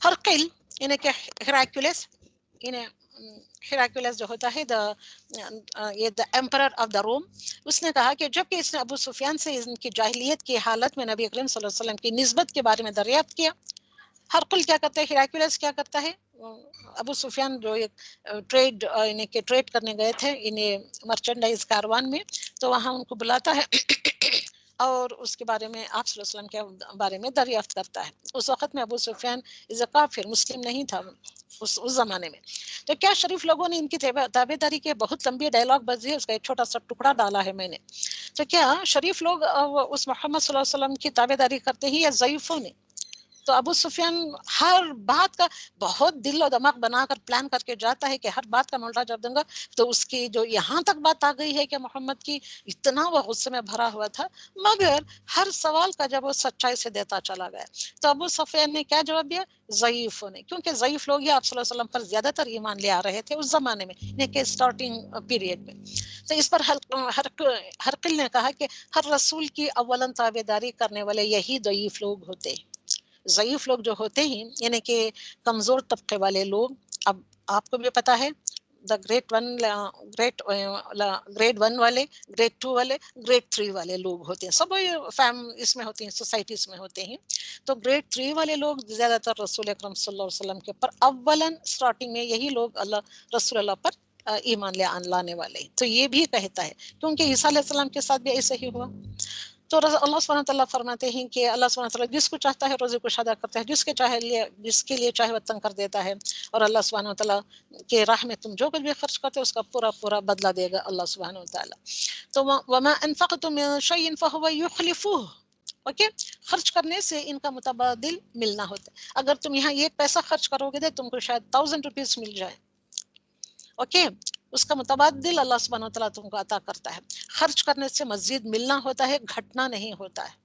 ہرقل، انہیں کہ ہیراکلیس، انہیں ہیراکلیس جو ہوتا ہے یہ دا ایمپرر آف دا روم، اس نے کہا کہ جب کہ اس نے ابو سفیان سے ان کی جاہلیت کی حالت میں نبی کریم صلی اللہ علیہ وسلم کی نسبت کے بارے میں دریافت کیا. ہرقل کیا کرتا ہے، ہیراکلیس کیا کرتا ہے، ابو سفیان جو ٹریڈ کرنے گئے تھے انہیں مرچنڈائز کاروان میں، تو وہاں ان کو بلاتا ہے اور اس کے بارے میں آپ صلی اللہ علیہ وسلم کے بارے میں دریافت کرتا ہے. اس وقت میں ابو سفیان کافر مسلم نہیں تھا اس زمانے میں. تو کیا شریف لوگوں نے ان کی تابع داری کی، بہت لمبی ڈائلاگ بزی ہے، اس کا ایک چھوٹا سا ٹکڑا ڈالا ہے میں نے. تو کیا شریف لوگ اس محمد صلی اللہ علیہ وسلم کی تابع داری کرتے ہیں یا ضعیفوں نے؟ تو ابو سفیان ہر بات کا بہت دل و دماغ بنا کر پلان کر کے جاتا ہے کہ ہر بات کا ملٹا جب دوں گا. تو اس کی جو یہاں تک بات آ گئی ہے کہ محمد کی، اتنا وہ غصے میں بھرا ہوا تھا، مگر ہر سوال کا جب وہ سچائی سے دیتا چلا گیا. تو ابو سفیان نے کیا جواب دیا؟ ضعیفوں نے، کیونکہ ضعیف لوگ ہی آپ صلی اللہ علیہ وسلم پر زیادہ تر ایمان لے آ رہے تھے اس زمانے میں کہ اسٹارٹنگ پیریڈ میں. تو اس پر ہرقل نے کہا کہ ہر رسول کی اولاً تابع داری کرنے والے یہی ضعیف لوگ ہوتے ہیں. ضعیف لوگ جو ہوتے ہیں یعنی کہ کمزور طبقے والے لوگ. اب آپ کو بھی پتا ہے دا گریڈ 1 والے، گریڈ 2 والے، گریڈ 3 والے لوگ ہوتے ہیں، سب اس میں ہوتے ہیں، سوسائٹیز میں ہوتے ہیں. تو گریڈ 3 والے لوگ زیادہ تر رسول اکرم صلی اللہ علیہ وسلم کے پر اولاً اسٹارٹنگ میں یہی لوگ رسول اللہ پر ایمان لانے والے. تو یہ بھی کہتا ہے کیونکہ عیسیٰ علیہ السلام کے ساتھ بھی ایسے ہی ہوا. تو اللہ سبحانہ تعالیٰ فرماتے ہیں کہ اللہ سبحانہ تعالیٰ جس کو چاہتا ہے روزی کو ادا کرتا ہے، جس کے لیے چاہے وہ تنگ کر دیتا ہے. اور اللہ سبحانہ تعالیٰ کے راہ میں تم جو کچھ بھی خرچ کرتے ہو اس کا پورا پورا بدلہ دے گا اللہ سبحانہ تعالیٰ. تو وما انفقتم من شيء فهو يخلفه. اوکے، خرچ کرنے سے ان کا متبادل ملنا ہوتا ہے. اگر تم یہاں ایک پیسہ خرچ کرو گے تو تم کو شاید 1000 روپیز مل جائے. اوکے، اس کا متبادل اللہ سبحانہ وتعالیٰ تم کو عطا کرتا ہے. خرچ کرنے سے مزید ملنا ہوتا ہے، گھٹنا نہیں ہوتا ہے.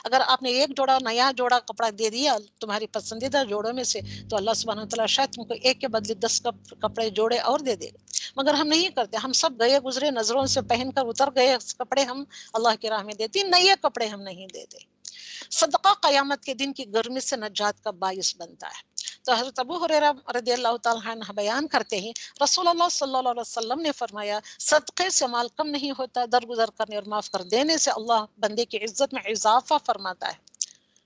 اگر آپ نے ایک نیا جوڑا کپڑا دے دیا تمہاری پسندیدہ جوڑوں میں سے، تو اللہ سبحانہ وتعالیٰ شاید تم کو ایک کے بدلے 10 کپڑے جوڑے اور دے دے گا. مگر ہم نہیں کرتے، ہم سب گئے گزرے نظروں سے پہن کر اتر گئے کپڑے ہم اللہ کی راہ میں دیتے، نئے کپڑے ہم نہیں دیتے. صدقہ قیامت کے دن کی گرمی سے نجات کا باعث بنتا ہے. تو حضرت ابو ہریرہ رضی اللہ تعالیٰ عنہ بیان کرتے ہیں رسول اللہ صلی اللہ علیہ وسلم نے فرمایا صدقے سے مال کم نہیں ہوتا، درگزر کرنے اور معاف کر دینے سے اللہ بندے کی عزت میں اضافہ فرماتا ہے.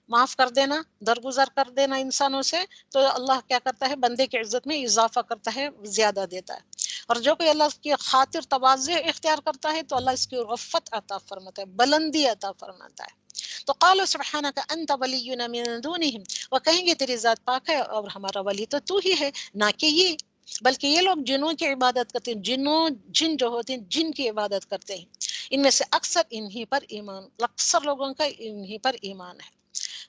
معاف کر دینا، درگزر کر دینا انسانوں سے، تو اللہ کیا کرتا ہے؟ بندے کی عزت میں اضافہ کرتا ہے، زیادہ دیتا ہے. اور جو کوئی اللہ کی خاطر تواضع اختیار کرتا ہے تو اللہ اس کی رفعت عطا فرماتا ہے، بلندی عطا فرماتا ہے. تو قالوا سبحانک انت ولینا من دونہم، وہ کہیں گے تیری ذات پاک ہے اور ہمارا ولی تو ہی ہے، نہ کہ یہ، بلکہ یہ لوگ جنوں کی عبادت کرتے ہیں. جن جو ہوتے ہیں جن کی عبادت کرتے ہیں. ان میں سے اکثر لوگوں کا انہی پر ایمان ہے.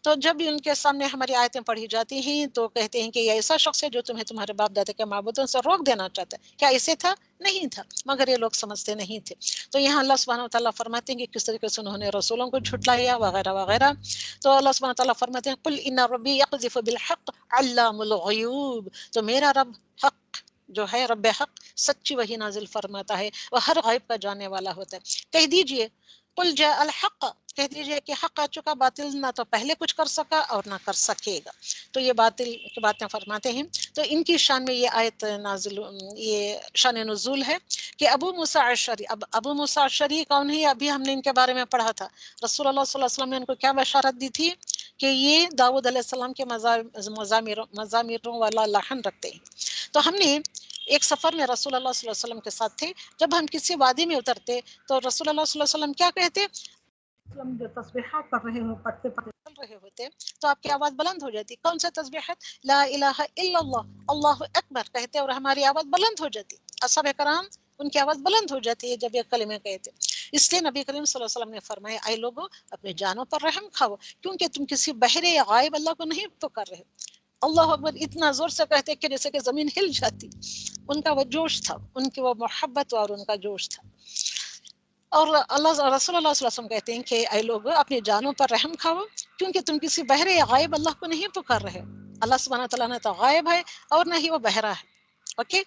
تو جب بھی ان کے سامنے ہماری آیتیں پڑھی جاتی ہیں تو کہتے ہیں کہ یہ ایسا شخص ہے جو تمہیں تمہارے باپ دادا کے معبودوں سے روک دینا چاہتا ہے. کیا ایسے تھا؟ نہیں تھا، مگر یہ لوگ سمجھتے نہیں تھے. تو یہاں اللہ سبحانہ وتعالیٰ فرماتے ہیں کہ کس طریقے سے انہوں نے رسولوں کو جھٹلایا وغیرہ وغیرہ. تو اللہ سبحانہ وتعالیٰ فرماتے ہیں قل ان ربی یقذف بالحق علام الغیوب. تو میرا رب حق جو ہے، رب حق سچی وحی نازل فرماتا ہے، وہ ہر غیب کا جاننے والا ہوتا ہے. کہہ دیجئے قل جاء الحق، کہہ دیجئے کہ حق آ چکا، باطل نہ تو پہلے کچھ کر سکا اور نہ کر سکے گا. تو یہ باطل کی باتیں فرماتے ہیں. تو ان کی شان میں یہ آیت نازل، یہ شان نزول ہے کہ ابو موسیٰ اشعری. اب ابو موسیٰ اشعری کون ہے؟ ابھی ہم نے ان کے بارے میں پڑھا تھا. رسول اللہ صلی اللہ علیہ وسلم نے ان کو کیا بشارت دی تھی؟ کہ یہ داؤد علیہ السلام کے مزامیروں والا لحن رکھتے ہیں. تو ہم نے ایک سفر میں رسول اللہ صلی اللہ علیہ وسلم کے ساتھ تھے. جب ہم کسی وادی میں اترتے تو رسول اللہ صلی اللہ علیہ وسلم کیا کہتے؟ جو تسبیحات پڑھ رہے ہو، پڑھتے چل رہے ہوتے تو آپ کی آواز بلند ہو جاتی. کون سا تسبیحات؟ لا الہ الا اللہ، اللہ اکبر کہتے اور ہماری آواز بلند ہو جاتی. اصحاب کرام ان کی آواز بلند ہو جاتی ہے جب یہ کلمے کہتے. اس لیے نبی کریم صلی اللہ علیہ وسلم نے فرمایا اے لوگو اپنے جانوں پر رحم کھاؤ، کیونکہ تم کسی بہرے یا غائب اللہ کو نہیں پکار رہے. اللہ اکبر اتنا زور سے کہتے کہ جیسے کہ زمین ہل جاتی. ان کا وہ جوش تھا، ان کی وہ محبت اور ان کا جوش تھا. اور رسول اللہ صلی اللہ علیہ وسلم کہتے ہیں کہ اے لوگو اپنی جانوں پر رحم کھاؤ، کیونکہ تم کسی بہرے یا غائب اللہ کو نہیں پکار رہے. اللہ سبحانہ تعالیٰ نہ تو غائب ہے اور نہ ہی وہ بہرا ہے. اوکے،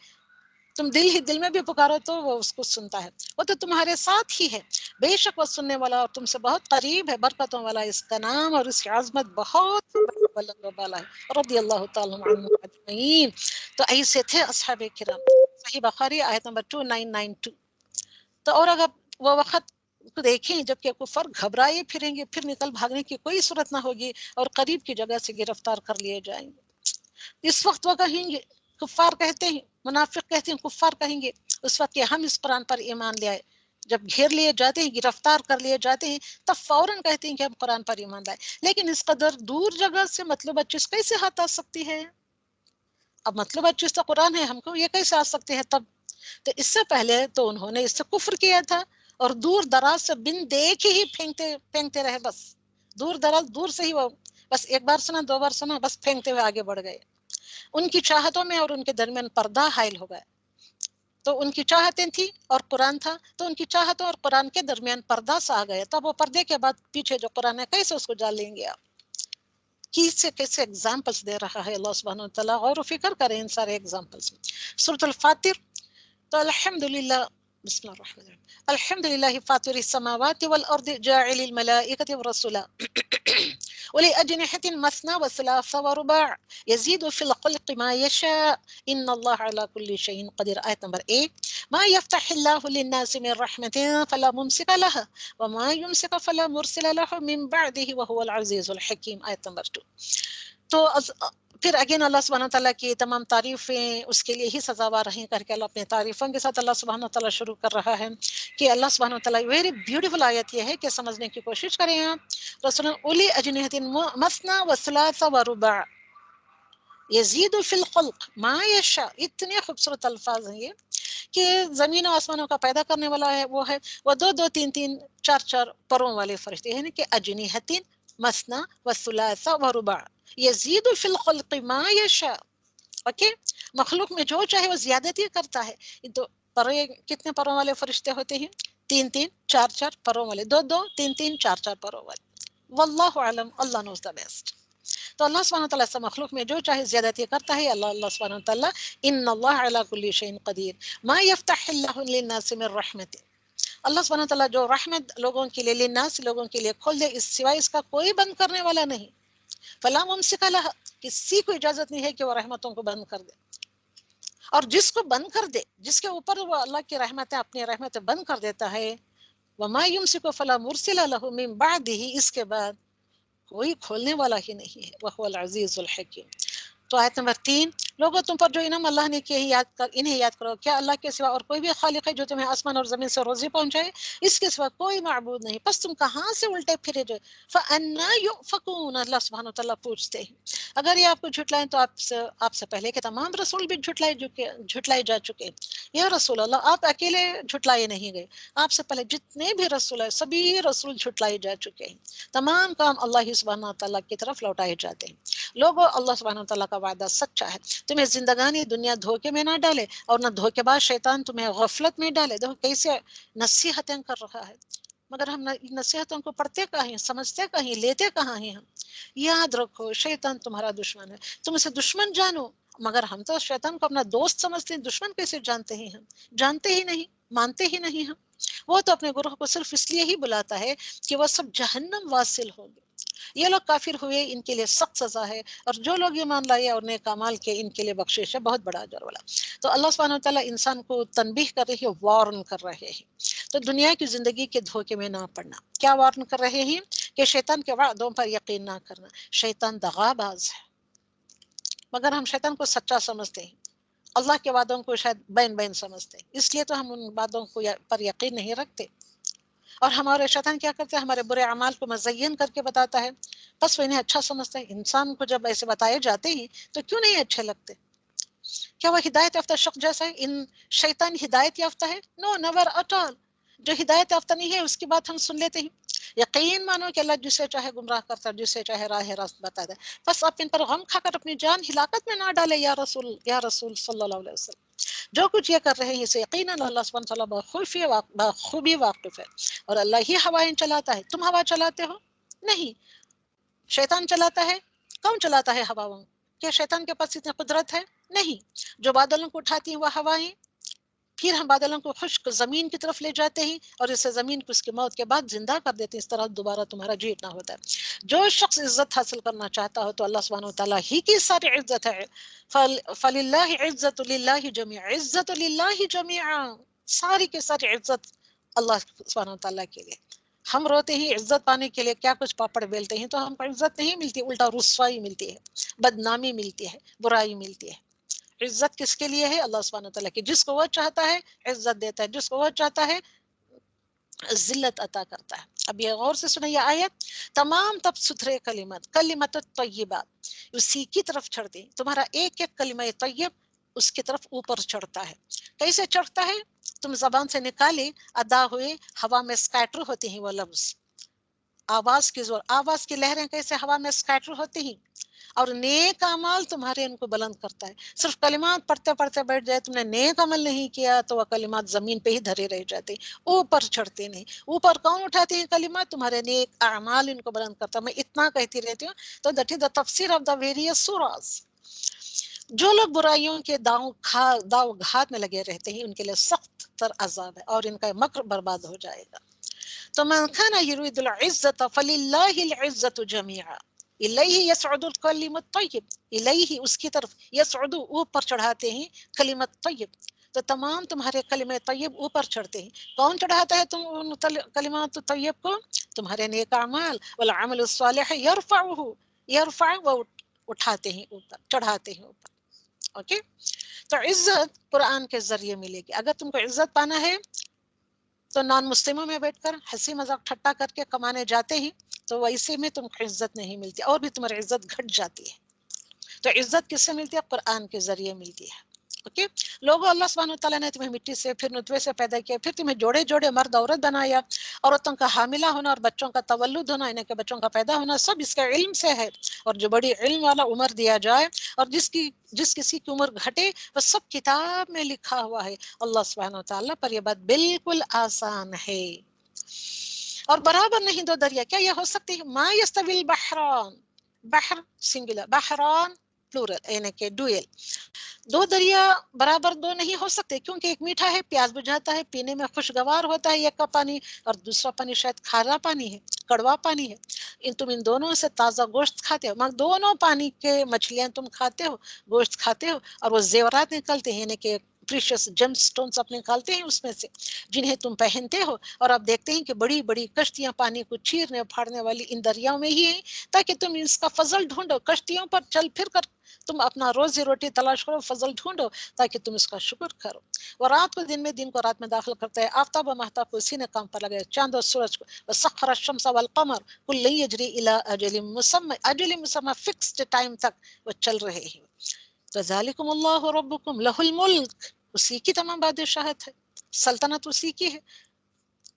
تم دل ہی دل میں بھی پکارو تو وہ اس کو سنتا ہے، وہ تو تمہارے ساتھ ہی ہے، بے شک وہ سننے والا اور تم سے بہت قریب ہے، برکتوں والا اس کا نام اور اس کی عظمت بہت بلند و بالا ہے، رضی اللہ تعالیٰ عنہم اجمعین۔ تو ایسے تھے اصحاب کرام۔ صحیح بخاری آیت نمبر 2992۔ تو اور اگر وہ وقت کو دیکھیں جب کہ کفر گھبرائے پھریں گے، پھر نکل بھاگنے کی کوئی صورت نہ ہوگی اور قریب کی جگہ سے گرفتار کر لیے جائیں گے۔ اس وقت وہ کہیں گے، کفار کہتے ہیں، منافق کہتے ہیں، کفار کہیں گے اس وقت کہ ہم اس قرآن پر ایمان لے آئے۔ جب گھیر لیے جاتے ہیں، گرفتار کر لیے جاتے ہیں، تب فوراً کہتے ہیں کہ ہم قرآن پر ایمان لائے۔ لیکن اس قدر دور جگہ سے مطلوبہ چیز کیسے ہاتھ آ سکتی ہے؟ اب مطلوبہ چیز تو قرآن ہے، ہم کو یہ کیسے آ سکتے ہیں؟ تب تو اس سے پہلے تو انہوں نے اس سے کفر کیا تھا اور دور دراز سے بن دیکھ ہی پھینکتے رہے، بس دور دراز دور سے ہی وہ بس ایک بار سنا، دو بار سنا، بس پھینکتے ہوئے آگے بڑھ گئے۔ ان کی چاہتوں میں اور ان کے درمیان پردہ حائل ہو گیا۔ تو ان کی چاہتیں تھی اور قرآن تھا، تو ان کی چاہتوں اور قرآن کے درمیان پردہ سا آ گیا۔ تب وہ پردے کے بعد پیچھے جو قرآن ہے کیسے اس کو جا لیں گے آپ؟ کیسے ایگزامپلس دے رہا ہے اللہ سبحانہ وتعالیٰ، غور و فکر کریں ان سارے ایگزامپلس میں۔ سورۃ الفاتر، تو الحمدللہ، بسم اللہ الرحمن الرحیم، الحمدللہ فاطر السماوات والارض جاعل الملائکۃ رسلا اولی اجنحۃ مثنى وثلاث ورباع یزید فی الخلق ما یشاء ان اللہ علی کل شیء قدیر۔ آیت نمبر 1، ما یفتح اللہ للناس من رحمۃ فلا ممسک لها وما یمسک فلا مرسل له من بعده وهو العزیز الحکیم۔ آیت نمبر 2۔ تو پھر اگین اللہ سبحانہ تعالیٰ کی تمام تعریفیں اس کے لیے ہی سزاوار رہیں کر کے اللہ اپنے تعریفوں کے ساتھ اللہ سبحانہ تعالیٰ شروع کر رہا ہے کہ اللہ سبحانہ تعالیٰ ویری بیوٹیفل آیت یہ ہے کہ سمجھنے کی کوشش کریں آپ۔ رسول اولی اجنحۃ مثنى وثلاث ورباع یزید فی الخلق ما یشاء، اتنے خوبصورت الفاظ ہیں یہ کہ زمین و آسمانوں کا پیدا کرنے والا ہے وہ ہے، وہ دو دو تین تین چار چار پروں والے فرشتے ہیں کہ اجنحۃ مثنى وثلاث ورباع یزید فی الخلق ما یشاء۔ اوکے، مخلوق میں جو چاہے وہ زیادتی کرتا ہے۔ تو پرے کتنے پروں والے فرشتے ہوتے ہیں؟ تین تین چار چار پروں والے، دو دو تین تین چار چار پروں والے۔ واللہ علم، اللہ نوز دا بیسٹ۔ تو اللہ سبحانہ تعالیٰ سے مخلوق میں جو چاہے زیادتی کرتا ہے اللہ سبحانہ تعالیٰ ان اللہ علی کل شیء قدیر ما یفتح اللہ للناس من رحمت، اللہ سبحانہ تعالیٰ جو رحمت لوگوں کے لیے، للناس لوگوں کے لیے کھول دے، اس سوائے اس کا کوئی بند کرنے والا نہیں۔ فلا ممسک لها، کسی کو اجازت نہیں ہے کہ وہ رحمتوں کو بند کر دے، اور جس کو بند کر دے، جس کے اوپر وہ اللہ کی رحمتیں اپنی رحمتیں بند کر دیتا ہے، وما یمسک فلا مرسل له من بعده، اس کے بعد کوئی کھولنے والا ہی نہیں ہے، وهو العزیز الحکیم۔ تو آیت نمبر 3، لوگوں تم پر جو انعام اللہ نے کیے انہیں یاد کرو، کیا اللہ کے سوا اور کوئی بھی خالق ہے جو تمہیں آسمان اور زمین سے روزی پہنچائے؟ اس کے سوا کوئی معبود نہیں، پس تم کہاں سے الٹے پھرے جو؟ فَأَنَّا يُؤْفَكُونَ، اللہ سبحانہ وتعالیٰ پوچھتے ہیں اگر یہ آپ کو جھٹلائیں تو آپ سے پہلے کے تمام رسول بھی جھٹلائے جا چکے ہیں۔ یا رسول اللہ، آپ اکیلے جھٹلائے نہیں گئے، آپ سے پہلے جتنے بھی رسول ہیں سبھی رسول جھٹلائے جا چکے ہیں۔ تمام کام اللہ ہی سبحانہ تعالیٰ کی طرف لوٹائے جاتے ہیں۔ لوگوں، اللہ سبحانہ تعالیٰ کا وعدہ سچا ہے، تمہیں زندگانی دنیا دھوکے میں نہ ڈالے اور نہ دھوکے باز شیطان تمہیں غفلت میں ڈالے۔ دیکھو کیسے نصیحتیں کر رہا ہے، مگر ہم نصیحتوں کو پڑھتے کہیں، سمجھتے کہیں، لیتے کہاں ہیں ہم؟ یاد رکھو شیطان تمہارا دشمن ہے، تم اسے دشمن جانو، مگر ہم تو شیطان کو اپنا دوست سمجھتے ہیں، دشمن کیسے جانتے ہیں؟ ہم جانتے ہی نہیں، مانتے ہی نہیں ہم۔ وہ تو اپنے گروہ کو صرف اس لیے ہی بلاتا ہے کہ وہ سب جہنم واصل ہوں گے۔ یہ لوگ کافر ہوئے، ان کے لیے سخت سزا ہے، اور جو لوگ ایمان لائے اور نیک اعمال کے، ان کے لیے بخشش ہے، بہت بڑا اجر والا۔ تو اللہ سبحانہ وتعالیٰ انسان کو تنبیہ کر رہے ہیں، وارن کر رہے ہیں، تو دنیا کی زندگی کے دھوکے میں نہ پڑنا۔ کیا وارن کر رہے ہیں؟ کہ شیطان کے وعدوں پر یقین نہ کرنا، شیطان دغا باز ہے، مگر ہم شیطان کو سچا سمجھتے ہیں، اللہ کے وعدوں کو شاید بین بین سمجھتے ہیں، اس لیے تو ہم ان وعدوں کو پر یقین نہیں رکھتے، اور ہمارے شیطان کیا کرتے ہیں؟ ہمارے برے اعمال کو مزین کر کے بتاتا ہے، بس وہ انہیں اچھا سمجھتے ہیں۔ انسان کو جب ایسے بتائے جاتے ہیں تو کیوں نہیں اچھے لگتے؟ کیا وہ ہدایت یافتہ شخص جیسا ہے؟ ان شیطان ہدایت یافتہ ہے؟ نو، نیور اٹ آل۔ جو ہدایت یافتہ نہیں ہے اس کی بات ہم سن لیتے ہیں۔ یقین مانو کہ اللہ جسے چاہے گمراہ کرتا ہے، جسے چاہے راہ راست بتاتا ہے۔ بس آپ ان پر غم کھا کر اپنی جان ہلاکت میں نہ ڈالے، یا رسول صلی اللہ علیہ وسلم۔ جو کچھ یہ کر رہے ہیں اسے یقیناً اللہ سبحانہ تعالیٰ بخوبی واقف ہے، اور اللہ ہی ہوائیں چلاتا ہے۔ تم ہوا چلاتے ہو؟ نہیں، شیطان چلاتا ہے۔ کون چلاتا ہے ہواؤں؟ کیا شیطان کے پاس اتنی قدرت ہے؟ نہیں۔ جو بادلوں کو اٹھاتی ہیں وہ ہوائیں، پھر ہم بادلوں کو خشک زمین کی طرف لے جاتے ہیں اور اسے زمین کو اس کی موت کے بعد زندہ کر دیتے ہیں، اس طرح دوبارہ تمہارا جینا ہوتا ہے۔ جو شخص عزت حاصل کرنا چاہتا ہو تو اللہ سبحانہ وتعالیٰ ہی کی ساری عزت ہے۔ فَلِلَّهِ عزت للہ جميعا، عزت للہ جميعا، ساری کی ساری عزت اللہ سبحانہ وتعالیٰ کے لیے۔ ہم روتے ہیں عزت پانے کے لیے، کیا کچھ پاپڑ بیلتے ہیں تو ہم کو عزت نہیں ملتی، الٹا رسوائی ملتی ہے، بدنامی ملتی ہے، برائی ملتی ہے۔ عزت کس کے لیے ہے؟ اللہ سبحانہ وتعالیٰ کی، جس کو وہ چاہتا ہے عزت دیتا ہے، جس کو وہ چاہتا ہے ذلت عطا کرتا ہے۔ اب یہ غور سے سنیں یہ آیت، تمام تب ستھرے کلمات، کلمت الطیبات اسی کی طرف چڑھتے ہیں، تمہارا ایک ایک کلمہ طیب اس کی طرف اوپر چڑھتا ہے۔ کیسے چڑھتا ہے؟ تم زبان سے نکالے، ادا ہوئے، ہوا میں سکیٹر ہوتے ہیں وہ لفظ، آواز کی زور، آواز کی لہریں کیسے ہوا میں سکیٹر ہوتی ہیں، اور نیک اعمال تمہارے ان کو بلند کرتا ہے۔ صرف کلمات پڑھتے پڑھتے بیٹھ جائے، تم نے نیک عمل نہیں کیا تو وہ کلمات زمین پہ ہی دھرے رہ جاتے، اوپر چڑھتے نہیں۔ اوپر کون اٹھاتے ہیں کلمات؟ تمہارے نیک اعمال ان کو بلند کرتا ہے۔ میں اتنا کہتی رہتی ہوں، تو دیٹ از دا تفسیر آف دا ویریس سوراز۔ جو لوگ برائیوں کے داؤ گھات میں لگے رہتے ہیں ان کے لیے سخت تر عذاب ہے اور ان کا مکر برباد ہو جائے گا۔ تو من کان یرید العزت فللہ العزت جمیعا الیہ یصعد الکلم الطیب، الیہ اس کی طرف، یصعد اوپر چڑھاتے ہیں کلمت طیب، تو تمام تمہارے کلمہ طیب اوپر چڑھتے ہیں۔ کون چڑھاتا ہے تم ان کلمات طیب کو؟ تمہارے نیک اعمال، والعمل الصالح یرفعہ، یرفع وہ اٹھاتے ہیں اوپر، چڑھاتے ہیں اوپر۔ اوکے، تو عزت قرآن کے ذریعے ملے گی۔ اگر تم کو عزت پانا ہے تو نان مسلموں میں بیٹھ کر ہنسی مذاق ٹھٹا کر کے کمانے جاتے ہیں تو ویسے میں تم کو عزت نہیں ملتی، اور بھی تمہاری عزت گھٹ جاتی ہے۔ تو عزت کس سے ملتی ہے؟ قرآن کے ذریعے ملتی ہے۔ اوکے، لوگوں، اللہ سبحانہ وتعالیٰ نے تمہیں مٹی سے پھر نطفے سے پیدا کیا، پھر تمہیں جوڑے جوڑے مرد عورت بنایا، عورتوں کا حاملہ ہونا اور بچوں کا تولد ہونا، انہیں کے بچوں کا پیدا ہونا سب اس کے علم سے ہے۔ اور جو بڑی علم والا عمر دیا جائے اور جس کسی کی عمر گھٹے وہ سب کتاب میں لکھا ہوا ہے۔ اللہ سبحانہ وتعالیٰ پر یہ بات بالکل آسان ہے۔ اور برابر نہیں دو دریا، کیا یہ ہو سکتی ہے؟ ما یستوی البحران، بحر سنگولر، بحران پلورل، یعنی کہ ڈویل، دو دریا برابر دو نہیں ہو سکتے، کیونکہ ایک میٹھا ہے، پیاس بجھاتا ہے، پینے میں خوشگوار ہوتا ہے ایک کا پانی، اور دوسرا پانی شاید کھارا پانی ہے، کڑوا پانی ہے۔ تم ان دونوں سے تازہ گوشت کھاتے ہو، مگر دونوں پانی کے مچھلیاں تم کھاتے ہو، گوشت کھاتے ہو، اور وہ زیورات نکلتے ہیں، یعنی کہ پریشس جیم سٹونز اپنے نکالتے ہیں اس میں سے، جنہیں تم پہنتے ہو۔ اور آپ دیکھتے ہیں کہ بڑی بڑی کشتیاں پانی کو چیرنے پھاڑنے والی ان دریاؤں میں ہی ہیں، تاکہ تم اس کا فضل ڈھونڈو، کشتیوں پر چل پھر کر تم اپنا روزی روٹی تلاش کرو، فضل ڈھونڈو، تاکہ تم اس کا شکر کرو۔ وہ رات کو دن میں، دن کو رات میں داخل کرتا ہے، آفتاب و مہتاب کو اسی نے کام پر لگایا، چاند و سورج کو، وسخر الشمس والقمر کل یجری الی اجل مسمی، اجل مسمی فکسڈ ٹائم تک وہ چل رہے ہیں۔ تو ذالکم اللہ ربکم لہ الملک، اسی کی تمام بادشاہت ہے، سلطنت اسی کی ہے۔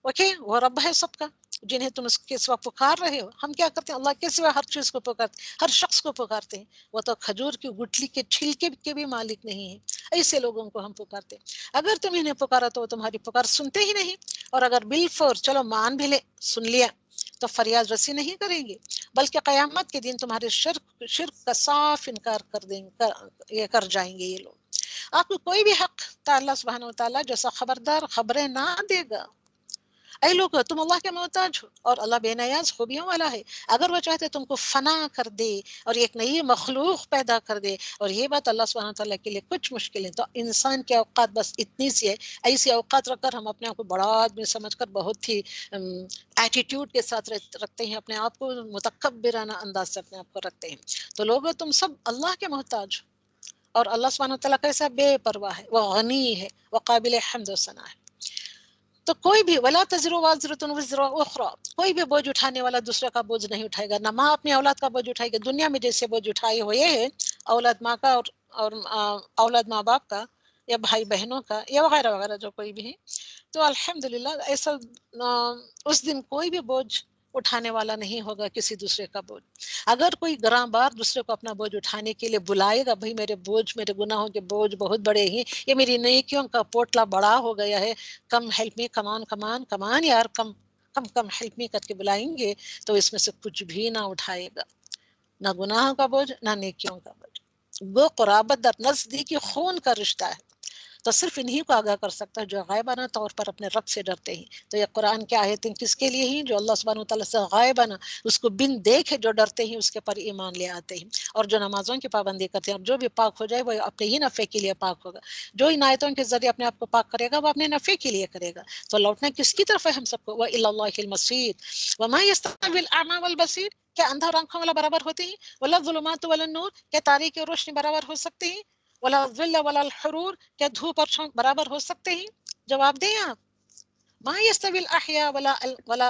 اوکے، وہ رب ہے سب کا، جنہیں تم اس کے سوا پکار رہے ہو۔ ہم کیا کرتے ہیں؟ اللہ کے سوا ہر چیز کو پکارتے، ہر شخص کو پکارتے ہیں۔ وہ تو کھجور کی گٹھلی کے چھلکے کے بھی مالک نہیں ہیں، ایسے لوگوں کو ہم پکارتے ہیں۔ اگر تم انہیں پکارا تو وہ تمہاری پکار سنتے ہی نہیں، اور اگر بالفور چلو مان بھی لے، سن لیا، تو فریاد رسی نہیں کریں گے، بلکہ قیامت کے دن تمہارے شرک کا صاف انکار یہ کر جائیں گے یہ لوگ۔ آپ کو کوئی بھی حق اللہ سبحانہ وتعالیٰ جیسا خبردار خبریں نہ دے گا۔ اے لوگ، تم اللہ کے محتاج ہو اور اللہ بے نیاز خوبیوں والا ہے۔ اگر وہ چاہتے تم کو فنا کر دے اور ایک نئی مخلوق پیدا کر دے، اور یہ بات اللہ سبحانہ تعالیٰ کے لیے کچھ مشکل ہے، تو انسان کی اوقات بس اتنی سی ہے۔ ایسی اوقات رکھ کر ہم اپنے آپ کو بڑا آدمی سمجھ کر بہت ہی ایٹیٹیوڈ کے ساتھ رکھتے ہیں، اپنے آپ کو متکبرانہ انداز سے اپنے آپ کو رکھتے ہیں۔ تو لوگوں، تم سب اللہ کے محتاج ہو، اور اللہ سبحانہ تعالیٰ کیسا بے پرواہ ہے، وہ غنی ہے، وہ قابل حمد و ثنا ہے۔ تو کوئی بھی ولا تزر وازرۃ وزر اخری، کوئی بھی بوجھ اٹھانے والا دوسرے کا بوجھ نہیں اٹھائے گا۔ نہ ماں اپنی اولاد کا بوجھ اٹھائے گی، دنیا میں جیسے بوجھ اٹھائے ہوئے ہیں، اولاد ماں کا اور اولاد ماں باپ کا، یا بھائی بہنوں کا، یا وغیرہ وغیرہ جو کوئی بھی ہے، تو الحمدللہ ایسا اس دن کوئی بھی بوجھ اٹھانے والا نہیں ہوگا کسی دوسرے کا بوجھ۔ اگر کوئی گراں بار دوسرے کو اپنا بوجھ اٹھانے کے لیے بلائے گا، بھائی میرے بوجھ، میرے گناہوں کے بوجھ بہت بڑے ہیں، یہ میری نیکیوں کا پوٹلا بڑا ہو گیا ہے، کم ہیلپ می، کمان یار، کم ہیلپ می کر کے بلائیں گے، تو اس میں سے کچھ بھی نہ اٹھائے گا، نہ گناہوں کا بوجھ، نہ نیکیوں کا بوجھ۔ وہ قرابت در، نزدیکی خون کا رشتہ ہے، تو صرف انہی کو آگاہ کر سکتا ہے جو غائبانہ طور پر اپنے رب سے ڈرتے ہیں. تو یہ قرآن کی آیتیں کس کے لیے ہیں؟ جو اللہ سبحانہ وتعالیٰ سے غائبانہ اس کو بن دیکھے جو ڈرتے ہیں اس کے پر ایمان لے آتے ہیں، اور جو نمازوں کی پابندی کرتے ہیں. اور جو بھی پاک ہو جائے وہ اپنے ہی نفع کے لیے پاک ہوگا. جو ان آیتوں کے ذریعے اپنے آپ کو پاک کرے گا وہ اپنے نفع کے لیے کرے گا. تو لوٹنا کس کی طرف ہے ہم سب کو؟ وَإِلَى اللَّهِ الْمَصِيرُ وَمَا يَسْتَوِي الْأَعْمَى وَالْبَصِيرُ، کیا اندھا اور آنکھوں والا برابر ہوتے ہیں؟ وَلَا الظُّلُمَاتُ وَلَا النُّورُ، کیا تاریکی اور روشنی برابر ہو سکتے ہیں؟ وَلَا الظِّلُّ وَلَا الْحُرُورُ، کیا دھوپ اور چھاؤں برابر ہو سکتے ہیں؟ جواب دیں آپ. ما يستوي الاحياء ولا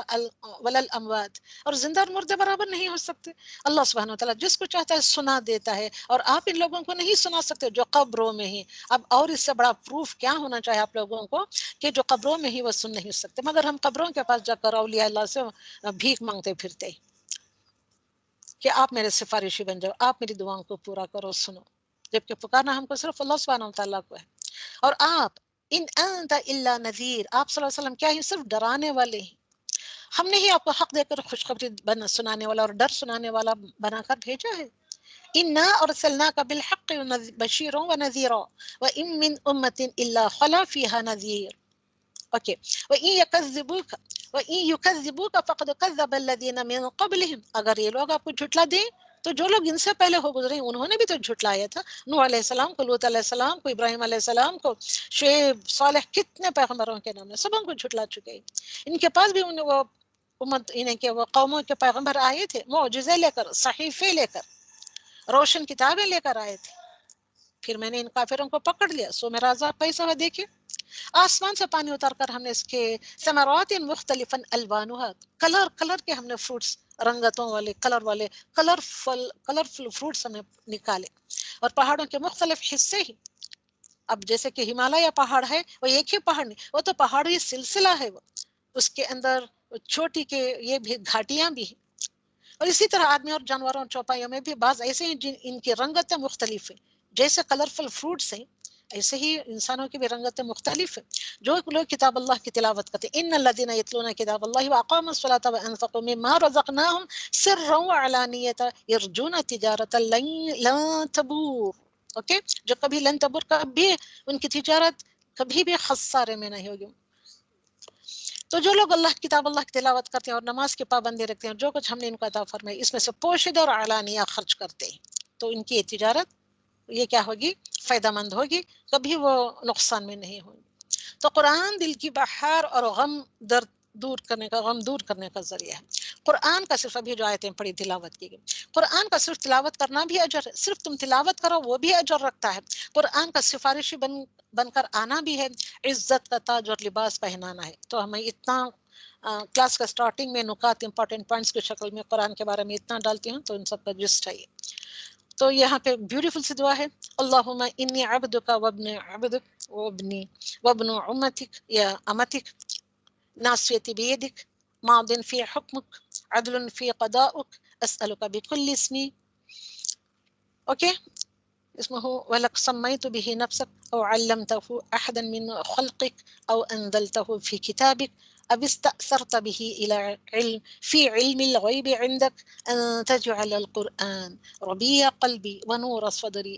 الاموات، اور زندہ اور مردے برابر نہیں ہو سکتے. اللہ سبحانہ وتعالیٰ جس کو چاہتا ہے سنا دیتا ہے، اور آپ ان لوگوں کو نہیں سنا سکتے جو قبروں میں ہیں. اب اور اس سے بڑا پروف کیا ہونا چاہیے آپ لوگوں کو کہ جو قبروں میں ہی وہ سن نہیں سکتے، مگر ہم قبروں کے پاس جا کر اولیاء اللہ سے بھیک مانگتے پھرتے کہ آپ میرے سفارشی بن جاؤ، آپ میری دعاؤں کو پورا کرو، سنو. جبکہ پکارنا ہم کو صرف اللہ سبحانہ وتعالیٰ کو ہے. اور آپ ان انت الا نذیر، آپ صلی اللہ علیہ وسلم کیا ہی صرف ڈرانے والے ہیں. ہم نے ہی آپ کو حق دے کر خوشخبری سنانے والا اور ڈر سنانے والا بنا کر بھیجا ہے. انا ارسلناک بالحق بشیرا ونذیرا وان من امة الا خلا فيها نذیر. اوکے. وَإِن يُكَذِّبُوكَ فَقَدْ كَذَّبَ الَّذِينَ مِن قَبْلِهِمْ، اگر یہ لوگ آپ کو جھٹلا دیں تو جو لوگ ان سے پہلے ہو گزرے انہوں نے بھی تو جھٹلایا تھا. نوح علیہ السلام کو، لوط علیہ السلام کو، ابراہیم علیہ السلام کو، شعیب، صالح، کتنے پیغمبروں کے نام ہے، سب ان کو جھٹلا چکے ہیں. ان کے پاس بھی وہ امت انہیں کے وہ قوموں کے پیغمبر آئے تھے معجزے لے کر، صحیفے لے کر، روشن کتابیں لے کر آئے تھے. پھر میں نے ان کافروں کو پکڑ لیا، سو میرا عذاب کیسا ہوا دیکھیے. آسمان سے پانی اتار کر ہم نے اس کے ثمرات مختلفا الوانها، کلر کے ہم نے فروٹس، رنگتوں والے کلرفل فروٹس ہم نے نکالے. اور پہاڑوں کے مختلف حصے ہی، اب جیسے کہ ہمالیہ پہاڑ ہے وہ ایک ہی پہاڑ نہیں، وہ تو پہاڑی سلسلہ ہے، وہ اس کے اندر چھوٹی کے یہ بھی گھاٹیاں بھی ہیں. اور اسی طرح آدمی اور جانوروں اور چوپایوں میں بھی بعض ایسے ہیں جن ان کی رنگتیں مختلف ہیں. جیسے کلرفل فروٹس ہیں ایسے ہی انسانوں کی بھی رنگتیں مختلف ہیں. جو لوگ کتاب اللہ کی تلاوت کرتے ہیں، ان الذين يتلون کتاب اللہ واقاموا الصلاة وانفقوا مما رزقناهم سرا وعلانية يرجون تجارة لن تبور. اوکے، جو کبھی لن تبور، کبھی ان کی تجارت کبھی بھی خسارے میں نہیں ہوگی. تو جو لوگ کتاب اللہ کی تلاوت کرتے ہیں اور نماز کی پابندی رکھتے ہیں، جو کچھ ہم نے ان کو عطا فرمایا اس میں سے پوشیدہ اور علانیہ خرچ کرتے ہیں، تو ان کی تجارت یہ کیا ہوگی؟ فائدہ مند ہوگی، کبھی وہ نقصان میں نہیں ہوگی. تو قرآن دل کی بہار اور غم دور کرنے کا ذریعہ ہے. قرآن کا صرف ابھی جو آیتیں پڑھی تلاوت کی گئی، قرآن کا صرف تلاوت کرنا بھی اجر ہے، صرف تم تلاوت کرو وہ بھی اجر رکھتا ہے. قرآن کا سفارشی بن کر آنا بھی ہے، عزت کا تاج اور لباس پہنانا ہے. تو ہمیں اتنا کلاس کا سٹارٹنگ میں نکات امپورٹنٹ پوائنٹس کی شکل میں قرآن کے بارے میں اتنا ڈالتی ہوں، تو ان سب کا جسٹ ہے. تو یہاں پہ بیوٹیفل سی دعا ہے، اللہم انی عبدک وابن عبدک وابن امتک یا امتک ناصیتی بیدک ماض فی حکمک عدل فی قضاؤک اسألک بکل اسمی. اوکے، اسمه ولك سميت به نفسك أو علمته أحدا من خلقك أو أنزلته في كتابك أو استأثرت به في علم الغيب عندك أن تجعل القرآن ربيع قلبي ونور صدري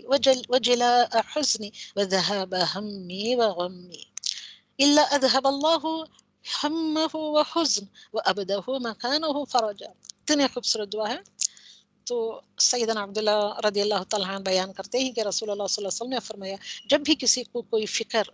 وجلاء حزني وذهاب همي وغمي إلا أذهب الله همه وحزن وأبده مكانه فرجا. اتنی خوبصورت دعا ہے. تو سیدنا عبداللہ رضی اللہ تعالیٰ عنہ بیان کرتے ہیں کہ رسول اللہ صلی اللہ علیہ وسلم نے فرمایا، جب بھی کسی کو کوئی فکر،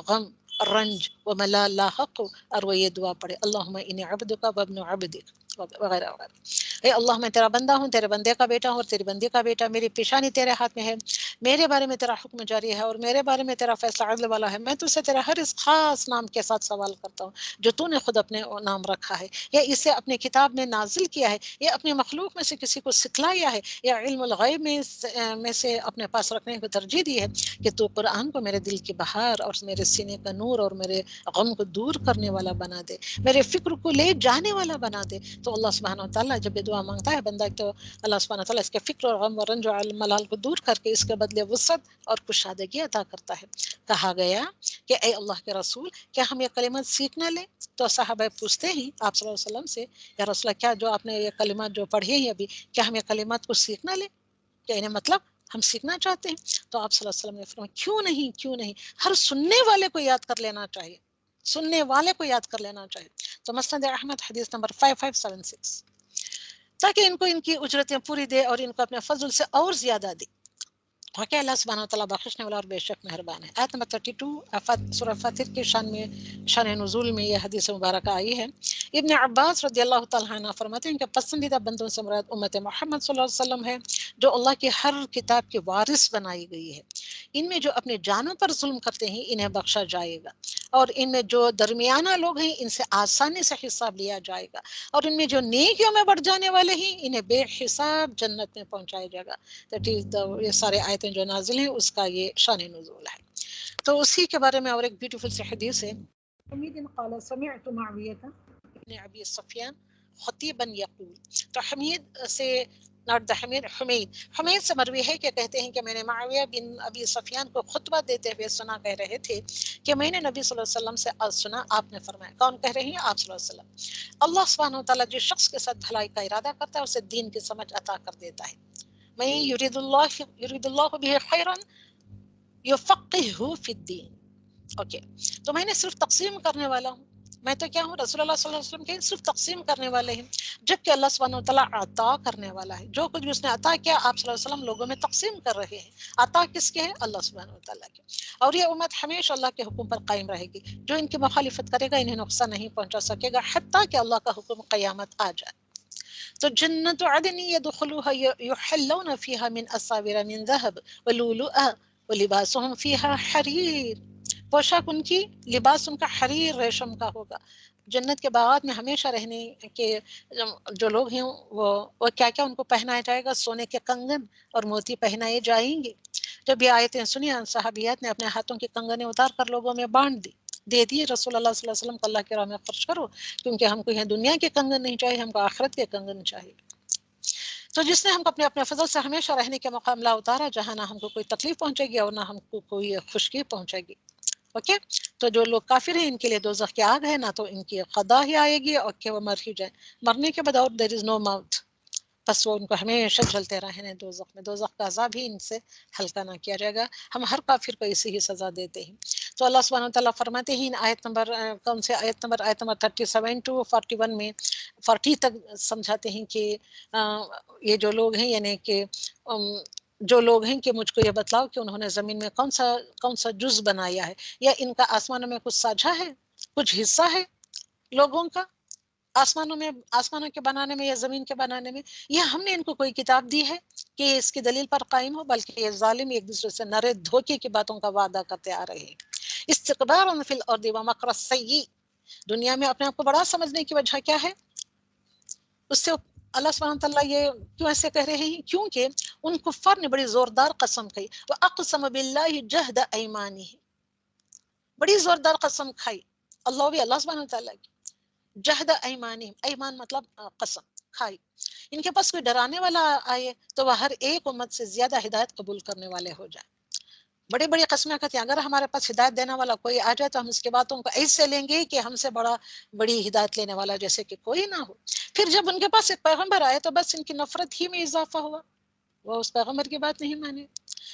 غم، رنج و ملال لاحق ہو اور وہ یہ دعا پڑھے، اللہم انی عبدک وابن عبدک وغیرہ وغیرہ. اے اللہ میں تیرا بندہ ہوں، تیرے بندے کا بیٹا ہوں اور تیری بندے کا بیٹا، میری پیشانی تیرے ہاتھ میں ہے، میرے بارے میں تیرا حکم جاری ہے اور میرے بارے میں تیرا فیصلہ عدل والا ہے. میں تجھ سے تیرا ہر اس خاص نام کے ساتھ سوال کرتا ہوں جو تو نے خود اپنے نام رکھا ہے، یا اسے اپنے کتاب میں نازل کیا ہے، یا اپنی مخلوق میں سے کسی کو سکھلایا ہے، یا علم الغیب میں سے اپنے پاس رکھنے کو ترجیح دی ہے، کہ تو قرآن کو میرے دل کی بہار اور میرے سینے کا نور اور میرے غم کو دور کرنے والا بنا دے، میرے فکر کو لے جانے والا بنا دے. تو اللہ سبحانہ وتعالیٰ جب یہ دعا مانگتا ہے بندہ، تو اللہ سبحانہ وتعالیٰ اس کے فکر اور غم و رنج و ملال کو دور کر کے اس کے بدلے وسعت اور کشادگی عطا کرتا ہے. کہا گیا کہ اے اللہ کے رسول، کیا ہم یہ کلمات سیکھ نہ لیں؟ تو صحابہ پوچھتے ہیں آپ صلی اللہ علیہ وسلم سے، یا رسول اللہ، کیا جو آپ نے یہ کلمات جو پڑھے ہیں ابھی، کیا ہم یہ کلمات کو سیکھ نہ لیں؟ کہ انہیں مطلب ہم سیکھنا چاہتے ہیں. تو آپ صلی اللہ علیہ وسلم نے فرمایا کیوں نہیں ہر سننے والے کو یاد کر لینا چاہیے، سننے والے کو یاد کر لینا چاہیے. تو مسند احمد حدیث نمبر 5576، تاکہ ان کو ان کی اجرتیں پوری دے اور ان کو اپنے فضل سے اور زیادہ دے. واقعی اللہ سبحانہ وتعالیٰ بخشنے والا اور بے شک مہربان ہے. آیت نمبر 32 سورہ فاتر کے شان نزول میں یہ حدیث مبارکہ آئی ہے. ابن عباس رضی اللہ تعالیٰ عنہ فرماتے ہیں کہ پسندیدہ بندوں سے مراد امت محمد صلی اللہ علیہ وسلم ہے، جو اللہ کی ہر کتاب کے وارث بنائی گئی ہے. ان میں جو اپنے جانوں پر ظلم کرتے ہیں انہیں بخشا جائے گا، اور ان میں جو درمیانہ لوگ ہیں ان سے آسانی سے حساب لیا جائے گا، اور ان میں جو نیکیوں میں بڑھ جانے والے ہیں انہیں بے حساب جنت میں پہنچایا جائے گا. یہ سارے آیتیں جو نازل ہیں اس کا یہ شان نزول ہے. تو اسی کے بارے میں اور ایک بیوٹیفل سی حدیث ہے. حمید قال سمعت معاویہ ابن ابی سفیان خطیبا یقول. تو حمید سے حمید سے مروی ہے کہ کہتے ہیں کہ میں نے معاویہ بن ابی سفیان کو خطبہ دیتے ہوئے سنا، کہہ رہے تھے کہ میں نے نبی صلی اللہ علیہ وسلم سے سنا، آپ نے فرمایا. کون کہہ رہے ہیں؟ آپ صلی اللہ علیہ وسلم. اللہ سبحانہ وتعالیٰ جس شخص کے ساتھ بھلائی کا ارادہ کرتا ہے اسے دین کی سمجھ عطا کر دیتا ہے. میں یرید اللہ بہ خیرا یفقہہ فی الدین. اوکے، تو میں نے صرف تقسیم کرنے والا ہوں. میں تو کیا ہوں؟ رسول اللہ صلی اللہ علیہ وسلم کے صرف تقسیم کرنے والے ہیں، جبکہ اللہ سبحانہ وتعالیٰ عطا کرنے والا ہے. جو کچھ بھی اس نے عطا کیا آپ صلی اللہ علیہ وسلم لوگوں میں تقسیم کر رہے ہیں. عطا کس کے ہے؟ اللہ سبحانہ وتعالیٰ کے. اور یہ امت ہمیشہ اللہ کے حکم پر قائم رہے گی. جو ان کی مخالفت کرے گا انہیں نقصان نہیں پہنچا سکے گا حتیٰ کہ اللہ کا حکم قیامت آ جائے. تو جنت عدن يدخلوها يحلون فيها من اساور من ذهب ولؤلؤا ولباسهم فيها حرير. پوشاک ان کی، لباس ان کا حریر ریشم کا ہوگا. جنت کے باغات میں ہمیشہ رہنے کے جو لوگ ہیں وہ کیا کیا ان کو پہنایا جائے گا؟ سونے کے کنگن اور موتی پہنائے جائیں گے. جب یہ آیتیں سنی صحابیات نے اپنے ہاتھوں کی کنگنیں اتار کر لوگوں میں بانٹ دی، دے دیے. رسول اللہ صلی اللہ علیہ وسلم کو اللہ کے راہ میں خرچ کرو، کیونکہ ہم کو یہاں دنیا کے کنگن نہیں چاہیے، ہم کو آخرت کے کنگن چاہیے. تو جس نے ہم کو اپنے اپنے فضل سے ہمیشہ رہنے کے مقام لا اتارا، جہاں نہ ہم کو کوئی تکلیف پہنچے گی اور نہ ہم کو کوئی خشکی پہنچے گی. اوکے، تو جو لوگ کافر ہیں ان کے لیے دوزخ کی آگ ہے، نہ تو ان کی قضا ہی آئے گی اور کہ وہ مر ہی جائیں. مرنے کے بعد اور دیر از نو موت، بس وہ ان کو ہمیشہ جلتے رہنے دوزخ میں. دوزخ کا عذاب ہی ان سے ہلکا نہ کیا جائے گا. ہم ہر کافر کو اسی ہی سزا دیتے ہیں. تو اللہ سبحانہ وتعالیٰ فرماتے ہیں آیت نمبر 37 to 41 میں 40 تک سمجھاتے ہیں کہ یہ جو لوگ ہیں، یعنی کہ جو لوگ ہیں کہ مجھ کو یہ بتلاؤ کہ انہوں نے زمین میں کون سا جز بنایا ہے، یا ان کا آسمانوں میں کچھ ساجھا ہے، کچھ حصہ ہے لوگوں کا آسمانوں کے بنانے میں یا زمین کے بنانے میں، یا ہم نے ان کو کوئی کتاب دی ہے کہ اس کی دلیل پر قائم ہو، بلکہ یہ ظالم ایک دوسرے سے نرے دھوکے کی باتوں کا وعدہ کرتے آ رہے ہیں. استکبارا فی الارض ومکر السیئ. دنیا میں اپنے آپ کو بڑا سمجھنے کی وجہ کیا ہے؟ اس سے اللہ سبحانہ تعالیٰ یہ کیوں ایسے کہہ رہے ہیں؟ کیونکہ ان کفار نے بڑی زوردار قسم کھائی. وَأَقْسَمَ بِاللَّهِ جَهْدَ أَيْمَانِهِ. بڑی زوردار قسم کھائی اللہ سبحانہ تعالیٰ کی. جہد ایمانہم، ایمان مطلب قسم کھائی. ان کے پاس کوئی ڈرانے والا آئے تو وہ ہر ایک امت سے زیادہ ہدایت قبول کرنے والے ہو جائے. بڑی بڑی قسمیں کہتے ہیں اگر ہمارے پاس ہدایت دینے والا کوئی آ جائے تو ہم اس کے باتوں کو ایسے لیں گے کہ ہم سے بڑی ہدایت لینے والا جیسے کہ کوئی نہ ہو. پھر جب ان کے پاس ایک پیغمبر آئے تو بس ان کی نفرت ہی میں اضافہ ہوا، وہ اس پیغمبر کی بات نہیں مانے.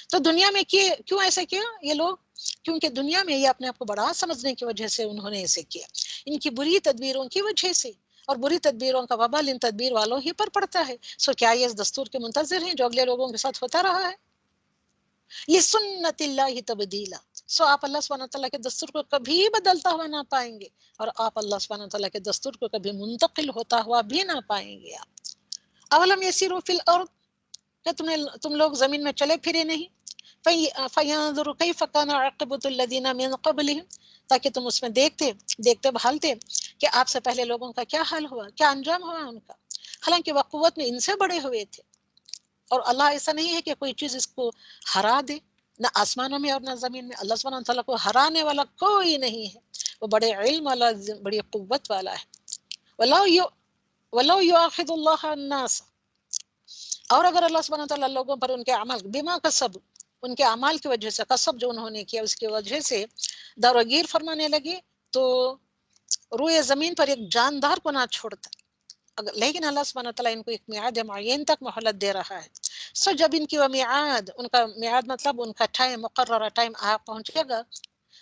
تو دنیا میں کیوں ایسے کیا یہ لوگ؟ کیونکہ دنیا میں یہ اپنے آپ کو بڑا سمجھنے کی وجہ سے انہوں نے ایسے کیا، ان کی بری تدبیروں کی وجہ سے. اور بری تدبیروں کا وبال ان تدبیر والوں ہی پر پڑتا ہے. سو کیا یہ اس دستور کے منتظر ہیں جو اگلے لوگوں کے ساتھ ہوتا رہا ہے؟ یہ سنت اللہ تبدیلا. سو آپ اللہ سبحانہ تعالیٰ کے دستور کو کبھی بدلتا ہوا نہ پائیں گے، اور آپ اللہ سبحانہ تعالیٰ کے دستور کو کبھی منتقل ہوتا ہوا بھی نہ پائیں گے. آپ اولم یسیروا فی الارض، کہ تم لوگ زمین میں چلے پھرے نہیں؟ فینظروا کیف کان عاقبۃ الذین من قبلہم، تاکہ تم اس میں دیکھتے بھالتے کہ آپ سے پہلے لوگوں کا کیا حال ہوا، کیا انجام ہوا ان کا. حالانکہ وہ قوت میں ان سے بڑے ہوئے تھے، اور اللہ ایسا نہیں ہے کہ کوئی چیز اس کو ہرا دے، نہ آسمانوں میں اور نہ زمین میں. اللہ سبحانہ تعالیٰ کو ہرانے والا کوئی نہیں ہے، وہ بڑے علم والا، بڑی قوت والا ہے. وَلَوْ يُؤَاخِذُ اللَّهَ النَّاسَ، اور اگر اللہ سبحانہ تعالیٰ لوگوں پر ان کے عمل بما کسب، ان کے اعمال کی وجہ سے، کسب جو انہوں نے کیا اس کی وجہ سے داروگیر فرمانے لگے، تو روئے زمین پر ایک جاندار کو نہ چھوڑتا. لیکن اللہ سبحانہ تعالیٰ ان کو ایک میعاد معین تک مہلت دے رہا ہے. سو جب ان کی وہ میعاد، ان کا میعاد مطلب ان کا ٹائم، مقررہ ٹائم پہنچے گا،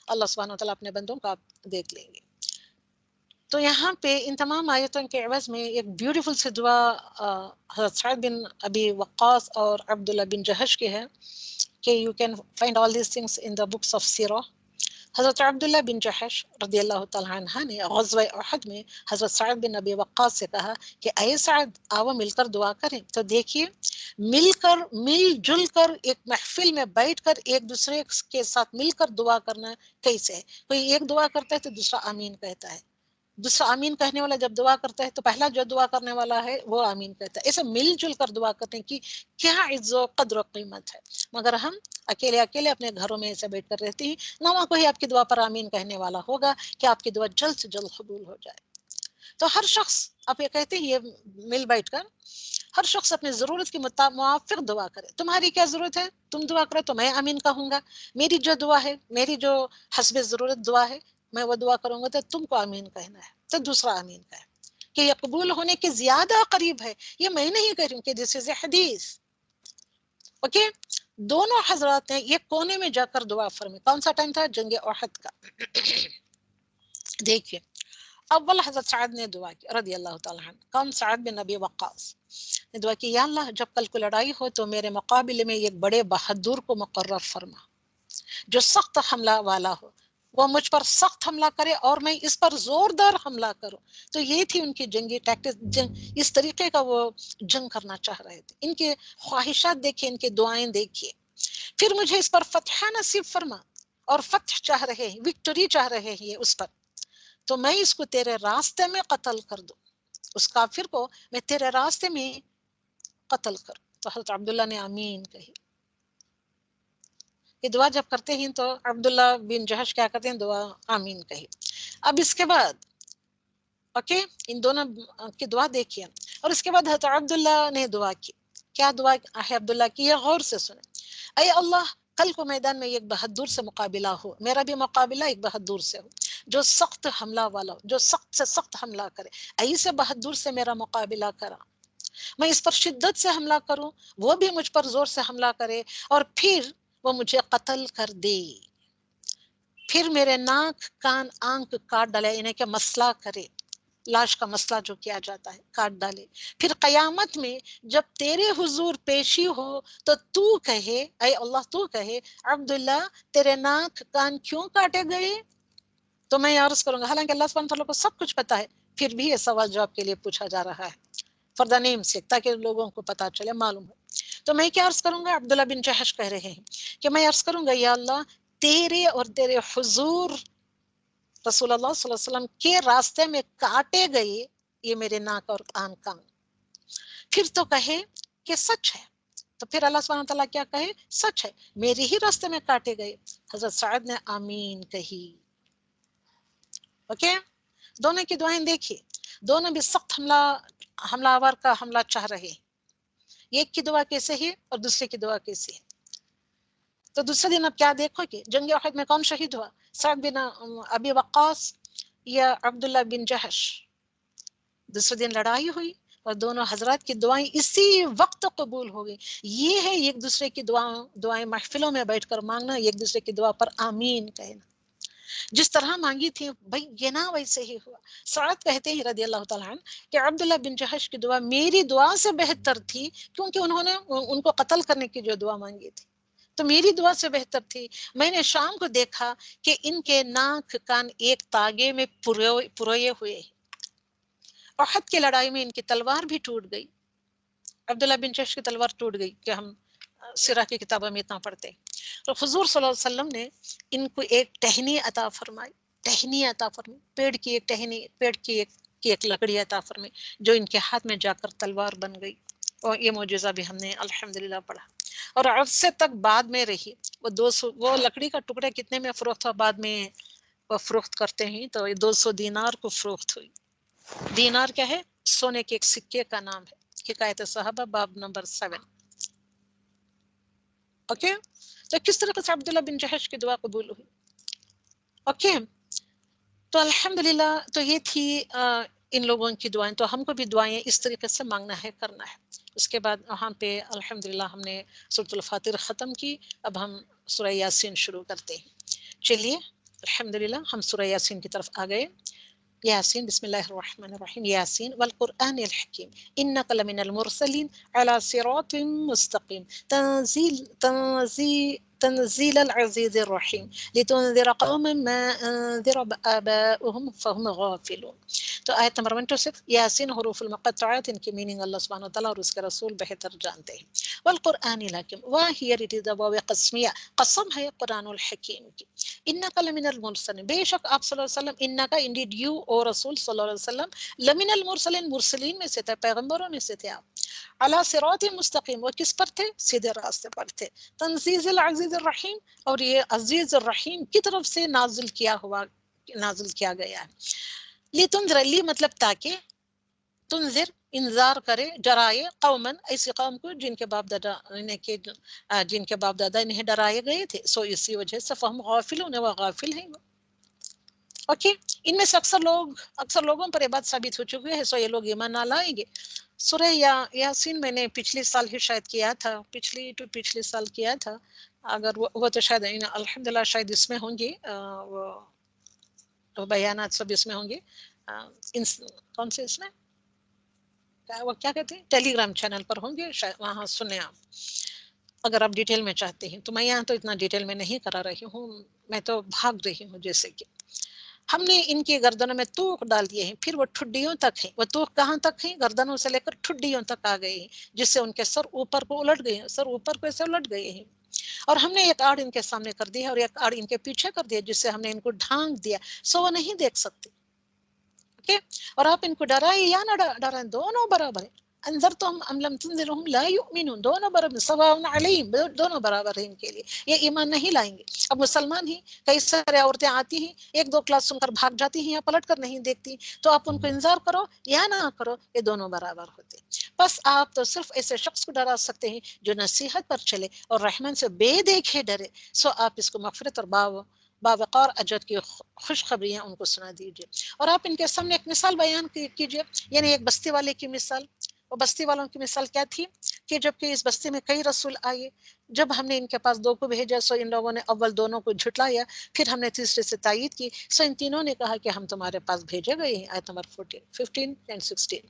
اللہ سبحانہ تعالیٰ اپنے بندوں کو آپ دیکھ لیں گے. تو یہاں پہ ان تمام آیتوں کے عوض میں ایک بیوٹیفل سی دعا حضرت سعد بن ابی وقاص اور عبداللہ بن جہش کی ہے کہ you can find all these things in the books of سیرہ. حضرت عبداللہ بن جحش رضی اللہ تعالیٰ عنہ نے غزوہ احد میں حضرت سعد بن ابی وقاص سے کہا کہ اے سعد آؤ مل کر دعا کریں. تو دیکھیے مل جل کر ایک محفل میں بیٹھ کر ایک دوسرے کے ساتھ مل کر دعا کرنا کیسے ہے. کوئی ایک دعا کرتا ہے تو دوسرا آمین کہتا ہے، دوسرا آمین کہنے والا جب دعا کرتا ہے تو پہلا جو دعا کرنے والا ہے وہ آمین کہتا ہے. ایسے مل جل کر دعا کرنے کی کیا عز و قدر و قیمت ہے. مگر ہم اکیلے اپنے گھروں میں ایسے بیٹھ کر رہتے ہیں، نہ وہاں کوئی آپ کی دعا پر آمین کہنے والا ہوگا کہ آپ کی دعا جلد سے جلد قبول ہو جائے. تو ہر شخص، آپ یہ کہتے ہیں یہ مل بیٹھ کر ہر شخص اپنی ضرورت کے موافق دعا کرے. تمہاری کیا ضرورت ہے، تم دعا کرو تو میں آمین کہوں گا. میری جو دعا ہے، میری جو حسب ضرورت دعا ہے، میں وہ دعا کروں گا تو تم کو آمین کہنا ہے، تو دوسرا آمین کہے کہ یہ قبول ہونے کے زیادہ قریب ہے. یہ میں نہیں کہہ رہی ہوں کہ دس از اے حدیث. اوکے، دونوں حضرات نے ایک کونے میں جا کر دعا فرمی. کون سا ٹائم تھا؟ جنگ احد کا. دیکھیے، اول حضرت سعد نے دعا کی رضی اللہ تعالیٰ عنہ. کون؟ سعد بن ابی وقاص نے دعا کی، یا اللہ جب کل کو لڑائی ہو تو میرے مقابلے میں ایک بڑے بہادر کو مقرر فرما جو سخت حملہ والا ہو. وہ مجھ پر سخت حملہ کرے اور میں اس پر زوردار حملہ کروں. تو یہ تھی ان کی جنگی ٹیکٹس، اس طریقے کا وہ جنگ کرنا چاہ رہے تھے. ان کے خواہشات دیکھیے، ان کی دعائیں دیکھیے. پھر مجھے اس پر فتح نصیب فرما، اور فتح چاہ رہے ہیں، وکٹری چاہ رہے ہیں اس پر، تو میں اس کو تیرے راستے میں قتل کر دوں، اس کافر کو میں تیرے راستے میں قتل کروں. تو حضرت عبداللہ نے آمین کہی. یہ دعا جب کرتے ہیں تو عبداللہ بن جہش کیا کرتے ہیں؟ دعا آمین کہی. اب اس کے بعد اوکے، ان دونوں کی دعا دیکھیے. اور اس کے بعد حضرت عبداللہ نے دعا کی. کیا دعا ہے عبداللہ کی؟ یہ غور سے سنیں. اے اللہ کل کو میدان میں ایک بہادر سے مقابلہ ہو، میرا بھی مقابلہ ایک بہادر سے ہو جو سخت حملہ والا ہو، جو سخت سے سخت حملہ کرے. ایسے بہادر سے میرا مقابلہ کرا، میں اس پر شدت سے حملہ کروں، وہ بھی مجھ پر زور سے حملہ کرے، اور پھر وہ مجھے قتل کر دے، پھر میرے ناک کان آنکھ کاٹ ڈالے، انہیں کہ مسئلہ کرے، لاش کا مسئلہ جو کیا جاتا ہے کاٹ ڈالے. پھر قیامت میں جب تیرے حضور پیشی ہو تو تو کہے، اے اللہ تو کہے، عبداللہ تیرے ناک کان کیوں کاٹے گئے؟ تو میں عرض کروں گا، حالانکہ اللہ سبحانہ تعالیٰ کو سب کچھ پتا ہے، پھر بھی یہ سوال جواب کے لیے پوچھا جا رہا ہے فار دا نیم سے، تاکہ لوگوں کو پتا چلے، معلوم ہو. تو میں کیا عرض کروں گا؟ عبداللہ بن جہش کہہ رہے ہیں کہ میں عرض کروں گا، یا اللہ تیرے اور تیرے حضور رسول اللہ صلی اللہ علیہ وسلم کے راستے میں کاٹے گئے یہ میرے ناک اور کان. پھر تو کہے کہ سچ ہے. تو پھر اللہ سبحانہ تعالیٰ کیا کہے؟ سچ ہے، میرے ہی راستے میں کاٹے گئے. حضرت سعد نے آمین کہی. اوکے، دونوں کی دعائیں دیکھیے، دونوں بھی سخت حملہ آور کا حملہ چاہ رہے ہیں. ایک کی دعا کیسے ہے اور دوسرے کی دعا کیسے ہے. تو دوسرے دن اب کیا دیکھو کہ جنگ احد میں کون شہید ہوا؟ سعد بن ابی وقاص یا عبداللہ بن جہش. دوسرے دن لڑائی ہوئی اور دونوں حضرات کی دعائیں اسی وقت قبول ہو گئی. یہ ہے ایک دوسرے کی دعائیں محفلوں میں بیٹھ کر مانگنا، ایک دوسرے کی دعا پر آمین کہنا. جس طرح مانگی تھی بھائی یہ نہ ویسے ہی ہوا. سعد کہتے ہیں رضی اللہ تعالیٰ عنہ کہ عبداللہ بن جہش کی دعا میری دعا سے بہتر تھی، کیونکہ انہوں نے ان کو قتل کرنے کی جو دعا مانگی تھی تو میری دعا سے بہتر تھی. میں نے شام کو دیکھا کہ ان کے ناک کان ایک تاگے میں پروئے ہوئے. احد کی لڑائی میں ان کی تلوار بھی ٹوٹ گئی. عبداللہ بن جہش کی تلوار ٹوٹ گئی کہ ہم سیرہ کی کتابوں میں اتنا پڑھتے ہیں. تو حضور صلی اللہ علیہ وسلم نے ان کو ایک ٹہنی عطا فرمائی، پیڑ کی ایک ٹہنی، پیڑ کی ایک لکڑی عطا فرمائی جو ان کے ہاتھ میں جا کر تلوار بن گئی. اور یہ معجزہ بھی ہم نے الحمدللہ پڑھا. اور عرصے تک بعد میں رہی. وہ لکڑی کا ٹکڑا کتنے میں فروخت ہوا؟ بعد میں وہ فروخت کرتے ہیں تو 200 دینار کو فروخت ہوئی. دینار کیا ہے؟ سونے کے ایک سکے کا نام ہے. حکایت صحابہ باب نمبر 7. اوکے، تو کس طرح سے عبداللہ بن جہش کی دعا قبول ہوئی. اوکے، تو الحمدللہ. تو یہ تھی ان لوگوں کی دعائیں، تو ہم کو بھی دعائیں اس طریقے سے مانگنا ہے، کرنا ہے. اس کے بعد وہاں پہ الحمدللہ ہم نے سورۃ الفاتر ختم کی. اب ہم سورہ یاسین شروع کرتے ہیں. چلیے الحمدللہ ہم سورہ یاسین کی طرف آ گئے. یاسین، بسم اللہ الرحمن الرحیم. یاسین والقرآن الحکیم انک لمن المرسلین علی صراط مستقیم تنزیل العزیز الرحیم لتنذر قوما ما انذر آباؤهم فهم غافلون. تو آیت نمبر 126 یاسین حروف المقطعات، ان کی میننگ اللہ سبحانہ وتعالیٰ اور اس کے رسول بہتر جانتے ہیں. والقرآن الحکیم، واہ ہیئر اٹ از واو قسمیہ، قسم ہے قرآن الحکیم کی. انک لمن المرسلین، بے شک آپ صلی اللہ علیہ وسلم، انک انڈیڈ یو او رسول صلی اللہ علیہ وسلم، لمن المرسلین، مرسلین میں سے تھے، پیغمبروں میں سے تھے آپ. علی صراط مستقیم، وہ کس پر تھے؟ سیدھے راستے پر تھے. تنزیل العزیز الرحیم، اور یہ عزیز الرحیم کی طرف سے نازل کیا گیا ہے. لتنذر، لی مطلب تاکہ، تنذر انذار کرے، ڈرائے، قومن ایسی قوم کو جن کے باپ دادا انہیں ڈرائے گئے تھے. سو اسی وجہ سے فہم غافلون، وہ غافل ہیں. اوکے، ان میں سے اکثر لوگوں پر یہ بات ثابت ہو چکی ہے، سو یہ لوگ ایمان نہ لائیں گے. سورہ یاسین میں نے پچھلے سال ہی شاید کیا تھا، پچھلے سال کیا تھا. اگر وہ تو شاید الحمدللہ شاید اس میں ہوں گے، وہ بیانات سب اس میں ہوں گے. کون سے اس میں وہ کیا کہتے ہیں، ٹیلی گرام چینل پر ہوں گے شاید، وہاں سنیں آپ اگر آپ ڈیٹیل میں چاہتے ہیں. تو میں یہاں تو اتنا ڈیٹیل میں نہیں کرا رہی ہوں، میں تو بھاگ رہی ہوں. جیسے کہ ہم نے ان کی گردنوں میں توق ڈال دیے ہیں، پھر وہ ٹھڈیوں تک ہیں. وہ توق کہاں تک ہیں؟ گردنوں سے لے کر ٹھڈیوں تک آ گئے ہیں، جس سے ان کے سر اوپر کو الٹ گئے ہیں، سر اوپر کو ایسے الٹ گئے ہیں. اور ہم نے ایک آڑ ان کے سامنے کر دی ہے اور ایک آڑ ان کے پیچھے کر دیا، جس سے ہم نے ان کو ڈھانک دیا، سو وہ نہیں دیکھ سکتے. اور آپ ان کو ڈرائیں یا نہ ڈرائیں، دونوں برابر ہیں. انذرتہم ام لم تنذرہم لا یؤمنون، دونوں برابر، سواء علیہم، دونوں برابر ہیں ان کے لیے، یہ ایمان نہیں لائیں گے. اب مسلمان ہی کئی سارے عورتیں آتی ہیں، ایک دو کلاس سن کر بھاگ جاتی ہیں یا پلٹ کر نہیں دیکھتی، تو آپ ان کو انذار کرو یا نہ کرو، یہ دونوں برابر ہوتے. بس آپ تو صرف ایسے شخص کو ڈرا سکتے ہیں جو نصیحت پر چلے اور رحمان سے بے دیکھے ڈرے. سو آپ اس کو مغفرت اور باوقار اجر کی خوشخبریاں ان کو سنا دیجیے. اور آپ ان کے سامنے ایک مثال بیان کیجیے، یعنی ایک بستی والے کی مثال. وہ بستی والوں کی مثال کیا تھی کہ جب کہ اس بستی میں کئی رسول آئے، جب ہم نے ان کے پاس 2 کو بھیجا، سو ان لوگوں نے اول دونوں کو جھٹلایا، پھر ہم نے تیسرے سے تائید کی. سو ان تینوں نے کہا کہ ہم تمہارے پاس بھیجے گئے ہیں. آیت نمبر 15 and 16.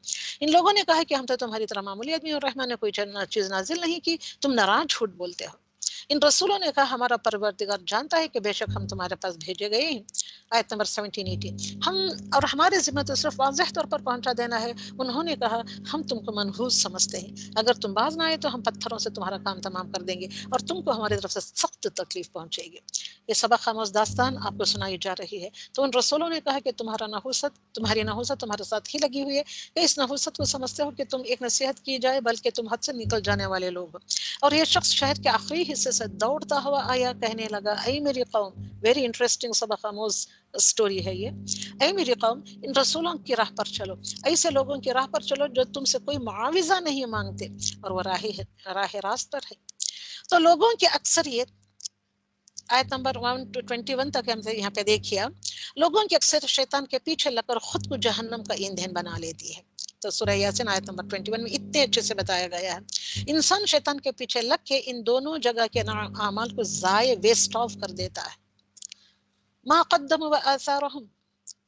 ان لوگوں نے کہا کہ ہم تو تمہاری طرح معمولی آدمی، اور رحمان نے کوئی چیز نازل نہیں کی، تم ناراض جھوٹ بولتے ہو. ان رسولوں نے کہا ہمارا پروردگار جانتا ہے کہ بے شک ہم تمہارے پاس بھیجے گئے ہیں. آیت نمبر 17-18. ہم اور ہمارے ذمہ تو صرف واضح طور پر پہنچا دینا ہے. انہوں نے کہا ہم تم کو منحوس سمجھتے ہیں، اگر تم باز نہ آئے تو ہم پتھروں سے تمہارا کام تمام کر دیں گے اور تم کو ہماری طرف سے سخت تکلیف پہنچے گی. یہ سبق آموز داستان آپ کو سنائی جا رہی ہے. تو ان رسولوں نے کہا کہ تمہاری نحوست تمہارے ساتھ ہی لگی ہوئی ہے، کہ اس نحوست کو سمجھتے ہو کہ تم ایک نصیحت کی جائے، بلکہ تم حد سے نکل جانے والے لوگ ہو. اور یہ شخص شہر کے آخری حصے سے دوڑتا ہوا آیا، کہنے لگا اے میری قوم، ویری انٹرسٹنگ سبق آموز سٹوری ہے یہ. اے میری قوم، ان رسولوں کی راہ پر چلو، ایسے لوگوں کی راہ پر چلو جو تم سے کوئی معاوضہ نہیں مانگتے اور وہ راہ راست پر ہے. تو لوگوں کی اکثریت، آیت نمبر 1-21 تک ہم یہاں پہ دیکھیے، لوگوں کی اکثر شیطان کے پیچھے لگ کر خود کو جہنم کا ایندھن بنا لیتی ہے. تو سورہ یاسین آیت نمبر 21 میں اتنے اچھے سے بتایا گیا ہے. انسان شیطان کے پیچھے لگ کے ان دونوں جگہ کے اعمال کو ضائع، ویسٹ آف کر دیتا ہے. ما قدموا وآثارهم،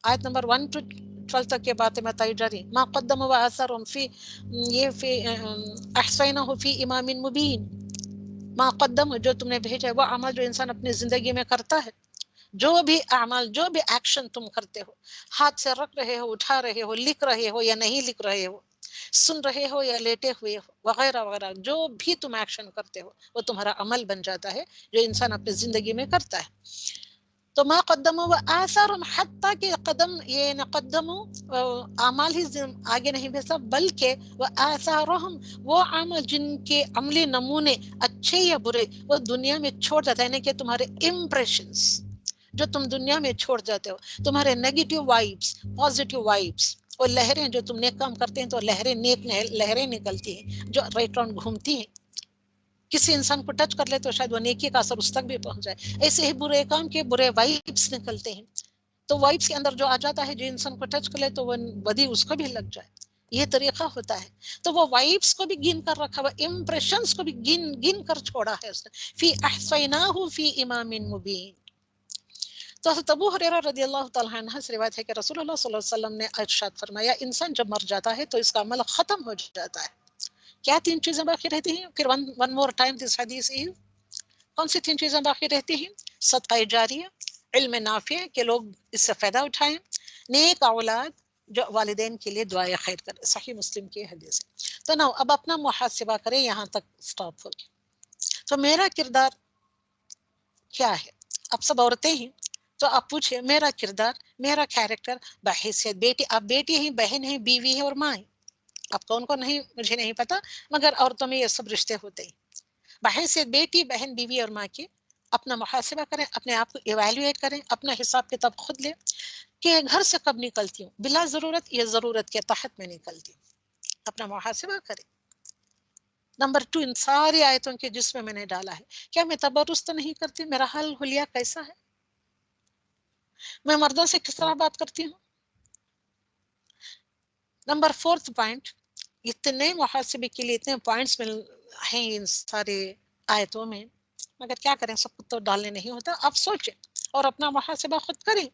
آیت نمبر 1-12 تک کے باتیں بتائی جا رہی. ما قدموا وآثارهم فی احصینہ فی امام مبین. ما قدم، جو تم نے بھیجا، وہ عمل جو انسان اپنی زندگی میں کرتا ہے، جو بھی اعمال، جو بھی ایکشن تم کرتے ہو، ہاتھ سے رکھ رہے ہو، اٹھا رہے ہو، لکھ رہے ہو یا نہیں لکھ رہے ہو، سن رہے ہو یا لیٹے ہوئے ہو، وغیرہ وغیرہ، جو بھی تم ایکشن کرتے ہو وہ تمہارا عمل بن جاتا ہے جو انسان اپنی زندگی میں کرتا ہے. تو ما قدموا وآثارهم، حتیٰ کہ قدم، یہ نہ قدموا اعمال ہی آگے نہیں بھیجا، بلکہ وآثارهم، وہ عمل جن کے عملی نمونے اچھے یا برے وہ دنیا میں چھوڑ جاتا ہے، یعنی کہ تمہارے امپریشنز جو تم دنیا میں چھوڑ جاتے ہو، تمہارے نیگیٹو وائبس، پازیٹیو وائبس، اور لہریں جو تم نیک کام کرتے ہیں تو نیک لہریں نکلتی ہیں جو رائٹ راؤنڈ گھومتی ہیں. کسی انسان کو ٹچ کر لے تو شاید وہ نیکی کا اثر اس تک بھی پہنچ جائے. ایسے ہی برے کام کے برے وائبس نکلتے ہیں. تو وائبس کے اندر جو آ جاتا ہے جو انسان کو ٹچ کر لے تو وہ بدی اس کو بھی لگ جائے، یہ طریقہ ہوتا ہے. تو وہ وائبس کو بھی گن کر رکھا ہوا، امپریشنز کو بھی گن گن کر چھوڑا ہے اس نے. فی احصیناہ فی امام مبین. تو حضرت ابو ہریرہ رضی اللہ تعالیٰ عنہ سے روایت ہے کہ رسول اللہ صلی اللہ علیہ وسلم نے ارشاد فرمایا انسان جب مر جاتا ہے تو اس کا عمل ختم ہو جاتا ہے. کیا 3 چیزیں باقی رہتی ہیں؟ پھر ون مور ٹائم دس حدیث از، کون سی 3 چیزیں باقی رہتی ہیں؟ صدقہ جاریہ، علم نافع کہ لوگ اس سے فائدہ اٹھائیں، نیک اولاد جو والدین کے لیے دعائے خیر کرے. صحیح مسلم کی حدیث ہے. تو نا اب اپنا محاسبہ کریں، یہاں تک سٹاپ ہو گیا. تو میرا کردار کیا ہے؟ اب سب عورتیں ہیں تو آپ پوچھیں میرا کردار، میرا کیریکٹر بحیثیت بیٹی، آپ بیٹی ہیں، بہن ہیں، بیوی ہیں اور ماں ہیں. آپ کون کو نہیں مجھے نہیں پتا، مگر عورتوں میں یہ سب رشتے ہوتے ہیں. بحیثیت بیٹی، بہن، بیوی اور ماں کی اپنا محاسبہ کریں، اپنے آپ کو ایویلویٹ کریں، اپنا حساب کتاب خود لیں کہ گھر سے کب نکلتی ہوں، بلا ضرورت یا ضرورت کے تحت میں نکلتی ہوں. اپنا محاسبہ کریں. نمبر 2، ان ساری آیتوں کے جس میں نے ڈالا ہے، کیا میں تبرز تو نہیں کرتی؟ میرا حال حلیہ کیسا ہے؟ میں مردوں سے کس طرح بات کرتی ہوں؟ نمبر 4 پوائنٹ، اتنے محاسبے کے لیے اتنے پوائنٹس ہیں ان سارے آیتوں میں، مگر کیا کریں، سب کو تو ڈالنے نہیں ہوتا. آپ سوچیں اور اپنا محاسبہ خود کریں.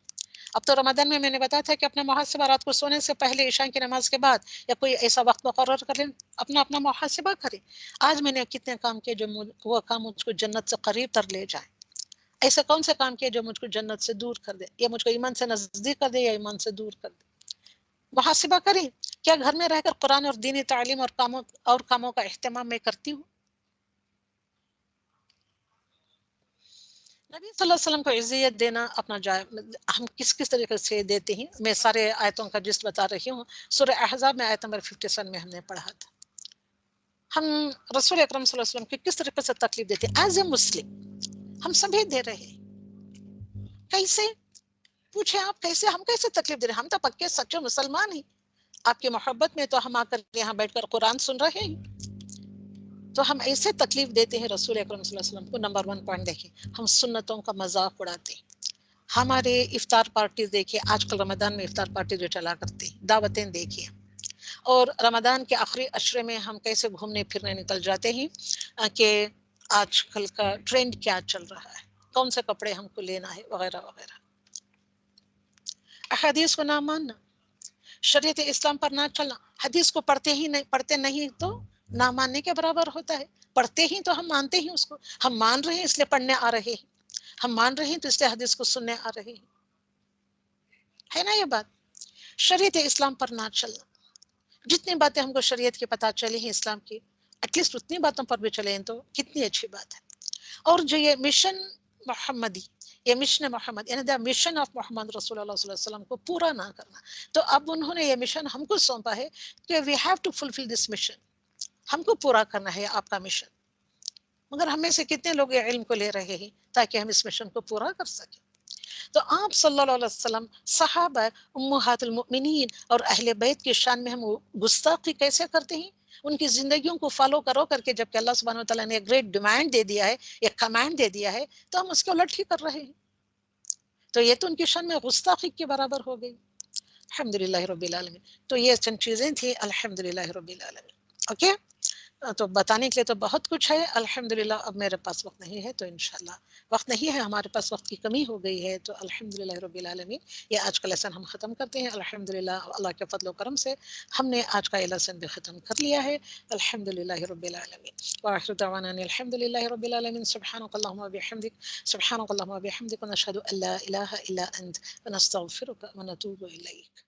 اب تو رمضان میں نے بتایا تھا کہ اپنا محاسبہ رات کو سونے سے پہلے، عشاء کی نماز کے بعد یا کوئی ایسا وقت مقرر کر لیں، اپنا محاسبہ کریں. آج میں نے کتنے کام کیے جو وہ کام مجھ کو جنت سے قریب تر لے جائیں، ایسے کون سے کام کیے جو مجھ کو جنت سے دور کر دے، یا مجھ کو ایمان سے نزدیک کر دے یا ایمان سے دور کر دے. محاسبہ کریں. کیا گھر میں رہ کر قرآن اور دینی تعلیم اور کاموں کا اہتمام میں کرتی ہوں؟ نبی صلی اللہ علیہ وسلم کو عزت دینا اپنا ہم کس طریقے سے دیتے ہیں. میں سارے آیتوں کا جس بتا رہی ہوں. سورہ احزاب میں آیت نمبر 57 میں ہم نے پڑھا تھا. ہم رسول اکرم صلی اللہ علیہ وسلم کی کس طریقے سے تکلیف دیتے ہیں ایز اے مسلم؟ ہم سبھی دے رہے ہیں. کیسے؟ پوچھیں آپ کیسے؟ ہم کیسے تکلیف دے رہے ہیں؟ ہم تو پکے سچے مسلمان ہیں. آپ کی محبت میں تو ہم آ کر یہاں بیٹھ کر قرآن سن رہے ہیں، تو ہم ایسے تکلیف دیتے ہیں رسول اکرم صلی اللہ علیہ وسلم کو. نمبر 1 پوائنٹ دیکھیں، ہم سنتوں کا مذاق اڑاتے ہیں. ہمارے افطار پارٹیز دیکھیے، آج کل رمضان میں افطار پارٹی جو چلا کرتے ہیں، دعوتیں دیکھیے. اور رمضان کے آخری عشرے میں ہم کیسے گھومنے پھرنے نکل جاتے ہیں کہ آج کل کا ٹرینڈ کیا چل رہا ہے، کون سے کپڑے ہم کو لینا ہے، وغیرہ وغیرہ. احادیث کو نہ ماننا، شریعت اسلام پر نہ چلنا. حدیث کو پڑھتے نہیں تو نہ ماننے کے برابر ہوتا ہے. پڑھتے ہی تو ہم مانتے ہیں اس کو. ہم مان رہے ہیں اس لیے پڑھنے آ رہے ہیں، ہم مان رہے ہیں تو اس لیے حدیث کو سننے آ رہے ہیں. ہے نا یہ بات؟ شریعت اسلام پر نہ چلنا. جتنی باتیں ہم کو شریعت کی پتہ چلی ہیں اسلام کی، ایٹ لیسٹ اتنی باتوں پر بھی چلیں تو کتنی اچھی بات ہے. اور جو یہ مشن محمدی، یہ مشن محمد یعنی دا مشن آف محمد رسول اللہ صلی اللہ علیہ وسلم کو پورا نہ کرنا، تو اب انہوں نے یہ مشن ہم کو سونپا ہے کہ we have to fulfil this mission. ہم کو پورا کرنا ہے آپ کا مشن. مگر ہم میں سے کتنے لوگ یہ علم کو لے رہے ہیں تاکہ ہم اس مشن کو پورا کر سکیں. تو آپ صلی اللہ علیہ وسلم، صحابہ، امہات المؤمنین اور اہل بیت کی شان میں ہم گستاخی کیسے کرتے ہیں؟ ان کی زندگیوں کو فالو کرو کر کے، جبکہ اللہ سبحانہ وتعالیٰ نے ایک گریٹ ڈیمانڈ دے دیا ہے، ایک کمانڈ دے دیا ہے، تو ہم اس کے الٹ ہی کر رہے ہیں. تو یہ تو ان کی شان میں گستاخی کے برابر ہو گئی. الحمدللہ رب العالمین. تو یہ چند چیزیں تھیں. الحمدللہ رب العالمین. اوکے. تو بتانے کے لیے تو بہت کچھ ہے. الحمدللہ اب میرے پاس وقت نہیں ہے، تو انشاءاللہ وقت نہیں ہے، ہمارے پاس وقت کی کمی ہو گئی ہے. تو الحمدللہ رب العالمین یہ آج کا لیسن ہم ختم کرتے ہیں. الحمدللہ اللہ کے فضل و کرم سے ہم نے آج کا یہ لیسن بھی ختم کر لیا ہے. الحمدللہ رب العالمین. وآخر دعوانا الحمدللہ رب العالمین. سبحانک اللہم وبحمدک، سبحانک اللہم وبحمدک، ونشہد ان لا الہ الا انت، ونستغفرک ونتوب الیک.